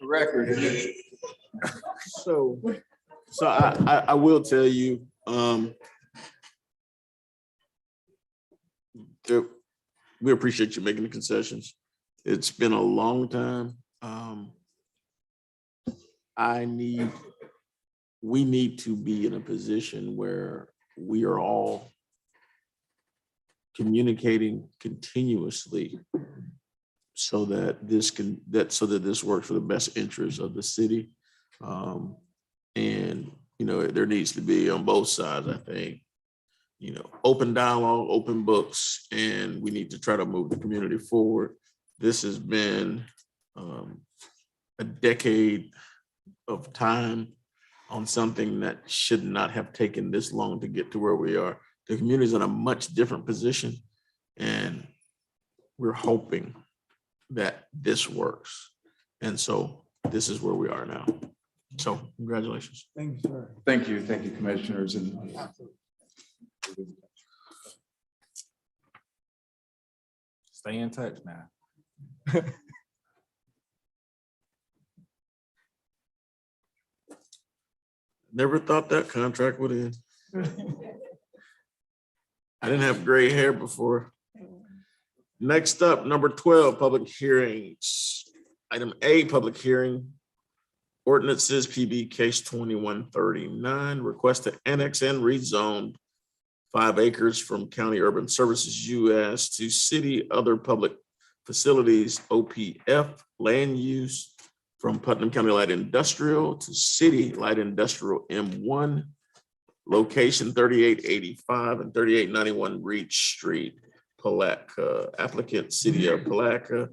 Record. So I will tell you, we appreciate you making the concessions. It's been a long time. We need to be in a position where we are all communicating continuously so that this works for the best interest of the city. And, there needs to be on both sides, I think, open dialogue, open books, and we need to try to move the community forward. This has been a decade of time on something that should not have taken this long to get to where we are. The community is in a much different position, and we're hoping that this works. And so this is where we are now. So congratulations. Thank you, sir. Thank you, commissioners. And Stay in touch now. Never thought that contract would end. I didn't have gray hair before. Next up, number 12, public hearings. Item A, public hearing. Ordinances PB case 2139, request to annex and rezone 5 acres from County Urban Services US to city other public facilities OPF land use from Putnam County Light Industrial to City Light Industrial M1, location 3885 and 3891 Reach Street, Palatka. Applicant, City of Palatka.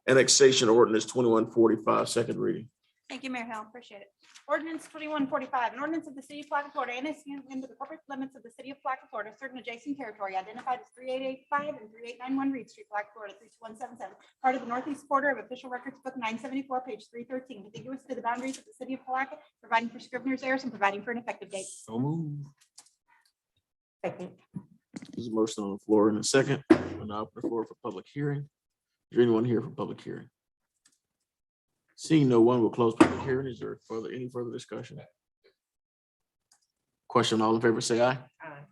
Annexation ordinance 2145, second reading. Thank you, Mayor Hill. Appreciate it. Ordinance 2145, an ordinance of the city of Palatka, Florida, annexing into the corporate limits of the city of Palatka, Florida, certain adjacent territory identified as 3885 and 3891 Reed Street, Palatka, Florida, 32177, part of the northeast border of official records book 974, page 313, contiguous to the boundaries of the city of Palatka, providing for scrivener's errors and providing for an effective date. So move. Second. There's a motion on the floor in a second. We'll now open the floor for public hearing. Is there anyone here for public hearing? Seeing no one, will close public hearing. Is there any further discussion? Question, all in favor, say aye. Aye.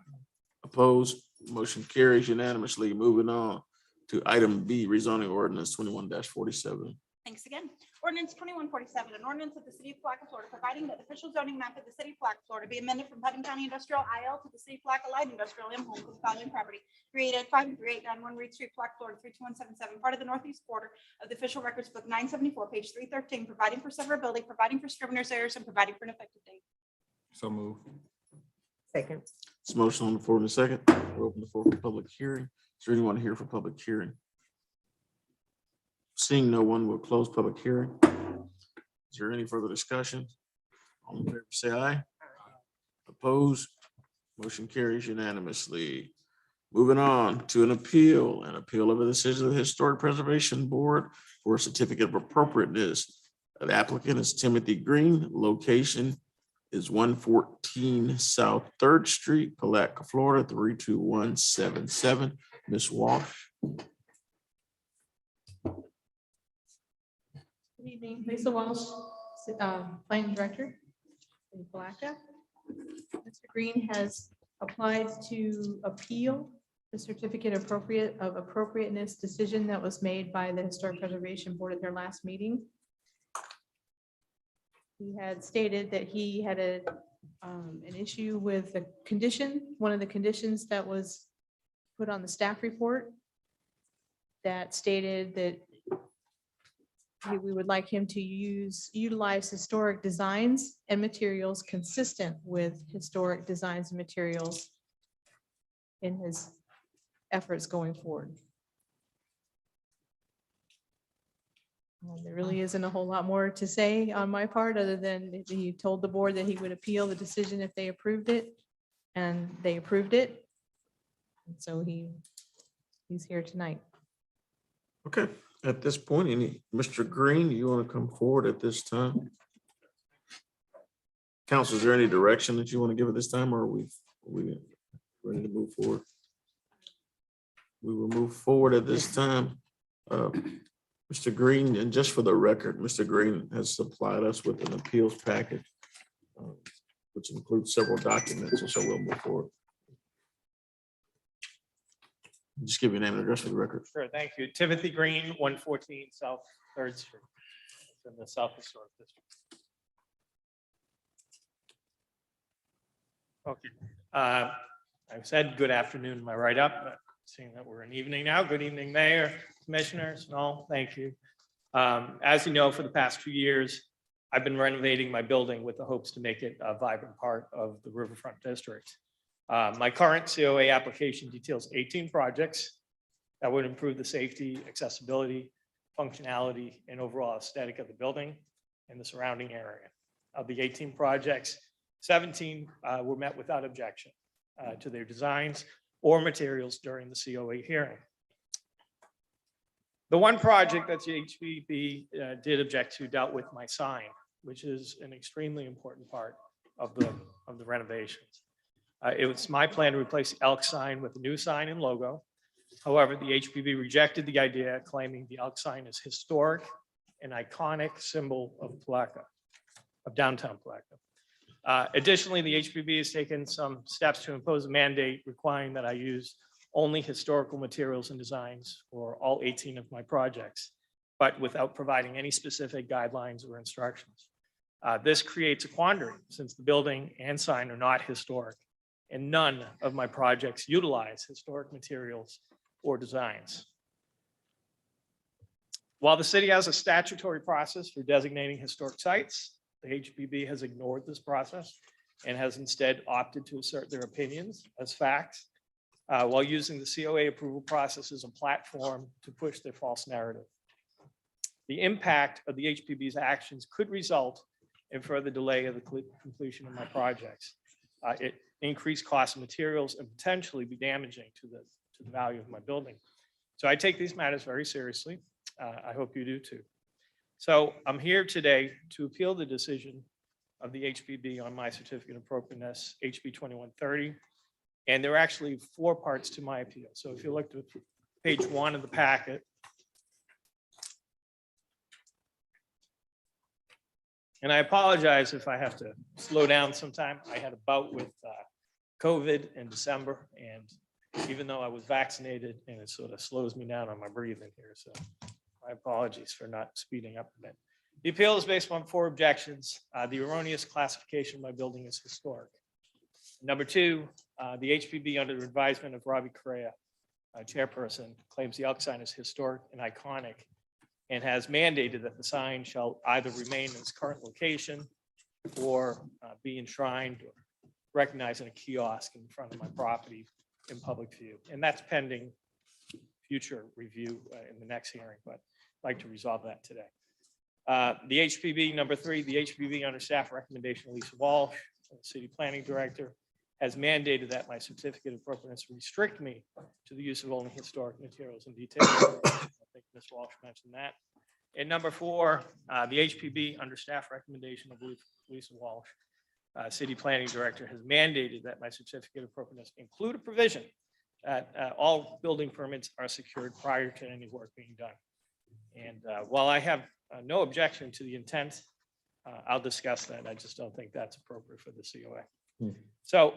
Opposed, motion carries unanimously. Moving on to item B, rezoning ordinance 21-47. Thanks again. Ordinance 2147, an ordinance of the city of Palatka, Florida, providing that the official zoning map of the city of Palatka, Florida be amended from Putnam County Industrial IL to the city of Palatka Light Industrial M Home for the following property: 3885 and 3891 Reed Street, Palatka, Florida, 32177, part of the northeast border of the official records book 974, page 313, providing for severability, providing for scrivener's errors, and providing for an effective date. So move. Second. This motion on the floor in a second. We'll open the floor for public hearing. Is there anyone here for public hearing? Seeing no one, will close public hearing. Is there any further discussion? All in favor, say aye. Opposed, motion carries unanimously. Moving on to an appeal of a decision of the Historic Preservation Board for a certificate of appropriateness. The applicant is Timothy Green. Location is 114 South 3rd Street, Palatka, Florida, 32177. Ms. Walsh. Good evening, Lisa Walsh, Planning Director in Palatka. Mr. Green has applied to appeal the certificate of appropriateness decision that was made by the Historic Preservation Board at their last meeting. He had stated that he had an issue with the condition, one of the conditions that was put on the staff report that stated that we would like him to utilize historic designs and materials consistent with historic designs and materials in his efforts going forward. There really isn't a whole lot more to say on my part, other than he told the board that he would appeal the decision if they approved it, and they approved it. And so he's here tonight. Okay, at this point, Mr. Green, you want to come forward at this time? Council, is there any direction that you want to give at this time, or are we ready to move forward? We will move forward at this time. Mr. Green, and just for the record, Mr. Green has supplied us with an appeals packet, which includes several documents, and so we'll move forward. Just give your name and address for the record. Sure, thank you. Timothy Green, 114 South 3rd Street, in the South Historic District. Okay, I've said good afternoon in my write-up, but seeing that we're in evening now, good evening, Mayor, Commissioners, and all, thank you. As you know, for the past 2 years, I've been renovating my building with the hopes to make it a vibrant part of the Riverfront District. My current COA application details 18 projects that would improve the safety, accessibility, functionality, and overall aesthetic of the building and the surrounding area. Of the 18 projects, 17 were met without objection to their designs or materials during the COA hearing. The one project that the HPB did object to dealt with my sign, which is an extremely important part of the renovations. It was my plan to replace the elk sign with a new sign and logo. However, the HPB rejected the idea, claiming the elk sign is historic and iconic symbol of Palatka, of downtown Palatka. Additionally, the HPB has taken some steps to impose a mandate requiring that I use only historical materials and designs for all 18 of my projects, but without providing any specific guidelines or instructions. This creates a quandary since the building and sign are not historic, and none of my projects utilize historic materials or designs. While the city has a statutory process for designating historic sites, the HPB has ignored this process and has instead opted to assert their opinions as facts while using the COA approval process as a platform to push their false narrative. The impact of the HPB's actions could result in further delay of the completion of my projects. It increased cost of materials and potentially be damaging to the value of my building. So I take these matters very seriously. I hope you do too. So I'm here today to appeal the decision of the HPB on my certificate of appropriateness, HB 2130. And there are actually 4 parts to my appeal. So if you look at page 1 of the packet, and I apologize if I have to slow down sometime. I had a bout with COVID in December, and even though I was vaccinated, and it sort of slows me down on my breathing here. So my apologies for not speeding up a bit. The appeal is based on 4 objections. The erroneous classification of my building is historic. Number 2, the HPB under the advisement of Robbie Correa, chairperson, claims the Elk sign is historic and iconic and has mandated that the sign shall either remain in its current location or be enshrined or recognized in a kiosk in front of my property in public view. And that's pending future review in the next hearing, but I'd like to resolve that today. The HPB, number 3, the HPB under staff recommendation of Lisa Walsh, the city planning director, has mandated that my certificate of appropriateness restrict me to the use of only historic materials and details. I think Ms. Walsh mentioned that. And number 4, the HPB under staff recommendation of Lisa Walsh, city planning director, has mandated that my certificate of appropriateness include a provision that all building permits are secured prior to any work being done. And while I have no objection to the intent, I'll discuss that. I just don't think that's appropriate for the COA. So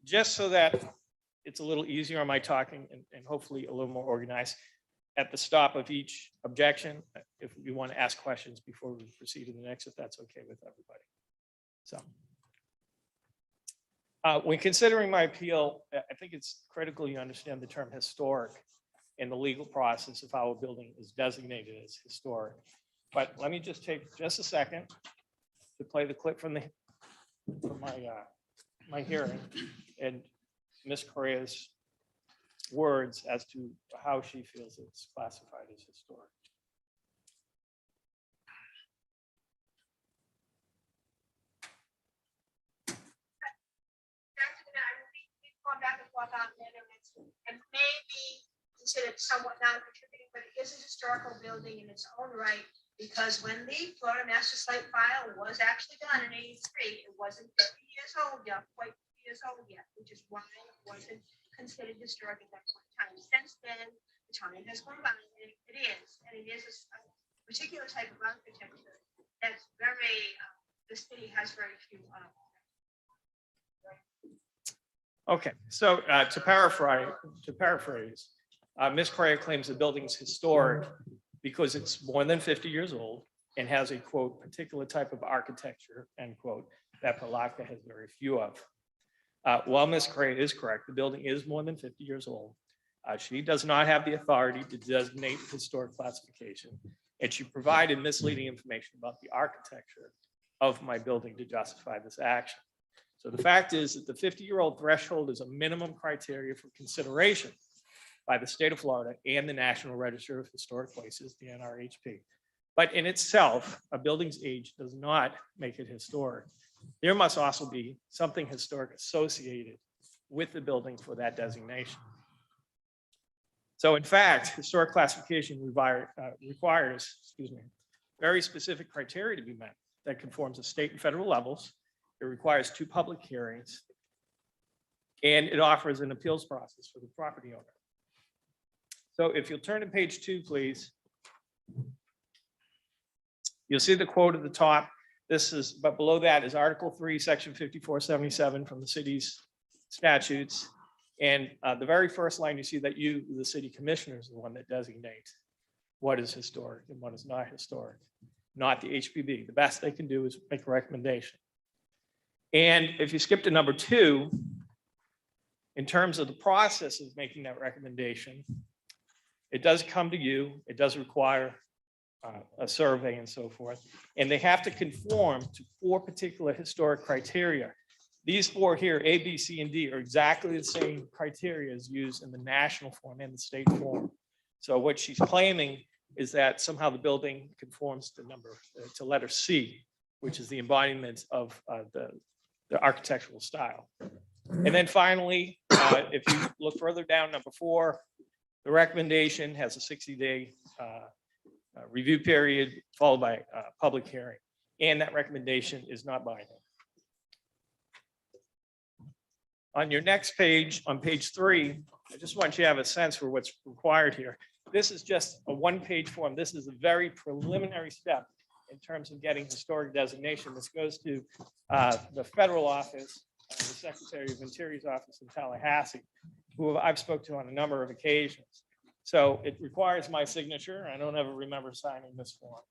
just so that it's a little easier on my talking and hopefully a little more organized, at the stop of each objection, if we want to ask questions before we proceed to the next, if that's okay with everybody. So when considering my appeal, I think it's critical you understand the term historic in the legal process of how a building is designated as historic. But let me just take just a second to play the clip from my hearing and Ms. Correa's words as to how she feels it's classified as historic. Gone back and forth on it, and maybe considered somewhat non-contributing, but it is a historical building in its own right, because when the Florida Master Site file was actually done in '83, it wasn't 50 years old yet, quite 50 years old yet, which is why it wasn't considered historic at that point in time. Since then, the time has gone by, and it is a particular type of architecture that's very, the city has very few of. Okay, so to paraphrase, Ms. Correa claims the building is historic because it's more than 50 years old and has a, quote, particular type of architecture, end quote, that Palatka has very few of. While Ms. Correa is correct, the building is more than 50 years old. She does not have the authority to designate historic classification, and she provided misleading information about the architecture of my building to justify this action. So the fact is that the 50-year-old threshold is a minimum criteria for consideration by the state of Florida and the National Register of Historic Places, the NRHP. But in itself, a building's age does not make it historic. There must also be something historic associated with the building for that designation. So in fact, historic classification requires, very specific criteria to be met that conforms to state and federal levels. It requires 2 public hearings, and it offers an appeals process for the property owner. So if you'll turn to page 2, please, you'll see the quote at the top. But below that is Article 3, Section 5477 from the city's statutes. And the very first line, you see that you, the city commissioner, is the one that designates what is historic and what is not historic, not the HPB. The best they can do is make a recommendation. And if you skip to number 2, in terms of the process of making that recommendation, it does come to you. It does require a survey and so forth. And they have to conform to 4 particular historic criteria. These 4 here, A, B, C, and D, are exactly the same criteria as used in the national form and the state form. So what she's claiming is that somehow the building conforms to to letter C, which is the embodiment of the architectural style. And then finally, if you look further down, number 4, the recommendation has a 60-day review period followed by a public hearing. And that recommendation is not binding. On your next page, on page 3, I just want you to have a sense for what's required here. This is just a one-page form. This is a very preliminary step in terms of getting historic designation. This goes to the federal office, the Secretary of Interior's office in Tallahassee, who I've spoke to on a number of occasions. So it requires my signature. I don't ever remember signing this form.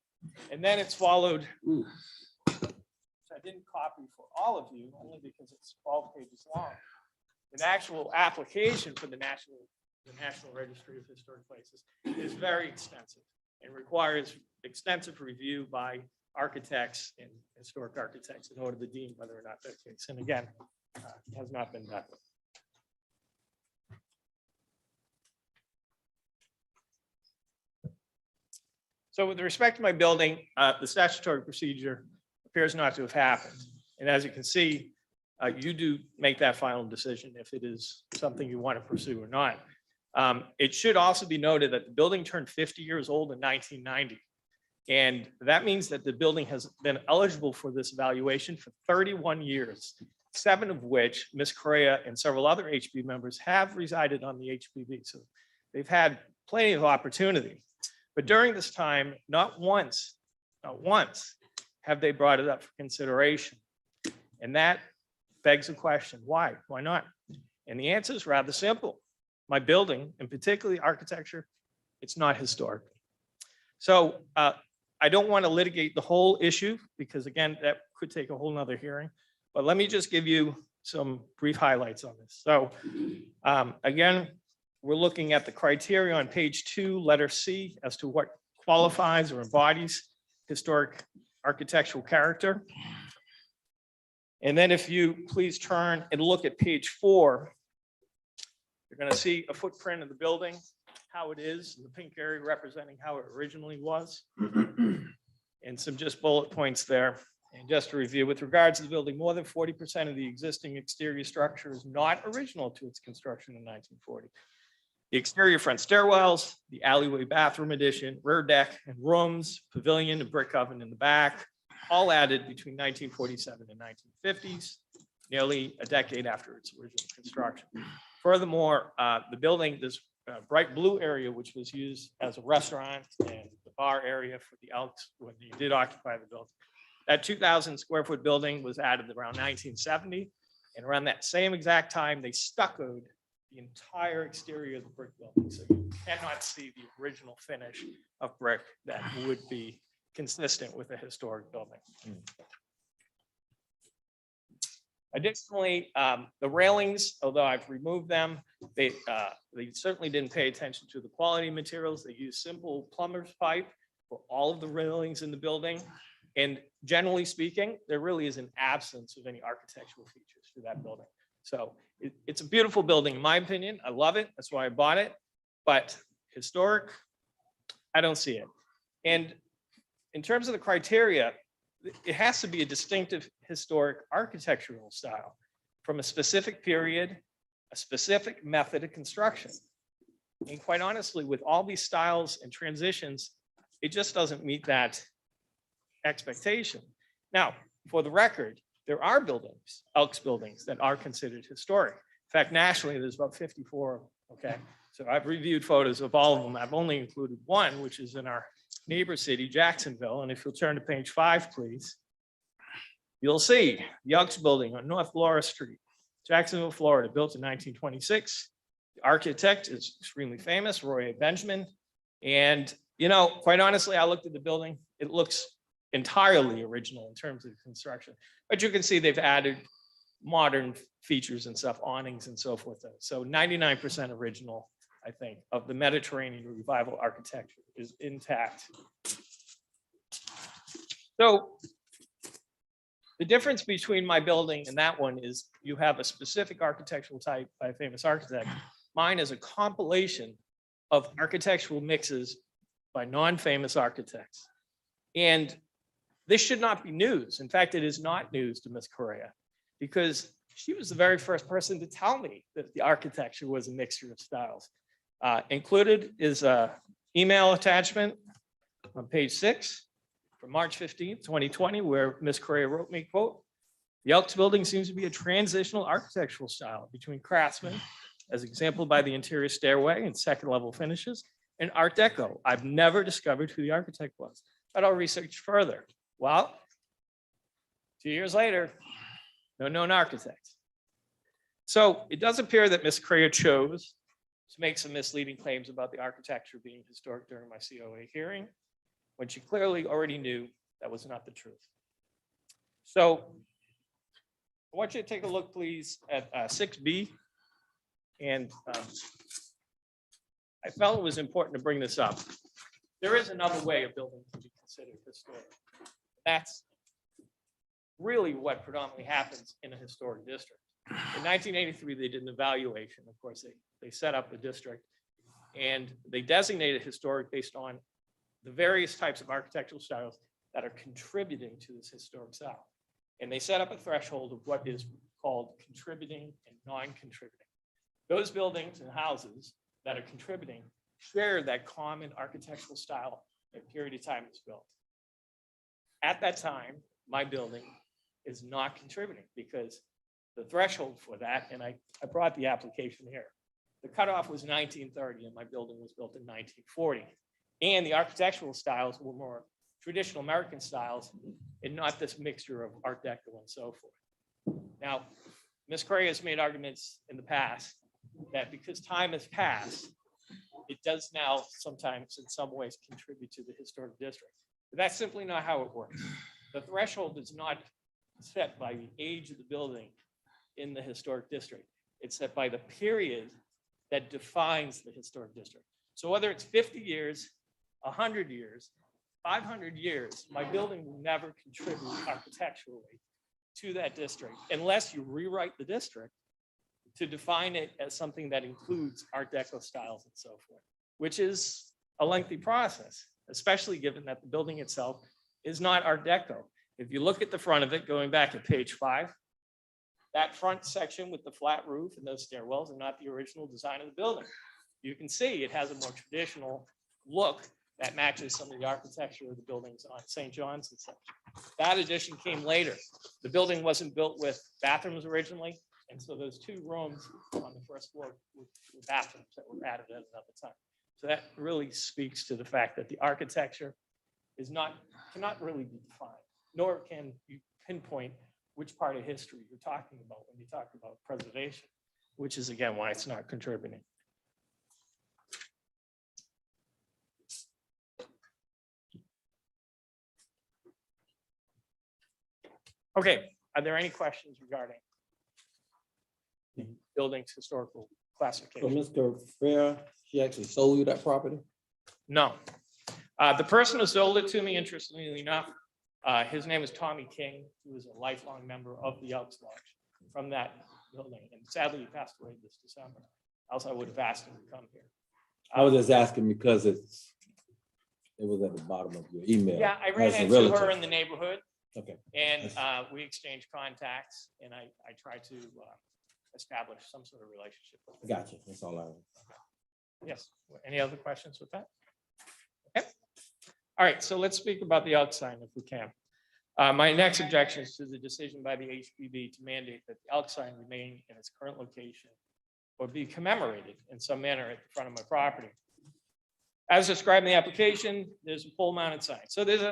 And then it's followed, which I didn't copy for all of you, only because it's 12 pages long. An actual application for the National Registry of Historic Places is very extensive and requires extensive review by architects and historic architects in order to deem whether or not that's the case. And again, has not been done. So with respect to my building, the statutory procedure appears not to have happened. And as you can see, you do make that final decision if it is something you want to pursue or not. It should also be noted that the building turned 50 years old in 1990. And that means that the building has been eligible for this evaluation for 31 years, 7 of which Ms. Correa and several other HB members have resided on the HPV. So they've had plenty of opportunity. But during this time, not once have they brought it up for consideration. And that begs the question, why? Why not? And the answer is rather simple. My building, and particularly architecture, it's not historic. So I don't want to litigate the whole issue because again, that could take a whole nother hearing, but let me just give you some brief highlights on this. So again, we're looking at the criteria on page 2, letter C, as to what qualifies or embodies historic architectural character. And then if you please turn and look at page 4, you're going to see a footprint of the building, how it is, the pink area representing how it originally was, and some just bullet points there. And just to review, with regards to the building, more than 40% of the existing exterior structure is not original to its construction in 1940. The exterior front stairwells, the alleyway bathroom addition, rear deck and rooms, pavilion and brick oven in the back, all added between 1947 and 1950s, nearly a decade after its original construction. Furthermore, the building, this bright blue area, which was used as a restaurant and the bar area for the Elks when they did occupy the building. That 2,000 square foot building was added around 1970. And around that same exact time, they stuccoed the entire exterior of the brick building. So you cannot see the original finish of brick that would be consistent with a historic building. Additionally, the railings, although I've removed them, they certainly didn't pay attention to the quality materials. They used simple plumber's pipe for all of the railings in the building. And generally speaking, there really is an absence of any architectural features to that building. So it's a beautiful building, in my opinion. I love it. That's why I bought it. But historic, I don't see it. And in terms of the criteria, it has to be a distinctive historic architectural style from a specific period, a specific method of construction. And quite honestly, with all these styles and transitions, it just doesn't meet that expectation. Now, for the record, there are buildings, Elks buildings, that are considered historic. In fact, nationally, there's about 54 of them, okay? So I've reviewed photos of all of them. I've only included one, which is in our neighbor city, Jacksonville. And if you'll turn to page 5, please, you'll see the Elks building on North Laura Street, Jacksonville, Florida, built in 1926. The architect is extremely famous, Roy A. Benjamin. And, you know, quite honestly, I looked at the building. It looks entirely original in terms of construction, but you can see they've added modern features and stuff, awnings and so forth. So 99% original, I think, of the Mediterranean revival architecture is intact. So the difference between my building and that one is you have a specific architectural type by a famous architect. Mine is a compilation of architectural mixes by non-famous architects. And this should not be news. In fact, it is not news to Ms. Correa, because she was the very first person to tell me that the architecture was a mixture of styles. Included is an email attachment on page 6 from March 15th, 2020, where Ms. Correa wrote me, quote, "The Elks building seems to be a transitional architectural style between craftsman, as exampled by the interior stairway and second level finishes, and Art Deco. I've never discovered who the architect was, but I'll research further." Well, 2 years later, no known architect. So it does appear that Ms. Correa chose to make some misleading claims about the architecture being historic during my COA hearing, when she clearly already knew that was not the truth. So I want you to take a look, please, at 6B. And I felt it was important to bring this up. There is another way a building can be considered historic. That's really what predominantly happens in a historic district. In 1983, they did an evaluation. Of course, they set up the district and they designated historic based on the various types of architectural styles that are contributing to this historic style. And they set up a threshold of what is called contributing and non-contributing. Those buildings and houses that are contributing share that common architectural style at period of time it's built. At that time, my building is not contributing because the threshold for that, and I brought the application here, the cutoff was 1930 and my building was built in 1940. And the architectural styles were more traditional American styles and not this mixture of Art Deco and so forth. Now, Ms. Correa has made arguments in the past that because time has passed, it does now sometimes in some ways contribute to the historic district. But that's simply not how it works. The threshold is not set by the age of the building in the historic district. It's set by the period that defines the historic district. So whether it's 50 years, 100 years, 500 years, my building will never contribute architecturally to that district unless you rewrite the district to define it as something that includes Art Deco styles and so forth, which is a lengthy process, especially given that the building itself is not Art Deco. If you look at the front of it, going back at page 5, that front section with the flat roof and those stairwells are not the original design of the building. You can see it has a more traditional look that matches some of the architecture of the buildings on St. John's and such. That addition came later. The building wasn't built with bathrooms originally, and so those 2 rooms on the first floor were bathrooms that were added at another time. So that really speaks to the fact that the architecture cannot really be defined, nor can you pinpoint which part of history you're talking about when you talk about preservation, which is again why it's not contributing. Okay, are there any questions regarding the building's historical So classification? Mr. Fair, she actually sold you that property? No. The person who sold it to me, interestingly enough, his name is Tommy King, who was a lifelong member of the Elks Lodge from that building. And sadly, he passed away this December. Else I would have asked him to come here. I was just asking because it was at the bottom of your email. Yeah, I ran as a into her relative. in the neighborhood. Okay. And we exchanged contacts and I tried to establish some sort of relationship with her. Gotcha. That's all I. Yes. Any other questions with that? Okay. All right. So let's speak about the elk sign if we can. My next objection is to the decision by the HPB to mandate that the elk sign remain in its current location or be commemorated in some manner at the front of my property. As described in the application, there's a pole mounted sign. So there's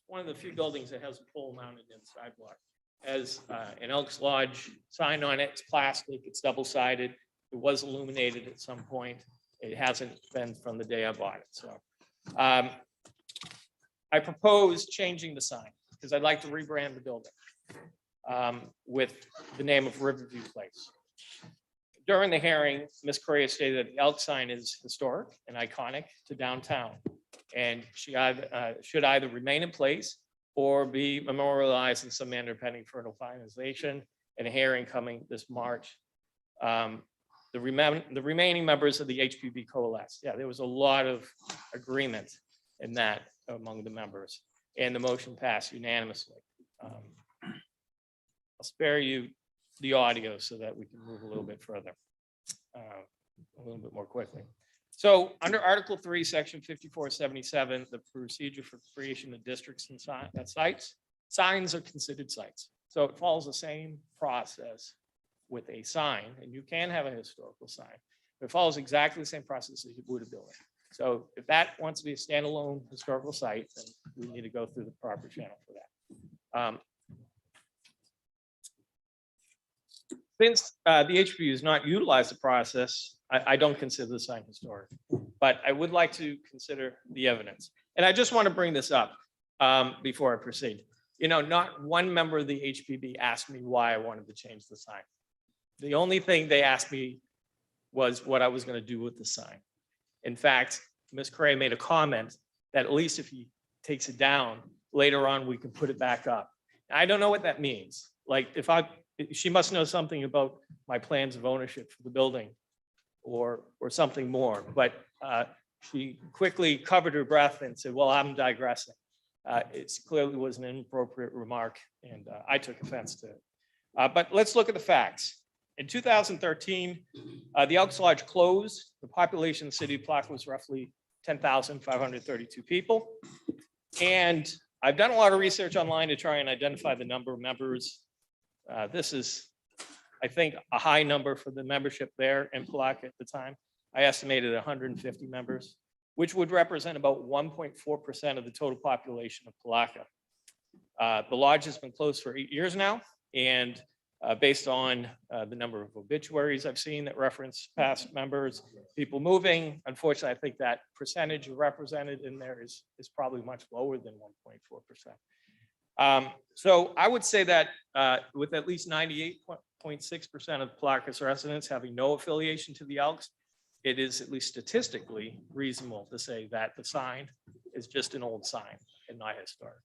one of the few buildings that has a pole mounted in the sidewalk. Has an Elks Lodge sign on it. It's plastic. It's double-sided. It was illuminated at some point. It hasn't been from the day I bought it. So I propose changing the sign because I'd like to rebrand the building with the name of Riverview Place. During the hearing, Ms. Correa stated that the elk sign is historic and iconic to downtown, and she should either remain in place or be memorialized in some manner pending for finalization and a hearing coming this March. The the remaining members of the HPB coalesced. Yeah, there was a lot of agreement in that among the members, and the motion passed unanimously. I'll spare you the audio so that we can move a little bit further, a little bit more quickly. So under Article 3, Section 5477, the procedure for creation of districts and sites, signs are considered sites. So it follows the same process with a sign, and you can have a historical sign. But it follows exactly the same process as you would a building. So if that wants to be a standalone historical site, then we need to go through the proper channel for that. Since the HPU has not utilized the process, I don't consider the sign historic, but I would like to consider the evidence. And I just want to bring this up before I proceed. You know, not one member of the HPB asked me why I wanted to change the sign. The only thing they asked me was what I was going to do with the sign. In fact, Ms. Cray made a comment that at least if he takes it down, later on, we can put it back up. I don't know what that means. Like she must know something about my plans of ownership for the building or something more, but she quickly covered her breath and said, well, I'm digressing. It clearly was an inappropriate remark, and I took offense to it. But let's look at the facts. In 2013, the Elks Lodge closed. The population of the city of Palatka was roughly 10,532 people. And I've done a lot of research online to try and identify the number of members. This is, I think, a high number for the membership there in Palatka at the time. I estimated 150 members, which would represent about 1.4% of the total population of Palatka. The lodge has been closed for 8 years now, and based on the number of obituaries I've seen that reference past members, people moving, unfortunately, I think that percentage represented in there is probably much lower than 1.4%. So I would say that with at least 98.6% of Palaka's residents having no affiliation to the Elks, it is at least statistically reasonable to say that the sign is just an old sign and not historic.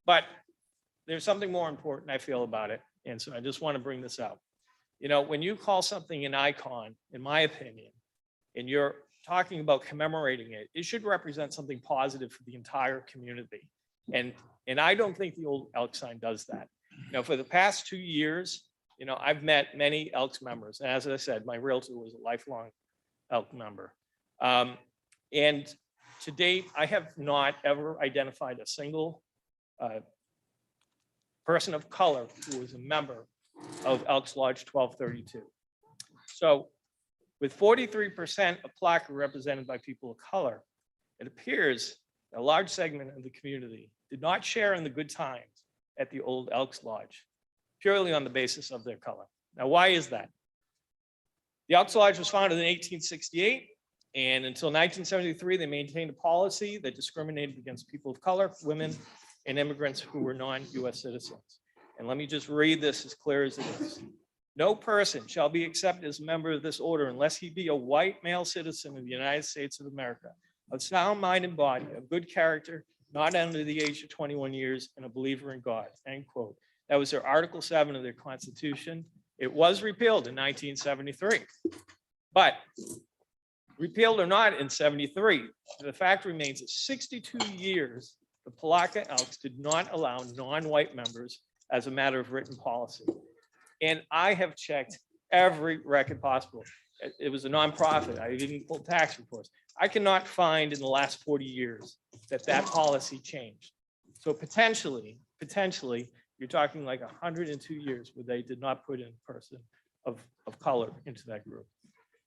But there's something more important I feel about it. And so I just want to bring this out. You know, when you call something an icon, in my opinion, and you're talking about commemorating it, it should represent something positive for the entire community. And I don't think the old Elks sign does that. You know, for the past 2 years, you know, I've met many Elks members. And as I said, my realtor was a lifelong Elk member. And to date, I have not ever identified a single person of color who was a member of Elks Lodge 1232. So with 43% of Palatka represented by people of color, it appears a large segment of the community did not share in the good times at the old Elks Lodge, purely on the basis of their color. Now, why is that? The Elks Lodge was founded in 1868, and until 1973, they maintained a policy that discriminated against people of color, women, and immigrants who were non-US citizens. And let me just read this as clear as it is. No person shall be accepted as a member of this order unless he be a white male citizen of the United States of America, of sound mind and body, of good character, not under the age of 21 years, and a believer in God, end quote. That was their Article 7 of their Constitution. It was repealed in 1973. But repealed or not in 73, the fact remains that 62 years, the Palatka Elks did not allow non-white members as a matter of written policy. And I have checked every record possible. It was a nonprofit. I didn't pull tax reports. I cannot find in the last 40 years that policy changed. So potentially, you're talking like 102 years where they did not put in a person of color into that group.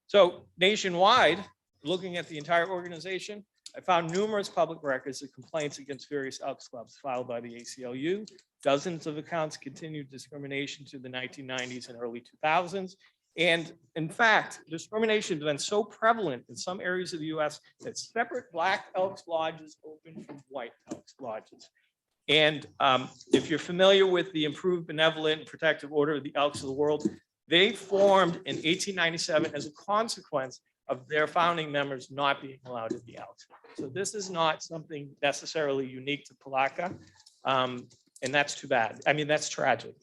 So nationwide, looking at the entire organization, I found numerous public records of complaints against various Elks clubs filed by the ACLU. Dozens of accounts continued discrimination to the 1990s and early 2000s. And in fact, discrimination has been so prevalent in some areas of the US that separate Black Elks lodges opened from white Elks lodges. And if you're familiar with the Improved Benevolent and Protective Order of the Elks of the World, they formed in 1897 as a consequence of their founding members not being allowed in the Elks. So this is not something necessarily unique to Palatka, and that's too bad. I mean, that's tragic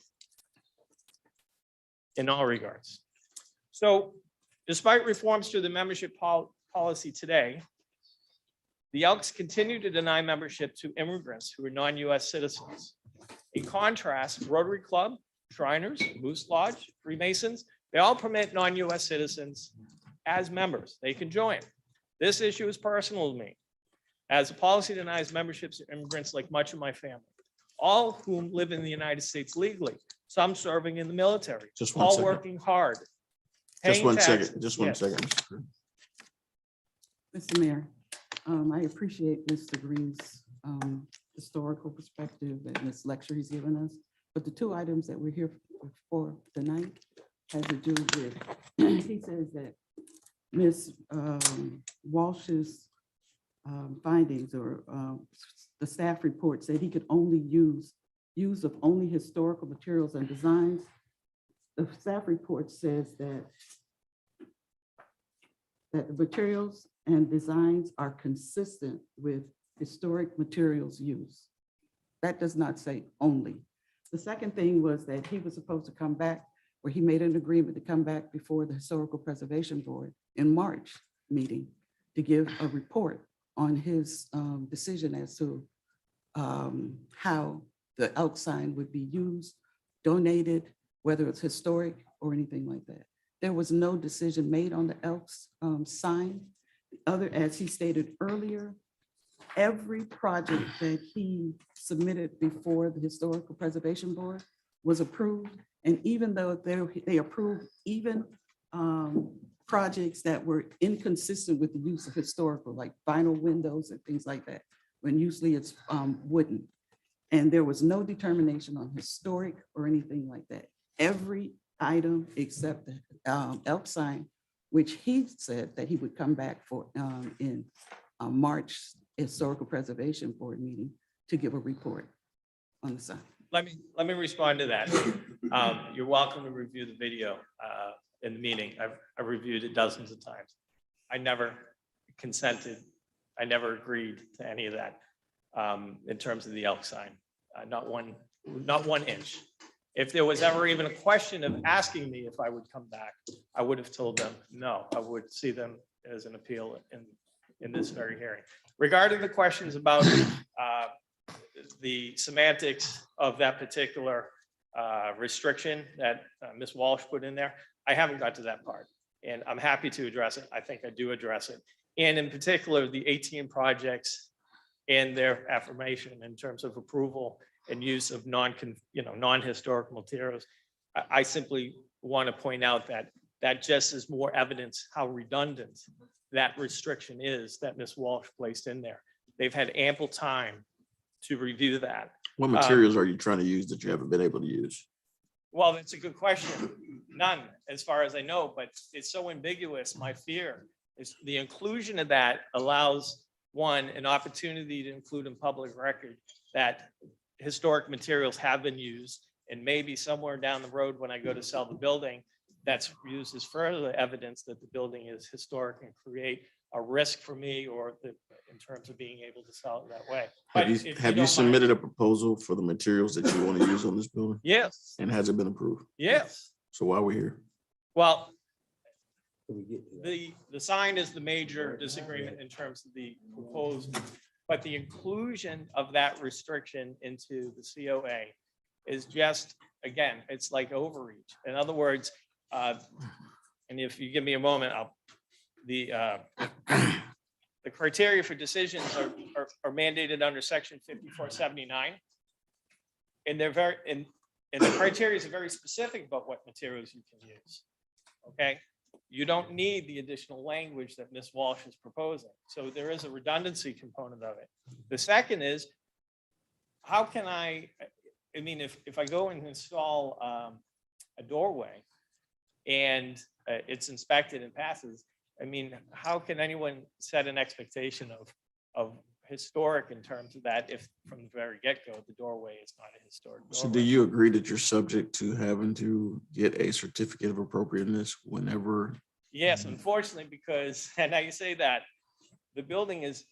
in all regards. So despite reforms to the membership policy today, the Elks continue to deny membership to immigrants who are non-US citizens. In contrast, Rotary Club, Shriners, Moose Lodge, Freemasons, they all permit non-US citizens as members. They can join. This issue is personal to me, as the policy denies memberships to immigrants like much of my family, all of whom live in the United States legally, some serving in the military, Just one all second. working hard. Just paying one taxes. second, just one Yes. second. Mr. Green. Mr. Mayor, I appreciate Mr. Green's historical perspective and this lecture he's given us. But the two items that we're here for tonight has to do with, he says that Ms. Walsh's findings or the staff report said he could only use of only historical materials and designs. The staff report says that the materials and designs are consistent with historic materials use. That does not say only. The second thing was that he was supposed to come back, where he made an agreement to come back before the Historical Preservation Board in March meeting to give a report on his decision as to how the elk sign would be used, donated, whether it's historic or anything like that. There was no decision made on the elk's sign. Other, as he stated earlier, every project that he submitted before the Historical Preservation Board was approved. And even though they approved even projects that were inconsistent with the use of historical, like vinyl windows and things like that, when usually it's wooden. And there was no determination on historic or anything like that. Every item except the elk sign, which he said that he would come back for in March Historical Preservation Board meeting to give a report on the sign. Let me respond to that. You're welcome to review the video in the meeting. I've reviewed it dozens of times. I never consented. I never agreed to any of that in terms of the elk sign. Not one inch. If there was ever even a question of asking me if I would come back, I would have told them no. I would see them as an appeal in this very hearing. Regarding the questions about the semantics of that particular restriction that Ms. Walsh put in there, I haven't got to that part, and I'm happy to address it. I think I do address it. And in particular, the 18 projects and their affirmation in terms of approval and use of non-historic materials. I simply want to point out that that just is more evidence how redundant that restriction is that Ms. Walsh placed in there. They've had ample time to review that. What materials are you trying to use that you haven't been able to use? Well, that's a good question. None, as far as I know, but it's so ambiguous. My fear is the inclusion of that allows one, an opportunity to include in public record that historic materials have been used, and maybe somewhere down the road when I go to sell the building, that's used as further evidence that the building is historic and create a risk for me or in terms of being able to sell it that way. Have you submitted a proposal for the materials that you want to use on this building? Yes. And has it been approved? Yes. So why are we here? Well, the sign is the major disagreement in terms of the proposed, but the inclusion of that restriction into the COA is just, again, it's like overreach. In other words, and if you give me a moment, the criteria for decisions are mandated under section 5479. And they're very, and the criteria are very specific about what materials you can use. Okay. You don't need the additional language that Ms. Walsh is proposing. So there is a redundancy component of it. The second is, how can I mean, if I go and install a doorway and it's inspected and passes, I mean, how can anyone set an expectation of historic in terms of that if from the very get-go, the doorway is not a historic doorway? So do you agree that you're subject to having to get a certificate of appropriateness whenever? Yes, unfortunately, because, and now you say that, the building is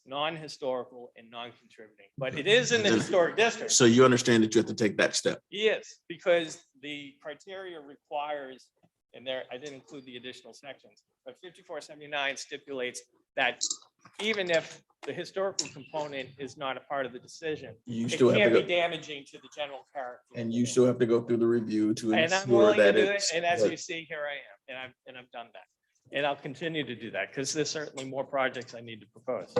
non-historical and non-contributing, but it is in the historic district. So you understand that you have to take that step? Yes, because the criteria requires And there, I didn't include the additional sections, but 5479 stipulates that even if the historical component is not a part of the decision, You it still have to can't be go, damaging to the general character. and you still have to go through the review to And I'm ensure willing to that do it, it's. and as you see, here I am, and I've done that. And I'll continue to do that, because there's certainly more projects I need to propose.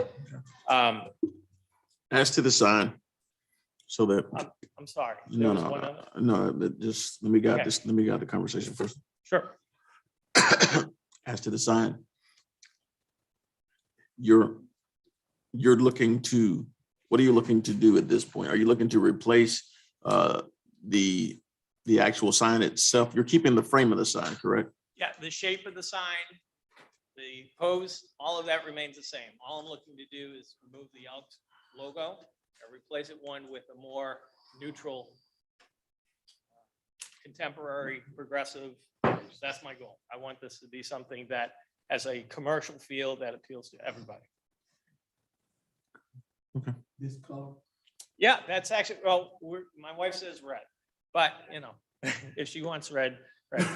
As to the sign, so that, I'm sorry. there no, was one other- but just, let me got Okay. this, let me got the conversation first. Sure. As to the sign, you're looking to, what are you looking to do at this point? Are you looking to replace the actual sign itself? You're keeping the frame of the sign, correct? Yeah, the shape of the sign, the pose, all of that remains the same. All I'm looking to do is remove the Elks logo and replace it one with a more neutral, contemporary, progressive. That's my goal. I want this to be something that has a commercial feel that appeals to everybody. This color. Yeah, that's actually, well, my wife says red, but you know, if she wants red, red.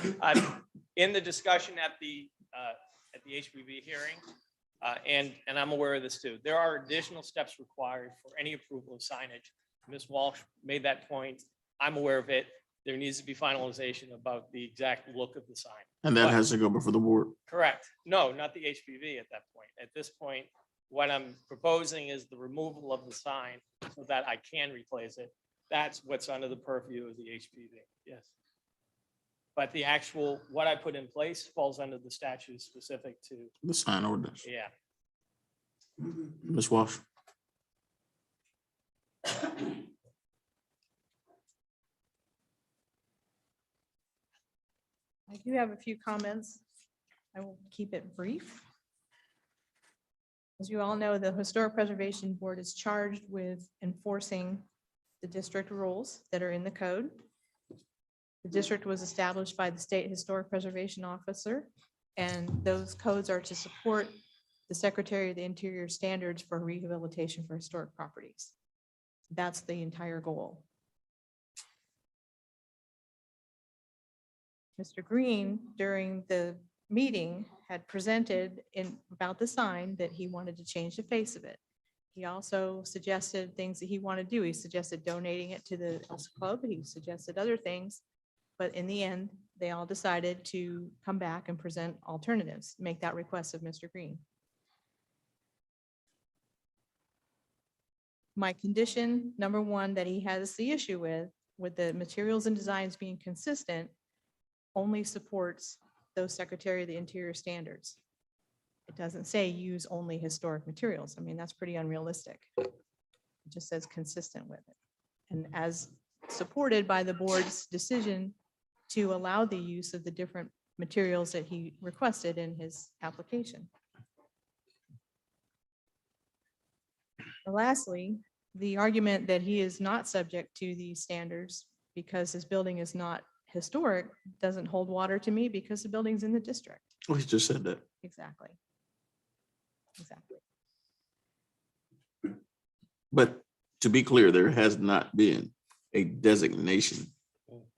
In the discussion at the HPV hearing, and I'm aware of this too, there are additional steps required for any approval of signage. Ms. Walsh made that point. I'm aware of it. There needs to be finalization about the exact look of the sign. And that But- has to go before the board. Correct. No, not the HPV at that point. At this point, what I'm proposing is the removal of the sign so that I can replace it. That's what's under the purview of the HPV. Yes. But the actual, what I put in place falls under the statute specific to, The sign ordinance. yeah. Ms. Walsh. I do have a few comments. I will keep it brief. As you all know, the Historic Preservation Board is charged with enforcing the district rules that are in the code. The district was established by the State Historic Preservation Officer, and those codes are to support the Secretary of the Interior standards for rehabilitation for historic properties. That's the entire goal. Mr. Green, during the meeting, had presented about the sign that he wanted to change the face of it. He also suggested things that he wanted to do. He suggested donating it to the Elks Club. He suggested other things. But in the end, they all decided to come back and present alternatives, make that request of Mr. Green. My condition, number one, that he has the issue with the materials and designs being consistent, only supports those Secretary of the Interior standards. It doesn't say use only historic materials. I mean, that's pretty unrealistic. It just says consistent with it. And as supported by the board's decision to allow the use of the different materials that he requested in his application. Lastly, the argument that he is not subject to these standards because his building is not historic doesn't hold water to me because the building's in the district. Oh, he just said that. Exactly. Exactly. But to be clear, there has not been a designation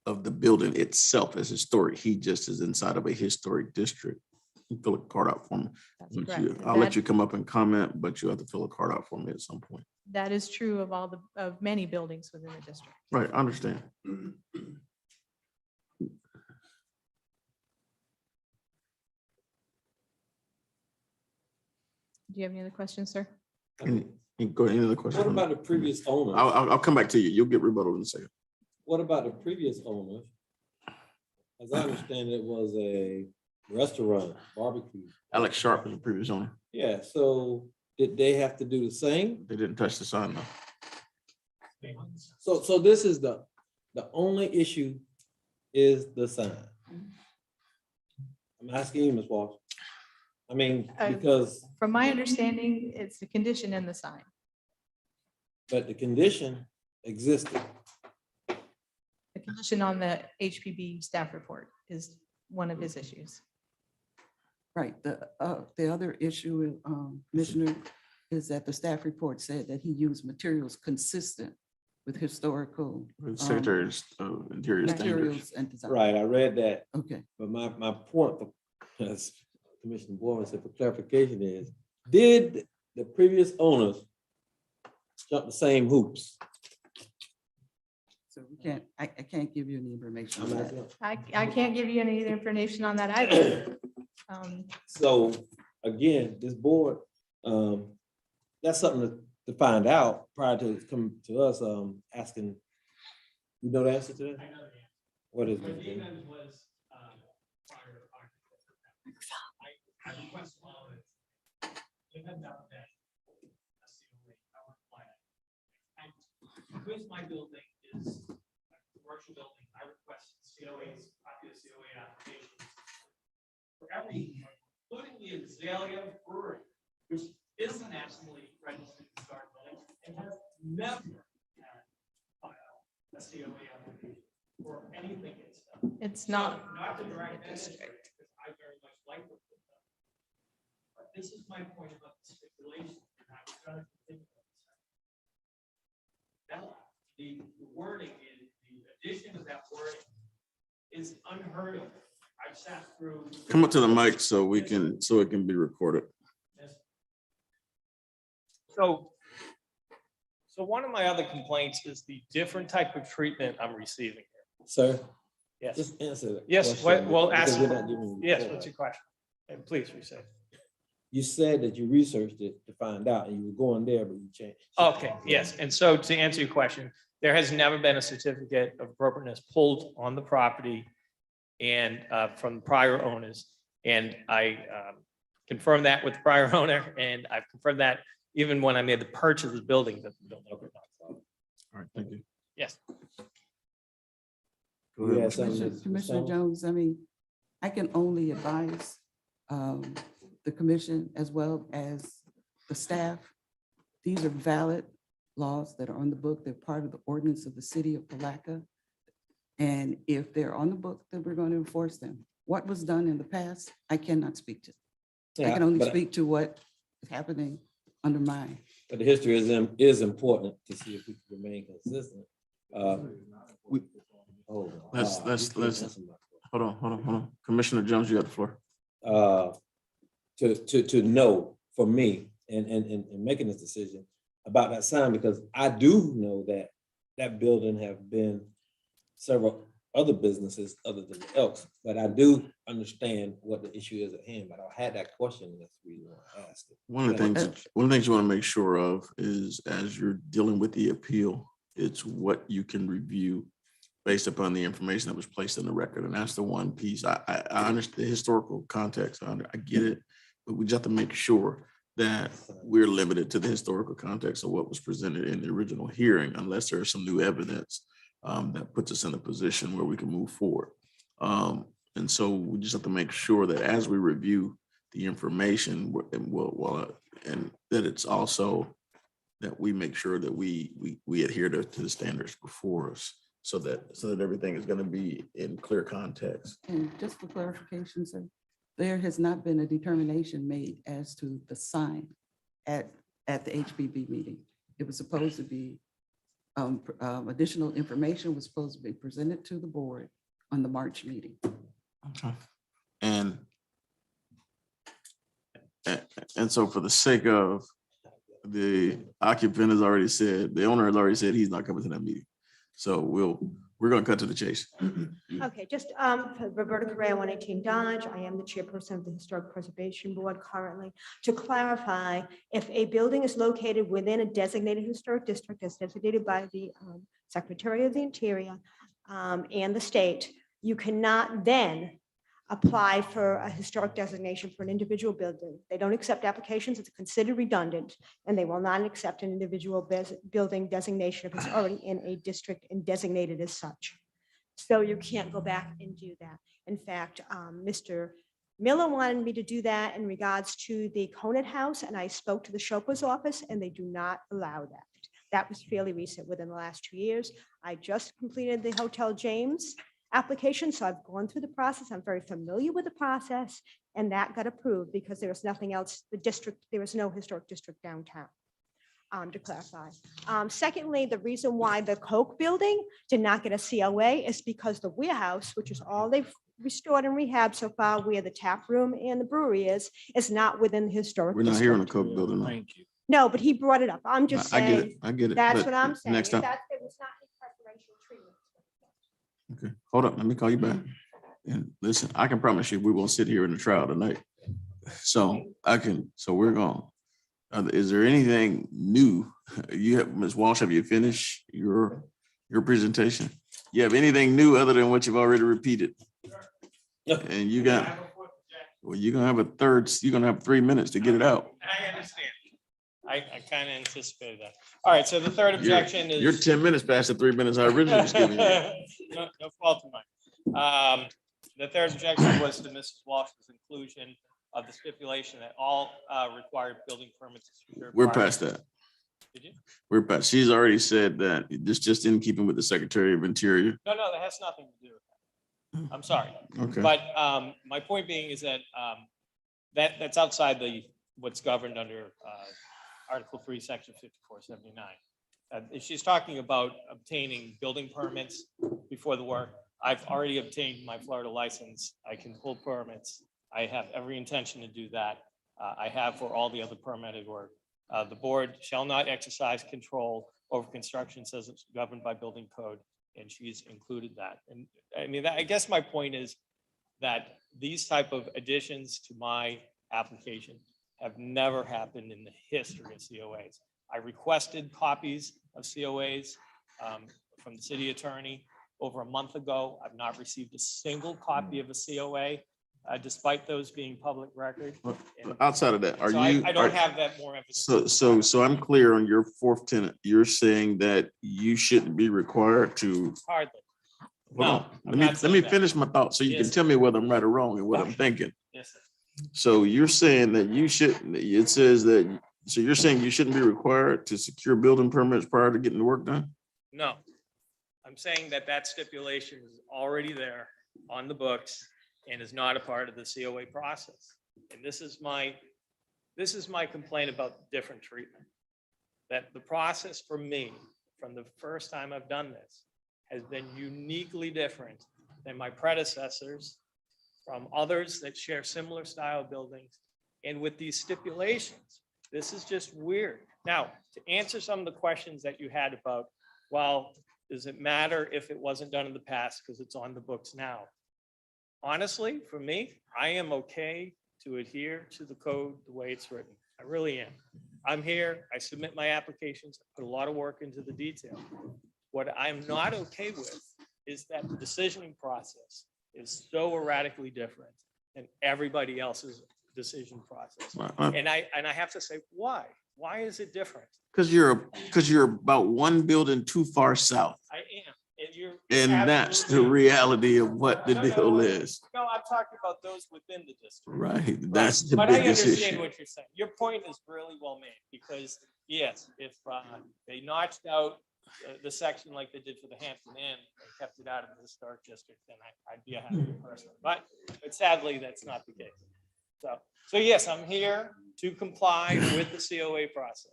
of the building itself as historic. He just is inside of a historic district. You fill a card out for me. That's correct. I'll let you come up and comment, but you have to fill a card out for me at some point. That is true of of many buildings within the district. Right, I understand. Do you have any other questions, sir? Go ahead, any other questions? What about the previous owner? I'll come back to you. You'll get rebuttal in a second. What about the previous owner? As I understand, it was a restaurant, barbecue. Alex Sharp is the previous owner. Yeah, so did they have to do the same? They didn't touch the sign though. So this is the only issue is the sign. I'm asking you, Ms. Walsh. I mean, because, From my understanding, it's the condition in the sign. but the condition existed. The condition on the HPB staff report is one of his issues. Right. The other issue, Commissioner, is that the staff report said that he used materials consistent with historical. Secretary of Interior standards. Materials and design. Right, I read that. Okay. But my point, as Commissioner Bowen said, for clarification is, did the previous owners jump the same hoops? So we can't, I can't give you any information on that. I can't give you any information on that either. So again, this board, that's something to find out prior to coming to us, asking, you know the answer to that? What is it? Jim? Because my building is a commercial building, I request COAs, copy of COA applications for every, including the Azalea Brewery, which isn't actually registered to start building and has never had filed a COA application for anything it's done. It's not. Not to drag that district, because I very much like what they've done. But this is my point about the stipulation, and I was trying to continue. Now, the wording, the addition of that wording is unheard of. I've sat through. Come up to the mic so we can, so it can be recorded. So one of my other complaints is the different type of treatment I'm receiving here. Sir? Yes. Just answer that. Yes, question, well, because ask, we're not giving you yes, the what's your question? And please restate. You said that you researched it to find out and you were going there, but you changed. Okay, yes, and so to answer your question, there has never been a certificate of appropriateness pulled on the property and from prior owners. And I confirmed that with the prior owner, and I've confirmed that even when I made the purchase of the building. All right, thank you. Yes. Go ahead, Yeah, Mr. something- Commissioner Jones, I mean, I can only advise the commission as well as the staff. These are valid laws that are on the book. They're part of the ordinance of the city of Palatka. And if they're on the book, then we're going to enforce them. What was done in the past, I cannot speak to. I Yeah, can only but- speak to what is happening under mine. But the history is important to see if we can remain consistent. Hold on. Commissioner Jones, you got the floor. To know for me and making this decision about that sign, because I do know that that building have been several other businesses other than the Elks, but I do understand what the issue is at hand, but I had that question, and that's the reason why I asked it. One of the things you want to make sure of is as you're dealing with the appeal, it's what you can review based upon the information that was placed in the record. And that's the one piece. I understand the historical context. I get it, but we just have to make sure that we're limited to the historical context of what was presented in the original hearing, unless there is some new evidence that puts us in a position where we can move forward. And so we just have to make sure that as we review the information, and that it's also that we make sure that we adhere to the standards before us, so that everything is going to be in clear context. And just for clarification, sir, there has not been a determination made as to the sign at the HPB meeting. It was supposed to be, additional information was supposed to be presented to the board on the March meeting. Okay. And so for the sake of the occupant has already said, the owner has already said he's not coming to that meeting. So we're going to cut to the chase. Okay, just Roberta Correa, 118 Dodge. I am the chairperson of the Historic Preservation Board currently. To clarify, if a building is located within a designated historic district as designated by the Secretary of the Interior and the state, you cannot then apply for a historic designation for an individual building. They don't accept applications. It's considered redundant, and they will not accept an individual building designation if it's already in a district and designated as such. So you can't go back and do that. In fact, Mr. Miller wanted me to do that in regards to the Conant House, and I spoke to the Chauffeur's office, and they do not allow that. That was fairly recent, within the last 2 years. I just completed the Hotel James application, so I've gone through the process. I'm very familiar with the process, and that got approved because there was nothing else. The district, there was no historic district downtown. to clarify. Secondly, the reason why the Coke building did not get a COA is because the warehouse, which is all they've restored and rehabbed so far, where the tap room and the brewery is not within the historic. We're not here on the district. Coke building. no. Thank you. No, but he brought it up. I'm just I get it. saying, I get it. that's but what I'm saying. Next If time. that- It was not his preparation treatment. Okay, hold up. Let me call you back. And listen, I can promise you, we won't sit here in the trial tonight. So we're going. Is there anything new? You have, Ms. Walsh, have you finished your presentation? You have anything new other than what you've already repeated? And you got, well, you're gonna have 3 minutes to get it out. I understand. I kind of anticipated that. All right, so the third objection is. You're 10 minutes past the 3 minutes I originally was giving you. No fault of mine. The third objection was to Mrs. Walsh's inclusion of the stipulation that all required building permits. We're past that. Did you? We're past. She's already said that this just in keeping with the Secretary of Interior. No, that has nothing to do with that. I'm sorry. Okay. But my point being is that that's outside what's governed under Article 3, Section 5479. She's talking about obtaining building permits before the work. I've already obtained my Florida license. I can pull permits. I have every intention to do that. I have for all the other permitted work. The board shall not exercise control over construction, says it's governed by building code, and she's included that. And I mean, I guess my point is that these type of additions to my application have never happened in the history of COAs. I requested copies of COAs from the city attorney over a month ago. I've not received a single copy of a COA, despite those being public record. And Outside of that, are so you? I don't have that more evidence. So I'm clear on your fourth tenet. You're saying that you shouldn't be required to. Hardly. Hold on. I'm Let not me saying that. finish my thought so you can Yes. tell me whether I'm right or wrong and what I'm thinking. Yes, sir. So you're saying that you shouldn't, it says that, so you're saying you shouldn't be required to secure building permits prior to getting the work done? No, I'm saying that stipulation is already there on the books and is not a part of the COA process. And this is my complaint about different treatment. That the process for me, from the first time I've done this, has been uniquely different than my predecessors, from others that share similar style buildings. And with these stipulations, this is just weird. Now, to answer some of the questions that you had about, well, does it matter if it wasn't done in the past because it's on the books now? Honestly, for me, I am okay to adhere to the code the way it's written. I really am. I'm here, I submit my applications, I put a lot of work into the detail. What I'm not okay with is that the decisioning process is so radically different than everybody else's decision process. And I have to say, why? Why is it different? Because you're about one building too far south. I am, and you're. And that's the absolutely- reality of what the deal is. No, I'm talking about those within the district. Right, that's the But I biggest understand issue. what you're saying. Your point is really well made, because yes, if they notched out the section like they did for the Hampton Inn and kept it out of the historic district, then I'd be a happy person. But sadly, that's not the case. So yes, I'm here to comply with the COA process.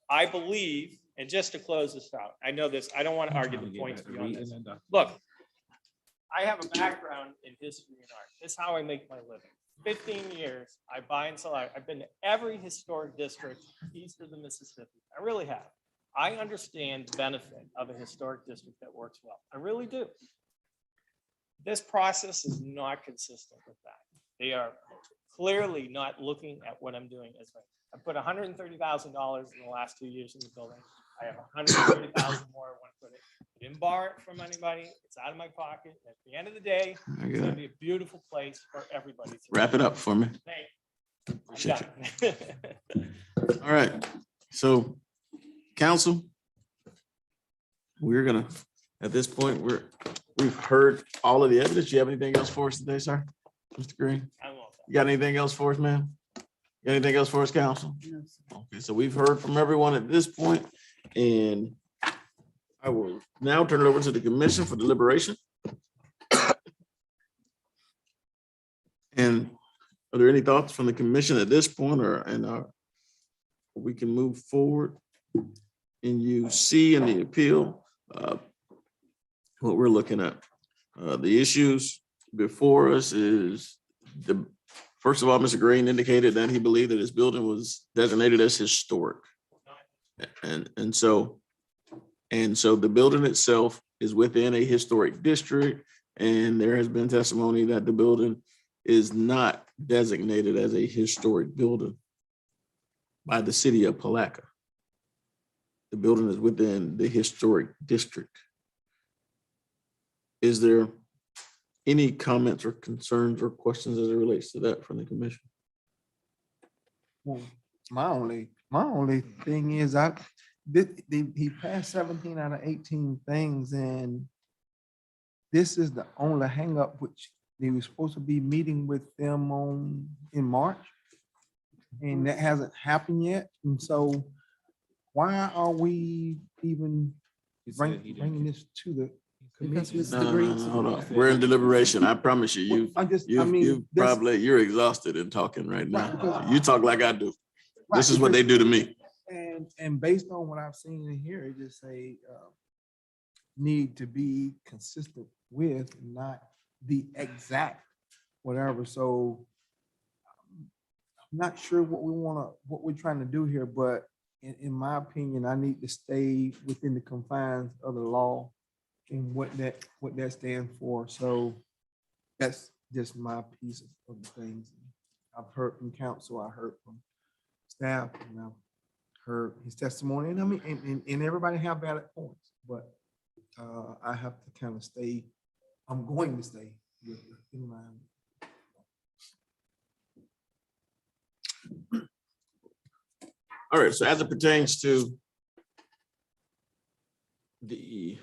I believe, and just to close this out, I know this, I don't want to argue the points beyond this. Look, I have a background in history and art. This is how I make my living. 15 years, I buy and sell art. I've been to every historic district east of the Mississippi. I really have. I understand the benefit of a historic district that works well. I really do. This process is not consistent with that. They are clearly not looking at what I'm doing as well. I put $130,000 in the last 2 years in the building. I have $130,000 more I want to put it. I didn't borrow it from anybody. It's out of my pocket. At the end of the day, I it's got going it. to be a beautiful place for everybody to Wrap it up for me. Thank Appreciate you. All right, so council, we're gonna, at this point, we've heard all of the evidence. You have anything else for us today, sir? Mr. Green? You got anything else for us, ma'am? Got anything else for us, council? Okay, so we've heard from everyone at this point, and I will now turn it over to the commission for deliberation. And are there any thoughts from the commission at this point, or we can move forward And you see in the appeal, what we're looking at. The issues before us is first of all, Mr. Green indicated that he believed that his building was designated as historic. And so the building itself is within a historic district, and there has been testimony that the building is not designated as a historic building by the city of Palatka. The building is within the historic district. Is there any comments or concerns or questions as it relates to that from the commission? Well, my only thing is he passed 17 out of 18 things, and this is the only hangup, which he was supposed to be meeting with them in March, and that hasn't happened yet. And so why are we even bringing this to the Because commission? Mr. Green. Hold on. We're in deliberation. I promise you, this- you're exhausted in talking right now. because- You talk like I do. This Right, is what they do to me. And based on what I've seen in here, it just say need to be consistent with, not the exact whatever. So I'm not sure what we're trying to do here, but in my opinion, I need to stay within the confines of the law and what that stands for. So that's just my piece of the things. I've heard from counsel, I heard from staff, and I've heard his testimony, and I mean, and everybody have valid points, but I have to kind of stay, I'm going to stay in line. All right, so as it pertains to the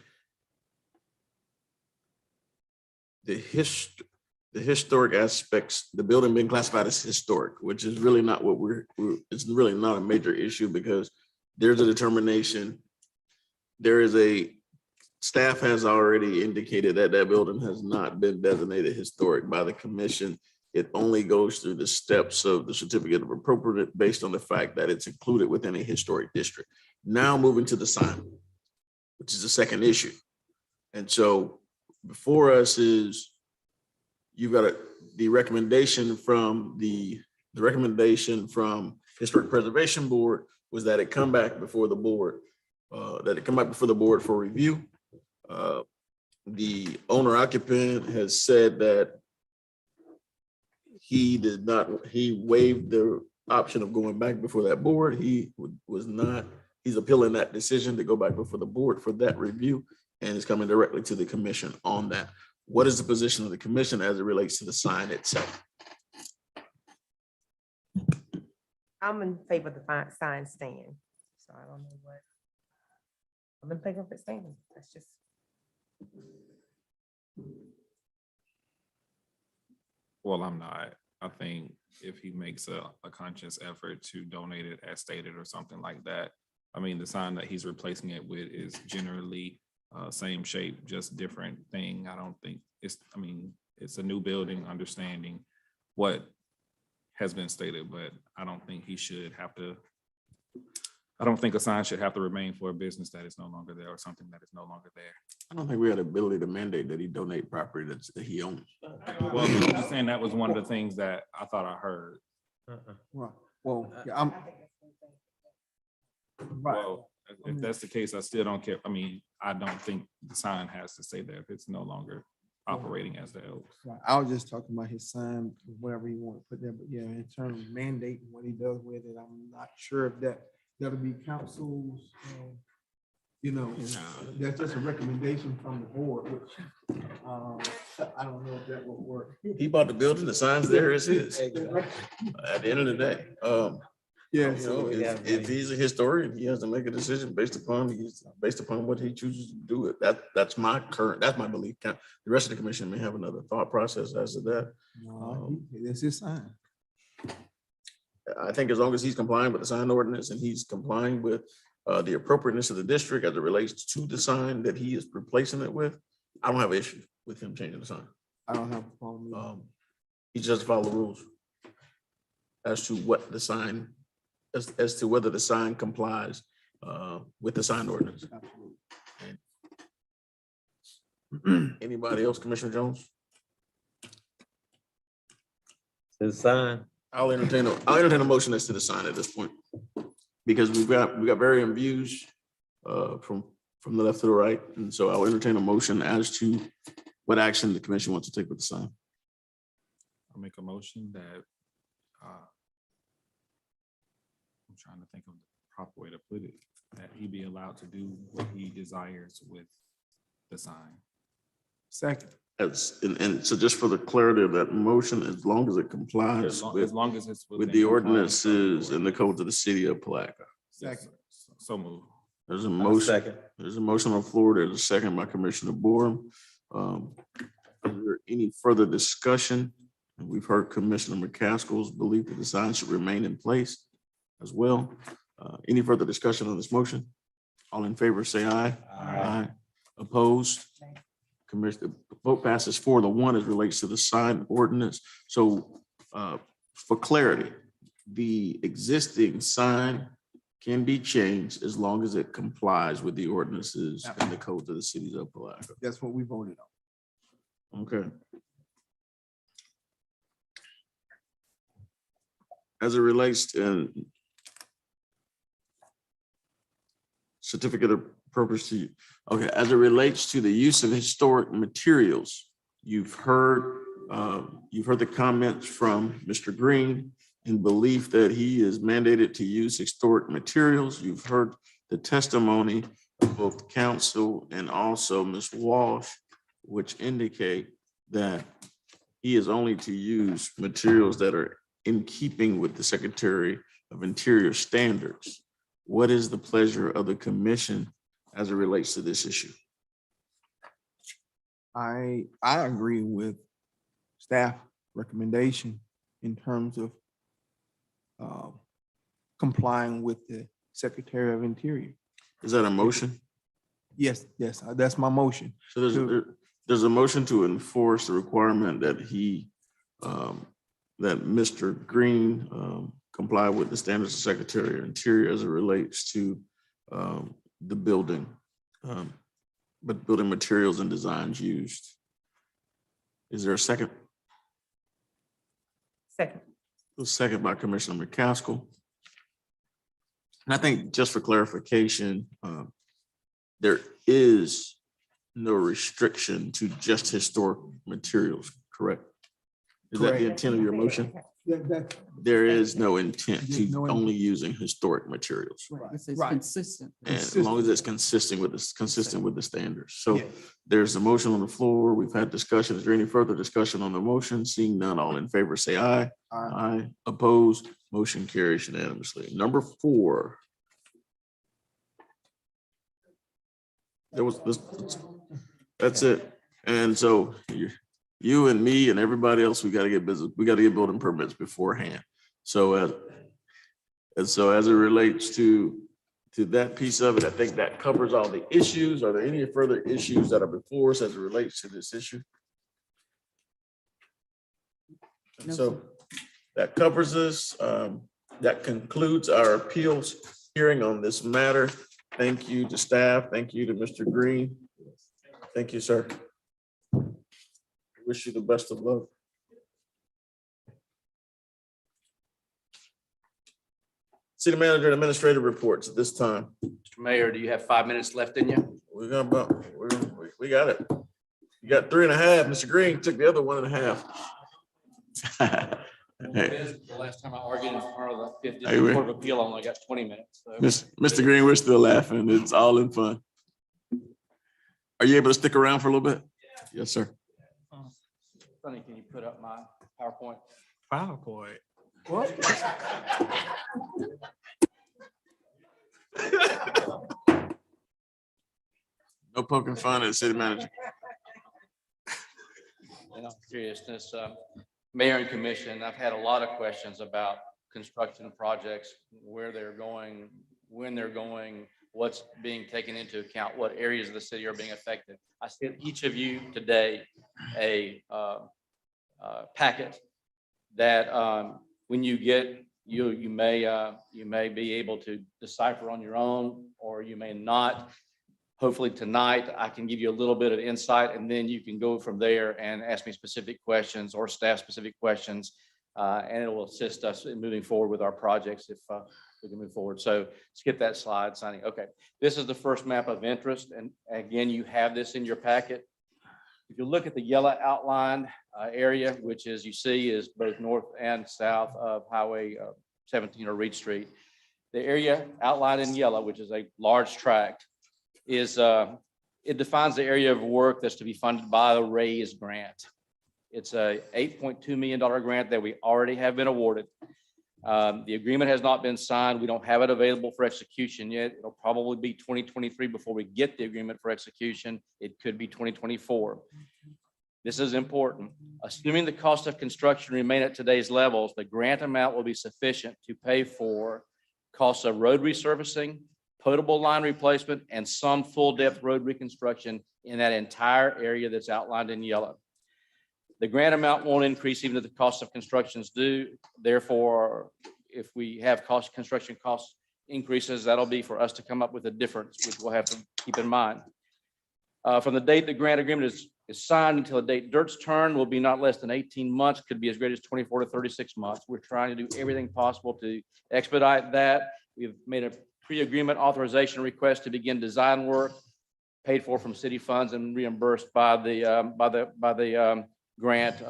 historic aspects, the building being classified as historic, which is really not what it's really not a major issue, because there's a determination. Staff has already indicated that that building has not been designated historic by the commission. It only goes through the steps of the certificate of appropriate based on the fact that it's included within a historic district. Now moving to the sign, which is the second issue. And so before us is, you've got the recommendation from the Historic Preservation Board was that it come back before the board, for review. The owner occupant has said that he waived the option of going back before that board. He's appealing that decision to go back before the board for that review, and is coming directly to the commission on that. What is the position of the commission as it relates to the sign itself? I'm in favor of the sign staying, so I don't know what. I'm in favor of it staying. That's just. Well, I'm not. I think if he makes a conscious effort to donate it as stated or something like that, I mean, the sign that he's replacing it with is generally same shape, just different thing. I don't think it's a new building, understanding what has been stated, but I don't think he should have to. I don't think a sign should have to remain for a business that is no longer there or something that is no longer there. I don't think we had the ability to mandate that he donate property that he owns. Well, I'm just saying that was one of the things that I thought I heard. Right. Well, yeah, I'm. Right. Well, if that's the case, I still don't care. I mean, I don't think the sign has to stay there if it's no longer operating as the Elks. Right. I was just talking about his sign, whatever he want to put there, but yeah, in terms of mandating what he does with it, I'm not sure if that'll be council's, that's just a recommendation from the board, which I don't know if that will work. He bought the building, the sign's there, it's his. At the end of the day, Yes. if he's a historian, he has to make a decision based upon what he chooses to do it. That's my belief. The rest of the commission may have another thought process as to that. No, that's his sign. I think as long as he's complying with the sign ordinance and he's complying with the appropriateness of the district as it relates to the sign that he is replacing it with, I don't have an issue with him changing the sign. I don't have a problem. He just follow the rules as to what the sign, as to whether the sign complies with the sign ordinance. Anybody else, Commissioner Jones? The sign. I'll entertain a motion that's to the sign at this point. Because we've got varying views from the left to the right. And so I'll entertain a motion as to what action the commission wants to take with the sign. I'll make a motion that I'm trying to think of the proper way to put it, that he be allowed to do what he desires with the sign. Second. And so just for the clarity of that motion, as long as it complies As with long as it's with within the compliance of the ordinances and the codes of the city of Palatka. Yes, so move. There's a motion. Second. There's a motion on the floor. There's a second by Commissioner Borum. Is there any further discussion? And we've heard Commissioner McCaskill's belief that the sign should remain in place as well. Any further discussion on this motion? All in favor, say aye. Aye. Opposed? Commissioner, the vote passes 4-1 as relates to the sign ordinance. So for clarity, the existing sign can be changed as long as it complies with the ordinances and the codes of the cities of Palatka. That's what we voted on. Okay. As it relates to certificate of purpose to, okay, as it relates to the use of historic materials, you've heard the comments from Mr. Green in belief that he is mandated to use historic materials. You've heard the testimony of both council and also Ms. Walsh, which indicate that he is only to use materials that are in keeping with the Secretary of Interior standards. What is the pleasure of the commission as it relates to this issue? I agree with staff recommendation in terms of complying with the Secretary of Interior. Is that a motion? Yes, that's my motion. So there's a motion to enforce the requirement that that Mr. Green comply with the standards of Secretary of Interior as it relates to the building, but building materials and designs used. Is there a second? Second. A second by Commissioner McCaskill. And I think just for clarification, there is no restriction to just historic materials, correct? Is that the Correct. intent of your motion? There is no intent to only using historic materials. It's Right. consistent. And as long as it's consistent with the standards. So there's a motion on the floor. We've had discussion. Is there any further discussion on the motion? Seeing none, all in favor, say aye. Aye. Opposed, motion carries unanimously. Number 4. There was this, that's it. And so you and me and everybody else, we got to get business. We got to get building permits beforehand. So as it relates to that piece of it, I think that covers all the issues. Are there any further issues that are before us as it relates to this issue? And No, so sir. that covers us. That concludes our appeals hearing on this matter. Thank you to staff. Thank you to Mr. Green. Thank you, sir. Wish you the best of luck. City manager and administrative reports at this time. Mr. Mayor, do you have 5 minutes left in you? We got it. You got 3.5. Mr. Green took the other 1.5. The last time I argued in front of the 50th Hey, man. Court of Appeal, I only got 20 minutes. so- Mr. Green, we're still laughing. It's all in fun. Are you able to stick around for a little bit? Yes, sir. Sonny, can you put up my PowerPoint? PowerPoint. No poking fun at city manager. In all seriousness, Mayor and Commission, I've had a lot of questions about construction projects, where they're going, when they're going, what's being taken into account, what areas of the city are being affected. I sent each of you today a packet that when you get you may be able to decipher on your own, or you may not. Hopefully tonight, I can give you a little bit of insight, and then you can go from there and ask me specific questions or staff specific questions. And it will assist us in moving forward with our projects if we can move forward. So skip that slide, signing. Okay, this is the first map of interest. And again, you have this in your packet. If you look at the yellow outlined area, which as you see is both north and south of Highway 17 or Reed Street, the area outlined in yellow, which is a large tract, is it defines the area of work that's to be funded by the RAISE grant. It's a $8.2 million grant that we already have been awarded. The agreement has not been signed. We don't have it available for execution yet. It'll probably be 2023 before we get the agreement for execution. It could be 2024. This is important. Assuming the cost of construction remain at today's levels, the grant amount will be sufficient to pay for costs of road resurfacing, potable line replacement, and some full depth road reconstruction in that entire area that's outlined in yellow. The grant amount won't increase even if the cost of constructions do. Therefore, if we have construction cost increases, that'll be for us to come up with a difference, which we'll have to keep in mind. From the date the grant agreement is signed until the date dirt's turn will be not less than 18 months, could be as great as 24 to 36 months. We're trying to do everything possible to expedite that. We've made a pre-agreement authorization request to begin design work, paid for from city funds and reimbursed by the grant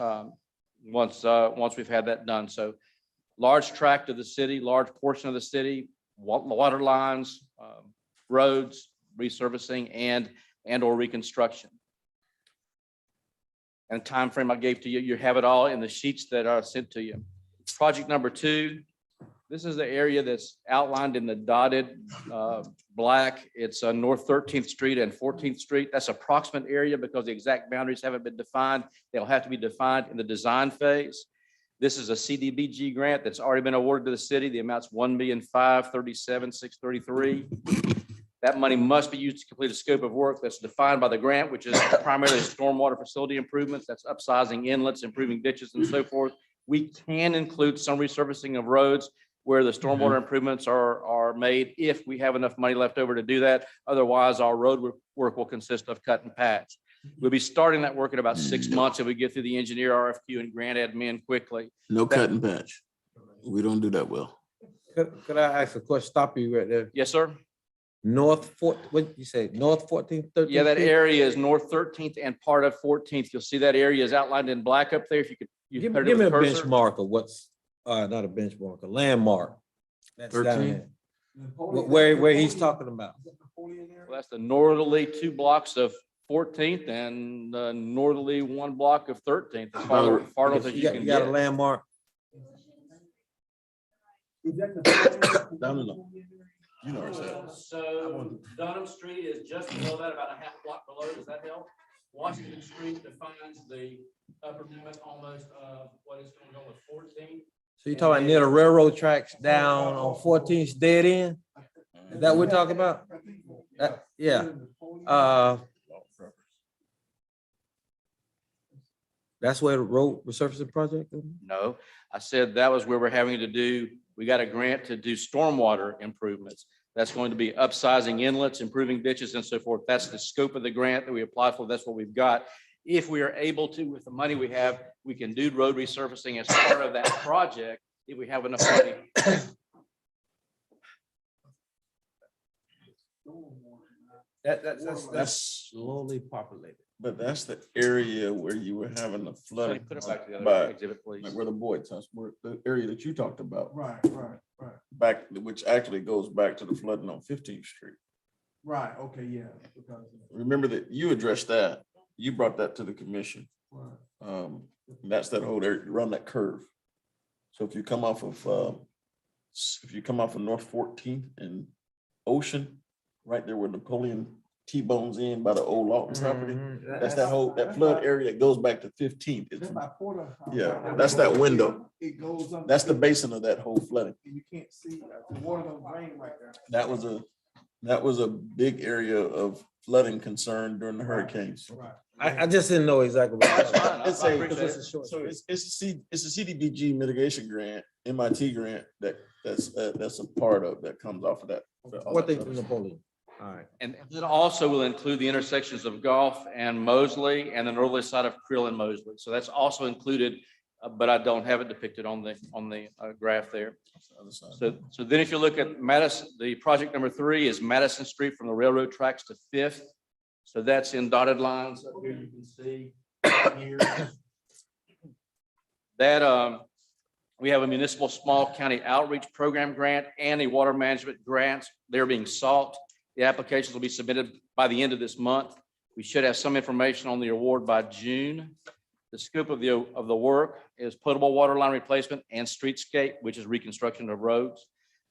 once we've had that done. So large tract of the city, large portion of the city, water lines, roads, resurfacing and or reconstruction. And time frame I gave to you, you have it all in the sheets that are sent to you. Project number 2, this is the area that's outlined in the dotted black. It's North 13th Street and 14th Street. That's approximate area because the exact boundaries haven't been defined. They'll have to be defined in the design phase. This is a CDBG grant that's already been awarded to the city. The amount's $1,537,633. That money must be used to complete a scope of work that's defined by the grant, which is primarily stormwater facility improvements. That's upsizing inlets, improving ditches and so forth. We can include some resurfacing of roads where the stormwater improvements are made if we have enough money left over to do that. Otherwise, our road work will consist of cut and patch. We'll be starting that work in about 6 months if we get through the engineer RFQ and grant admin quickly. No cut and patch. We don't do that well. Could I ask a question? Stop you right there. Yes, sir. North what you say? North 14th, 13th? Yeah, that area is North 13th and part of 14th. You'll see that area is outlined in black up there. If you could, Give me a benchmark of what's, not a benchmark, a landmark. That's down 13? there. Where he's talking about. well, that's the northerly 2 blocks of 14th and the northerly 1 block of 13th. As far north as you can You got a get. landmark? You know where it's at. So Dunham Street is just below that, about a half block below. Does that help? Washington Street defines the upper limit almost of what is going on with 14. So you're talking about near the railroad tracks down on 14th dead end? Is that what we're talking about? Yeah. That's where the road resurfacing project is? No, I said that was where we're having to do, we got a grant to do stormwater improvements. That's going to be upsizing inlets, improving ditches and so forth. That's the scope of the grant that we applied for. That's what we've got. If we are able to, with the money we have, we can do road resurfacing as part of that project if we have enough money. That's slowly populated. But that's the area where you were having the flooding. Put it back together, by- exhibit, please. like where the Boyd house, where the area that you talked about. Right. Back, which actually goes back to the flooding on 15th Street. Right, okay, yeah. Because, Remember that you addressed that. You brought that to the commission. right. That's that whole area around that curve. So if you come off of North 14th and Ocean, right there where Napoleon T-bones in by the old Lawton property. That's that whole, that flood area that goes back to 15th. It's- Yeah, that's that window. It goes up. That's the basin of that whole flooding. You can't see, the water don't drain right there. That was a That was a big area of flooding concern during the hurricanes. I just didn't know exactly. That's fine. I It's a, appreciate it. so it's a CDBG mitigation grant, MIT grant that's a part of, that comes off of that. What they from Napoleon? All right. And it also will include the intersections of Gulf and Mosley and the northerly side of Krill and Mosley. So that's also included, but I don't have it depicted on the graph there. So then if you look at Madison, the project number 3 is Madison Street from the railroad tracks to 5th. So that's in dotted lines up here, you can see here. That we have a municipal small county outreach program grant and a water management grant. They're being sought. The applications will be submitted by the end of this month. We should have some information on the award by June. The scope of the work is potable water line replacement and streetscape, which is reconstruction of roads.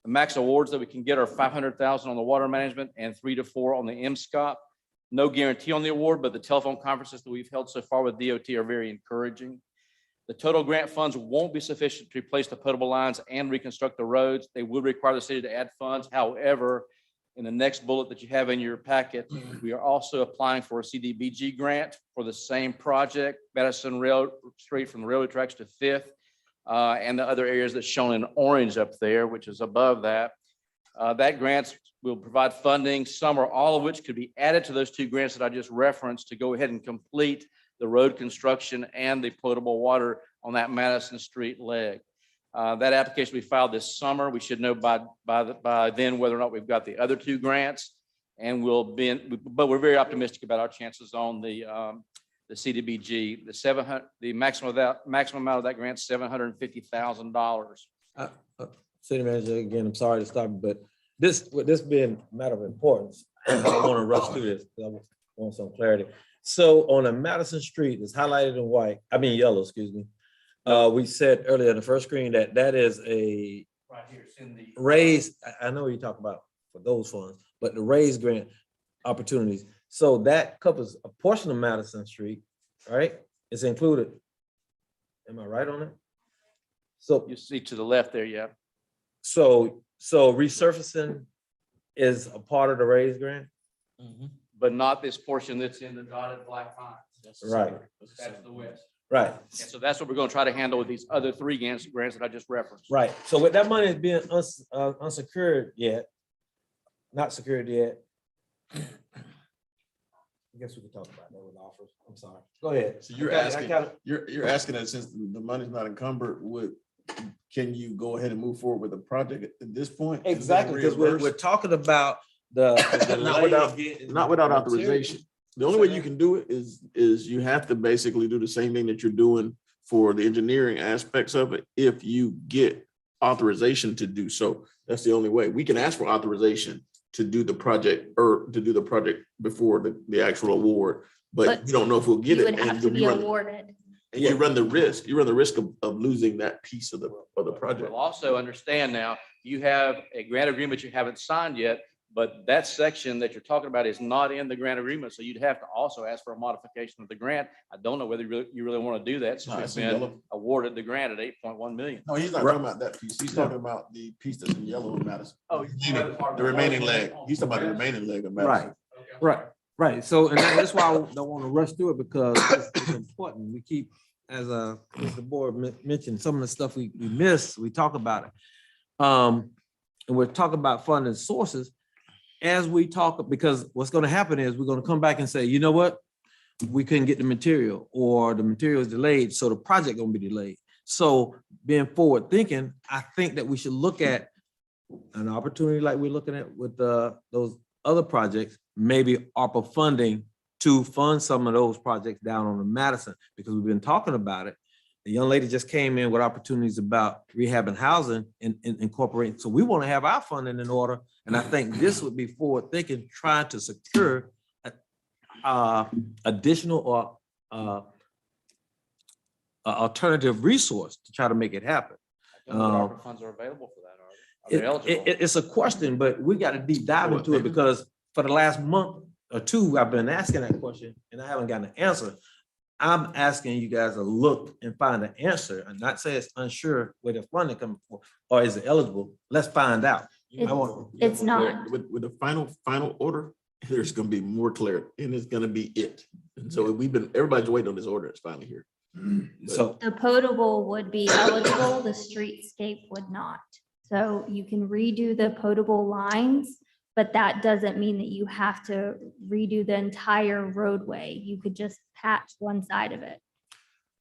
The max awards that we can get are $500,000 on the water management and 3 to 4 on the MSCOP. No guarantee on the award, but the telephone conferences that we've held so far with DOT are very encouraging. The total grant funds won't be sufficient to replace the potable lines and reconstruct the roads. They will require the city to add funds. However, in the next bullet that you have in your packet, we are also applying for a CDBG grant for the same project, Madison Rail Street from the railroad tracks to 5th, and the other areas that's shown in orange up there, which is above that. That grant will provide funding, some or all of which could be added to those 2 grants that I just referenced to go ahead and complete the road construction and the potable water on that Madison Street leg. That application we filed this summer. We should know by then whether or not we've got the other 2 grants, and but we're very optimistic about our chances on the CDBG. The maximum amount of that grant is $750,000. City manager, again, I'm sorry to stop, but this being a matter of importance, I don't want to rush through this, because I want some clarity. So on a Madison Street, it's highlighted in yellow, excuse me. We said earlier in the first screen that is a Right here, it's in the raised, I know what you're talking about for those funds, but the raised grant opportunities. So that covers a portion of Madison Street, right? It's included. Am I right on it? So You see to the left there, yeah. So resurfacing is a part of the raised grant? But not this portion that's in the dotted black lines. Right. That's the west. Right. And so that's what we're going to try to handle with these other 3 grants that I just referenced. Right. So with that money being unsecured yet, not secured yet, I guess we can talk about that with offers. I'm sorry. Go ahead. So you're asking that since the money's not encumbered, can you go ahead and move forward with the project at this point? Exactly, because we're talking about not without authorization. The only way you can do it is you have to basically do the same thing that you're doing for the engineering aspects of it. If you get authorization to do so, that's the only way. We can ask for authorization to do the project before the actual award, but you don't know if we'll get it. You would have to be awarded. And you run the risk of losing that piece of the project. We'll also understand now, you have a grant agreement you haven't signed yet, but that section that you're talking about is not in the grant agreement. So you'd have to also ask for a modification of the grant. I don't know whether you really want to do that. So it's been awarded the grant at 8.1 million. No, he's not talking about that piece. He's talking about the piece that's in yellow in Madison. Oh, the remaining leg. He's talking about the remaining leg of Madison. Right. So, and that's why I don't want to rush through it, because it's important. We keep, as the board mentioned, some of the stuff we miss, we talk about it. And we're talking about funding sources as we talk, because what's going to happen is we're going to come back and say, you know what? We couldn't get the material, or the material is delayed, so the project going to be delayed. So being forward thinking, I think that we should look at an opportunity like we're looking at with those other projects, maybe ARPA funding to fund some of those projects down on the Madison, because we've been talking about it. The young lady just came in with opportunities about rehabbing housing and incorporating. So we want to have our funding in order. And I think this would be forward thinking, trying to secure additional or alternative resource to try to make it happen. ARPA funds are available for that, are they eligible? It's a question, but we got to deep dive into it, because for the last month or 2, I've been asking that question and I haven't gotten an answer. I'm asking you guys to look and find an answer, and not say it's unsure where the funding coming from, or is it eligible? Let's find out. It's not. With the final order, there's gonna be more clarity and it's gonna be it. And so everybody's waiting on this order. It's finally here. So The potable would be eligible, the streetscape would not. So you can redo the potable lines, but that doesn't mean that you have to redo the entire roadway. You could just patch one side of it.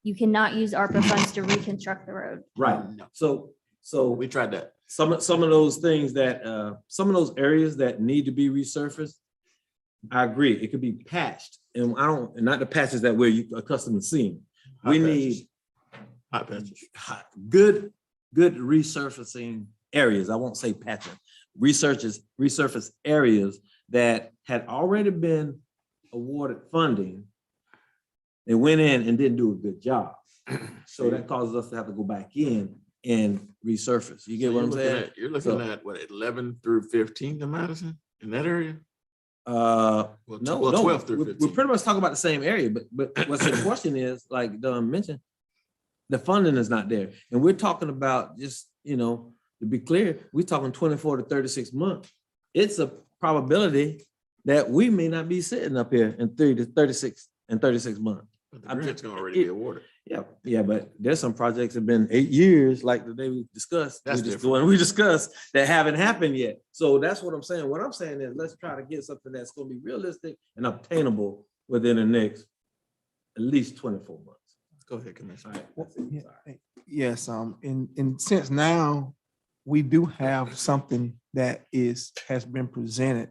You cannot use ARPA funds to reconstruct the road. right. So we tried that. Some of those things that some of those areas that need to be resurfaced, I agree. It could be patched, and not the patches that we're accustomed to seeing. We need hot patches. Good resurfacing areas. I won't say patching. Resurface areas that had already been awarded funding. They went in and didn't do a good job. So that causes us to have to go back in and resurface. You get what I'm saying? You're looking at what, 11 through 15 in Madison, in that area? No, 12 through we're 15. pretty much talking about the same area, but what's the question is, like Don mentioned, the funding is not there. And we're talking about just, to be clear, we're talking 24 to 36 months. It's a probability that we may not be sitting up here in 36 months. But the grant's gonna already be awarded. Yeah, but there's some projects that have been 8 years, like the day we discussed. That's We discussed that haven't happened yet. So that's what I'm saying. What I'm saying is let's try to get something that's gonna be realistic and obtainable within the next at least 24 months. Go ahead, Commissioner. Yes, in since now we do have something that has been presented.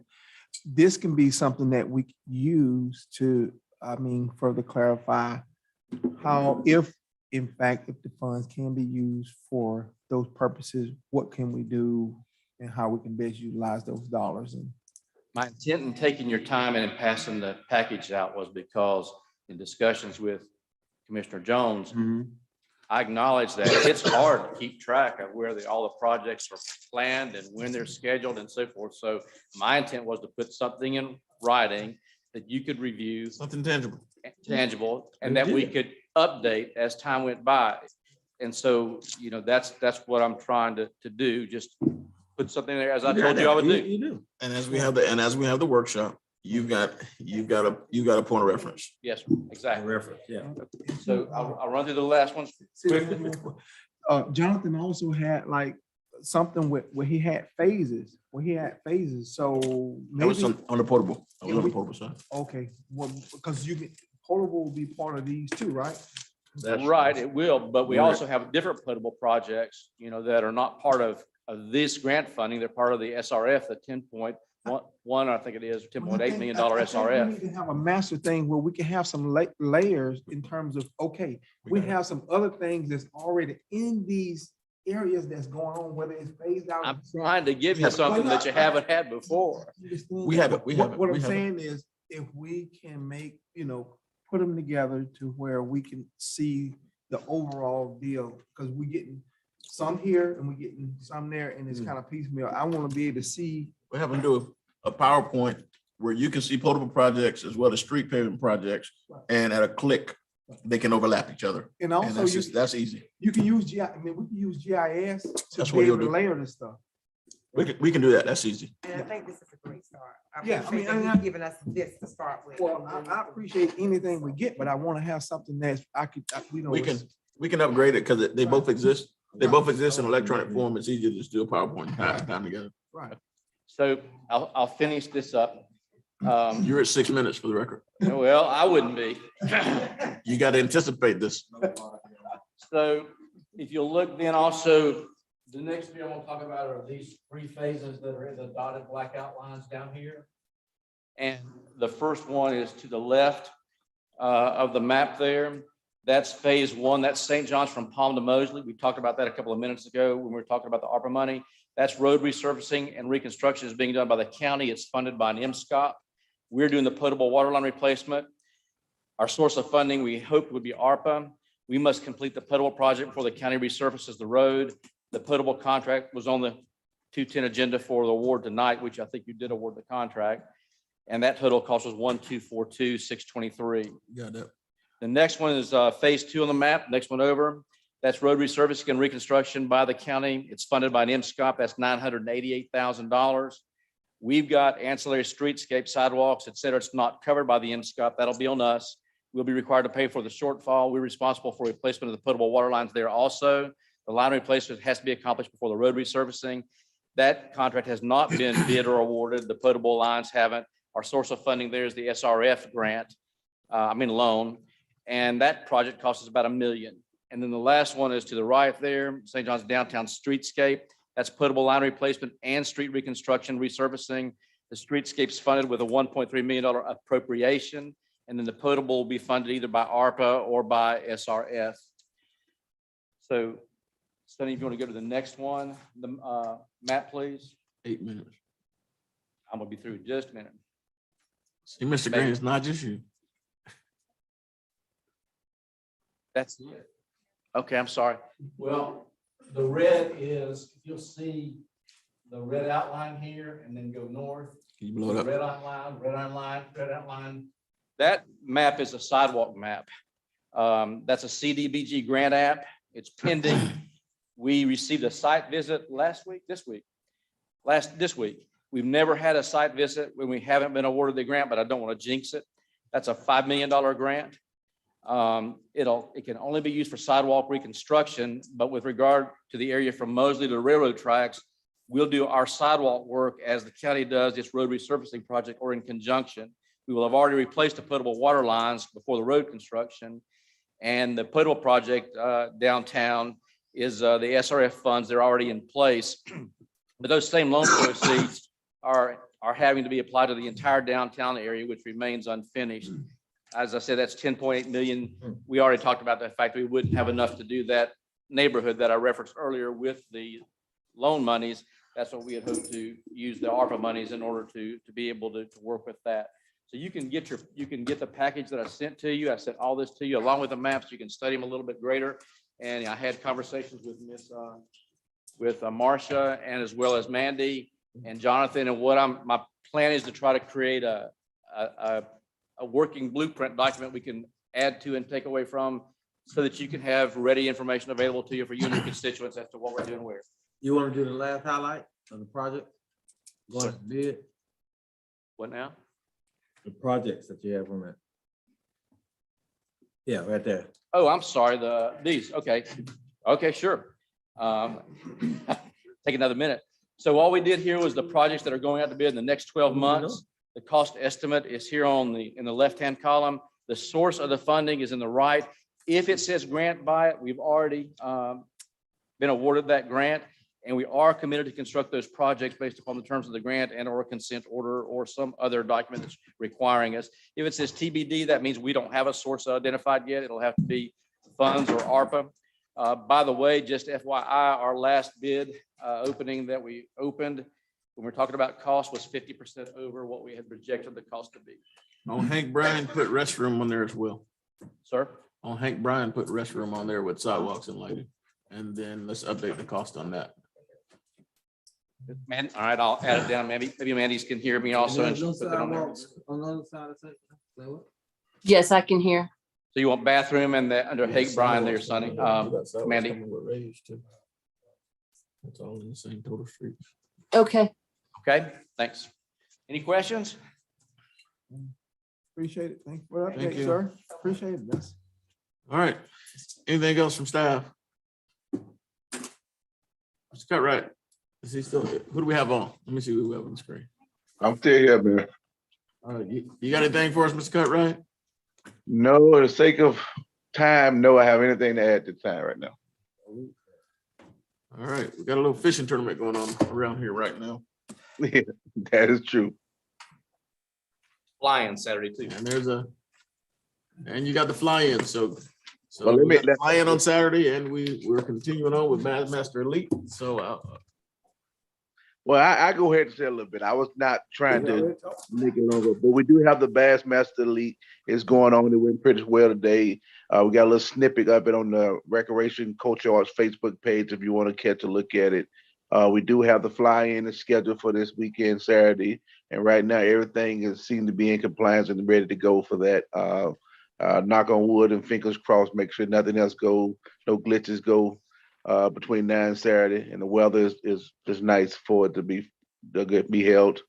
This can be something that we use to, further clarify how, if the funds can be used for those purposes, what can we do and how we can best utilize those dollars. And My intent in taking your time and in passing the package out was because in discussions with Commissioner Jones, I acknowledge that it's hard to keep track of where all the projects are planned and when they're scheduled and so forth. So my intent was to put something in writing that you could review. Something tangible. And that we could update as time went by. And so, that's what I'm trying to do, just put something there as I told you I would do. You do. And as we have the workshop, you've got a point of reference. Yes, exactly. Reference, yeah. So I'll run through the last ones quickly. Jonathan also had like something where he had phases, so That was maybe, on the portable. That was on the portable side. okay, well, because portable will be part of these too, right? Right, it will, but we also have different potable projects, that are not part of this grant funding. They're part of the SRF, the 10.1, I think it is, $10.8 million I think we SRF. need to have a master thing where we can have some layers in terms of, okay, we have some other things that's already in these areas that's going on, whether it's phased out. I'm trying to give you something that you haven't had before. We have it. What I'm saying is, if we can make, put them together to where we can see the overall deal, because we're getting some here and we're getting some there, and it's kind of piecemeal. I want to be able to see. We have them do a PowerPoint where you can see potable projects as well as street paving projects, and at a click, they can overlap each other. And also, that's easy. You can use we can use GIS That's to what be you'll able to do. layer this stuff. We can do that. That's easy. And I think this is a great start. Yeah, appreciate that and you've given us this to start with. Well, I appreciate anything we get, but I want to have something that's, We can upgrade it because they both exist. They both exist in electronic form. It's easier to just do a PowerPoint and pass time together. Right. So I'll finish this up. You're at 6 minutes for the record. Well, I wouldn't be. You got to anticipate this. So if you'll look, then also, the next thing I want to talk about are these 3 phases that are in the dotted black outlines down here. And the first one is to the left of the map there. That's phase 1. That's St. John's from Palm to Mosley. We talked about that a couple of minutes ago when we were talking about the ARPA money. That's road resurfacing and reconstruction is being done by the county. It's funded by an MSCOP. We're doing the potable water line replacement. Our source of funding, we hoped would be ARPA. We must complete the potable project before the county resurfaces the road. The potable contract was on the 210 agenda for the award tonight, which I think you did award the contract. And that total cost was $1,242,623. Got that. The next one is phase 2 on the map. Next one over. That's road resurfacing and reconstruction by the county. It's funded by an MSCOP. That's $988,000. We've got ancillary streetscape, sidewalks, et cetera. It's not covered by the MSCOP. That'll be on us. We'll be required to pay for the shortfall. We're responsible for replacement of the potable water lines there also. The line replacement has to be accomplished before the road resurfacing. That contract has not been bid or awarded. The potable lines haven't. Our source of funding there is the SRF grant, loan. And that project costs us about $1 million. And then the last one is to the right there, St. John's Downtown Streetscape. That's potable line replacement and street reconstruction, resurfacing. The streetscape's funded with a $1.3 million appropriation. And then the potable will be funded either by ARPA or by SRF. So, Sonny, if you want to go to the next one, the map, please. 8 minutes. I'm gonna be through in just a minute. See, Mr. Green, it's not just you. That's it. Okay, I'm sorry. Well, the red is, you'll see the red outline here and then go north. Can you blow it up? Red outline, red outline, red outline. That map is a sidewalk map. That's a CDBG grant app. It's pending. We received a site visit this week. We've never had a site visit when we haven't been awarded the grant, but I don't want to jinx it. That's a $5 million grant. It can only be used for sidewalk reconstruction, but with regard to the area from Mosley to the railroad tracks, we'll do our sidewalk work as the county does its road resurfacing project or in conjunction. We will have already replaced the potable water lines before the road construction. And the potable project downtown is the SRF funds. They're already in place. But those same loan proceeds are having to be applied to the entire downtown area, which remains unfinished. As I said, that's 10.8 million. We already talked about the fact that we wouldn't have enough to do that neighborhood that I referenced earlier with the loan monies. That's what we had hoped to use the ARPA monies in order to be able to work with that. So you can get the package that I sent to you. I sent all this to you along with the maps. You can study them a little bit greater. And I had conversations with Marcia and as well as Mandy and Jonathan. And my plan is to try to create a working blueprint document we can add to and take away from so that you can have ready information available to you for you and your constituents as to what we're doing where. You want to do the last highlight of the project? Going to bid, What now? the projects that you have on that. Yeah, right there. Oh, I'm sorry, these, okay. Okay, sure. Take another minute. So all we did here was the projects that are going out to bid in the next 12 months. The cost estimate is here in the left-hand column. The source of the funding is in the right. If it says grant by it, we've already been awarded that grant. And we are committed to construct those projects based upon the terms of the grant and or consent order or some other document that's requiring us. If it says TBD, that means we don't have a source identified yet. It'll have to be funds or ARPA. By the way, just FYI, our last bid opening that we opened, when we're talking about cost, was 50% over what we had projected the cost to be. On Hank Bryan, put restroom on there as well. Sir? On Hank Bryan, put restroom on there with sidewalks and lighting. And then let's update the cost on that. Man, all right, I'll add it down. Maybe Mandy's can hear me also. and No she'll put that on there. sidewalks on the other side of St. Louis? Yes, I can hear. So you want bathroom and under Hank Bryan there, Sonny, Mandy. It's all in the same total streets. Okay. Okay, thanks. Any questions? Appreciate it. Thank you for the Thank update, you. sir. Appreciate it. That's All right. Anything else from staff? Mr. Cutright, is he still, who do we have on? Let me see who we have on the screen. I'm still here, man. All right, you got anything for us, Mr. Cutright? No, for the sake of time, no, I have anything to add to time right now. All right, we got a little fishing tournament going on around here right now. Yeah, that is true. Flying Saturday too. And you got the fly-in, so Well, let we me- got the fly-in on Saturday, and we're continuing on with Bassmaster Elite. So Well, I go ahead and say a little bit. I was not trying to make it longer, but we do have the Bassmaster Elite. It's going on. It went pretty well today. We got a little snippet of it on the Recreation Culture Arts Facebook page if you want to catch a look at it. We do have the fly-in is scheduled for this weekend, Saturday. And right now, everything is seemed to be in compliance and ready to go for that. knock on wood and fingers crossed, make sure nothing else go, no glitches go between now and Saturday. And the weather is nice for it to be held.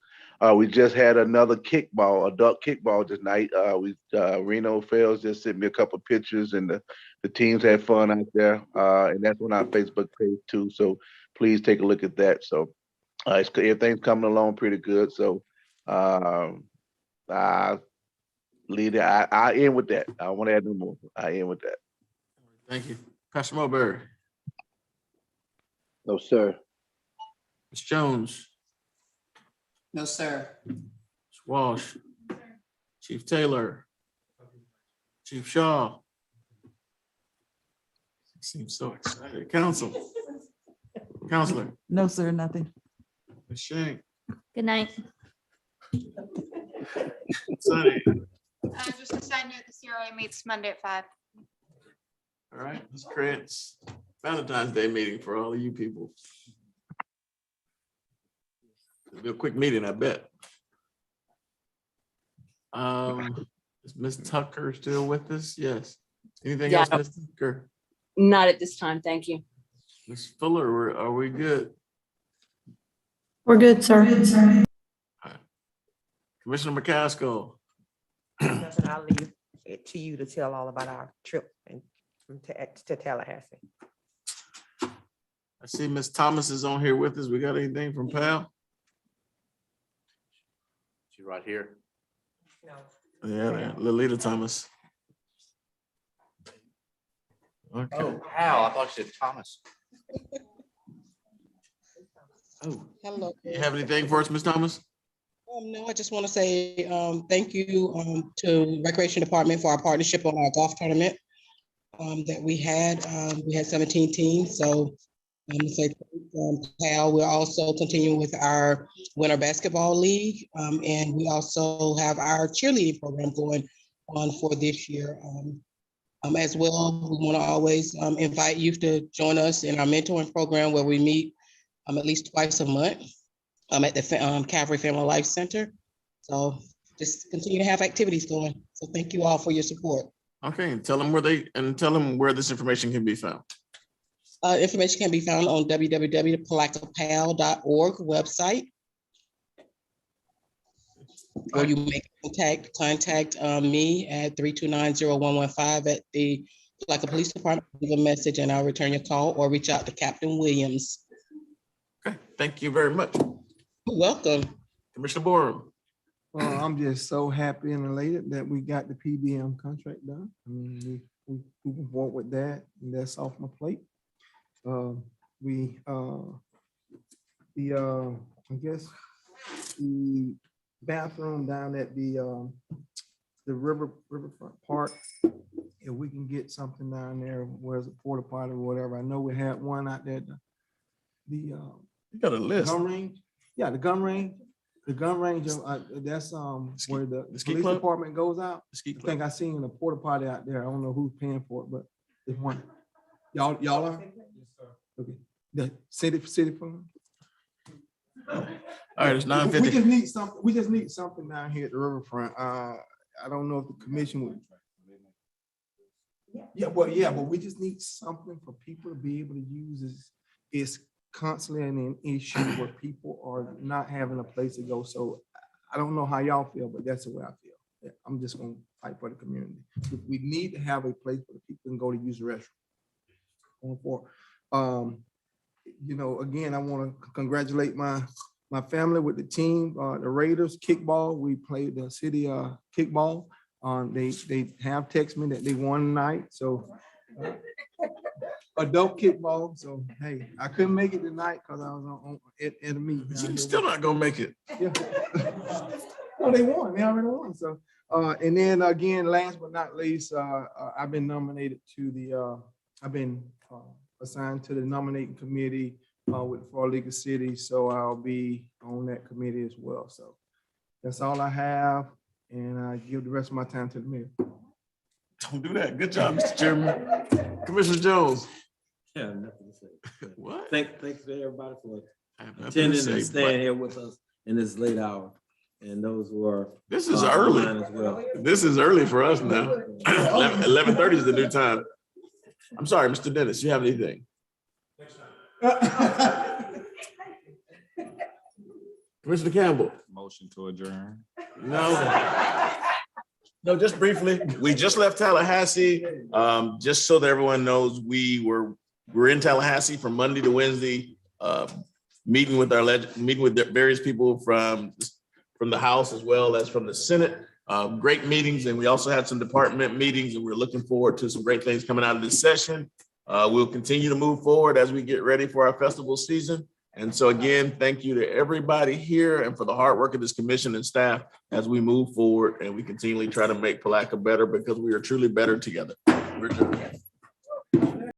We just had another adult kickball this night. Reno Fells just sent me a couple of pictures, and the teams had fun out there. And that's on our Facebook page too. So please take a look at that. So everything's coming along pretty good. So leader, I end with that. I don't want to add no more. I end with that. Thank you. Pastor Mulberry. No, sir. Ms. Jones. No, sir. Ms. Walsh. Chief Taylor. Chief Shaw. Seems so excited. Counselor. No, sir, nothing. Ms. Shank. Good night. Sonny. Just a side note, the CRA meets Monday at 5. All right, Ms. Krantz. Valentine's Day meeting for all of you people. It'll be a quick meeting, I bet. Is Ms. Tucker still with us? Yes. Anything Yeah. else, Ms. Tucker? Not at this time, thank you. Ms. Fuller, are we good? We're good, sir. Commissioner McCaskill. Nothing, I'll leave it to you to tell all about our trip to Tallahassee. I see Ms. Thomas is on here with us. We got anything from Pal? She's right here. Yeah, Lolita Thomas. Okay. Oh, Hal, I thought you said Thomas. Oh, Hello. you have anything for us, Ms. Thomas? No, I just want to say thank you to Recreation Department for our partnership on our golf tournament that we had. We had 17 teams, so say Pal. We're also continuing with our Winter Basketball League, and we also have our cheerleading program going on for this year. As well, we want to always invite youth to join us in our mentoring program where we meet at least twice a month at the Calvary Family Life Center. So just continue to have activities going. So thank you all for your support. Okay, and tell them where this information can be found. Information can be found on www.palatkapal.org website. Or you may contact me at 329-0115 at the Palatka Police Department, leave a message and I'll return your call, or reach out to Captain Williams. Okay, thank you very much. You're welcome. Commissioner Borum. Well, I'm just so happy and elated that we got the PBM contract done. I mean, we moving forward with that, and that's off my plate. I guess the bathroom down at the Riverfront Park, if we can get something down there, where's a porta potty or whatever. I know we had one out there. You got a list. Gun range. Yeah, the gun range. The gun range, that's where the police department goes out. I think I seen a porta potty out there. I don't know who's paying for it, but it's one. Y'all are? Okay. The city fund? All right, it's 9:50. We just need something down here at the riverfront. I don't know if the commission would. Yeah, but we just need something for people to be able to use. It's constantly an issue where people are not having a place to go. So I don't know how y'all feel, but that's the way I feel. I'm just gonna fight for the community. We need to have a place where people can go to use the restroom. Going forward. Again, I want to congratulate my family with the team, the Raiders kickball. We played the city kickball. They have texted me that they won tonight. So adult kickball. So hey, I couldn't make it tonight because I was at a meeting. You're still not gonna make it. Yeah. No, they won. They already won. So and then again, last but not least, I've been nominated to I've been assigned to the nominating committee for League of Cities. So I'll be on that committee as well. So that's all I have. And I give the rest of my time to the mayor. Don't do that. Good job, Mr. Chairman. Commissioner Jones. Yeah, nothing to say. What? Thanks to everybody for I have nothing to attending say, and but- staying here with us in this late hour. and those who are. This is early. online as well. This is early for us now. 11:30 is the new time. I'm sorry, Mr. Dennis, you have anything? Commissioner Campbell? Motion to adjourn. No, just briefly, we just left Tallahassee. Just so that everyone knows, we're in Tallahassee from Monday to Wednesday, meeting with the various people from the House as well as from the Senate. Great meetings, and we also had some department meetings, and we're looking forward to some great things coming out of this session. We'll continue to move forward as we get ready for our festival season. And so again, thank you to everybody here and for the hard work of this commission and staff as we move forward and we continually try to make Palatka better because we are truly better together. We're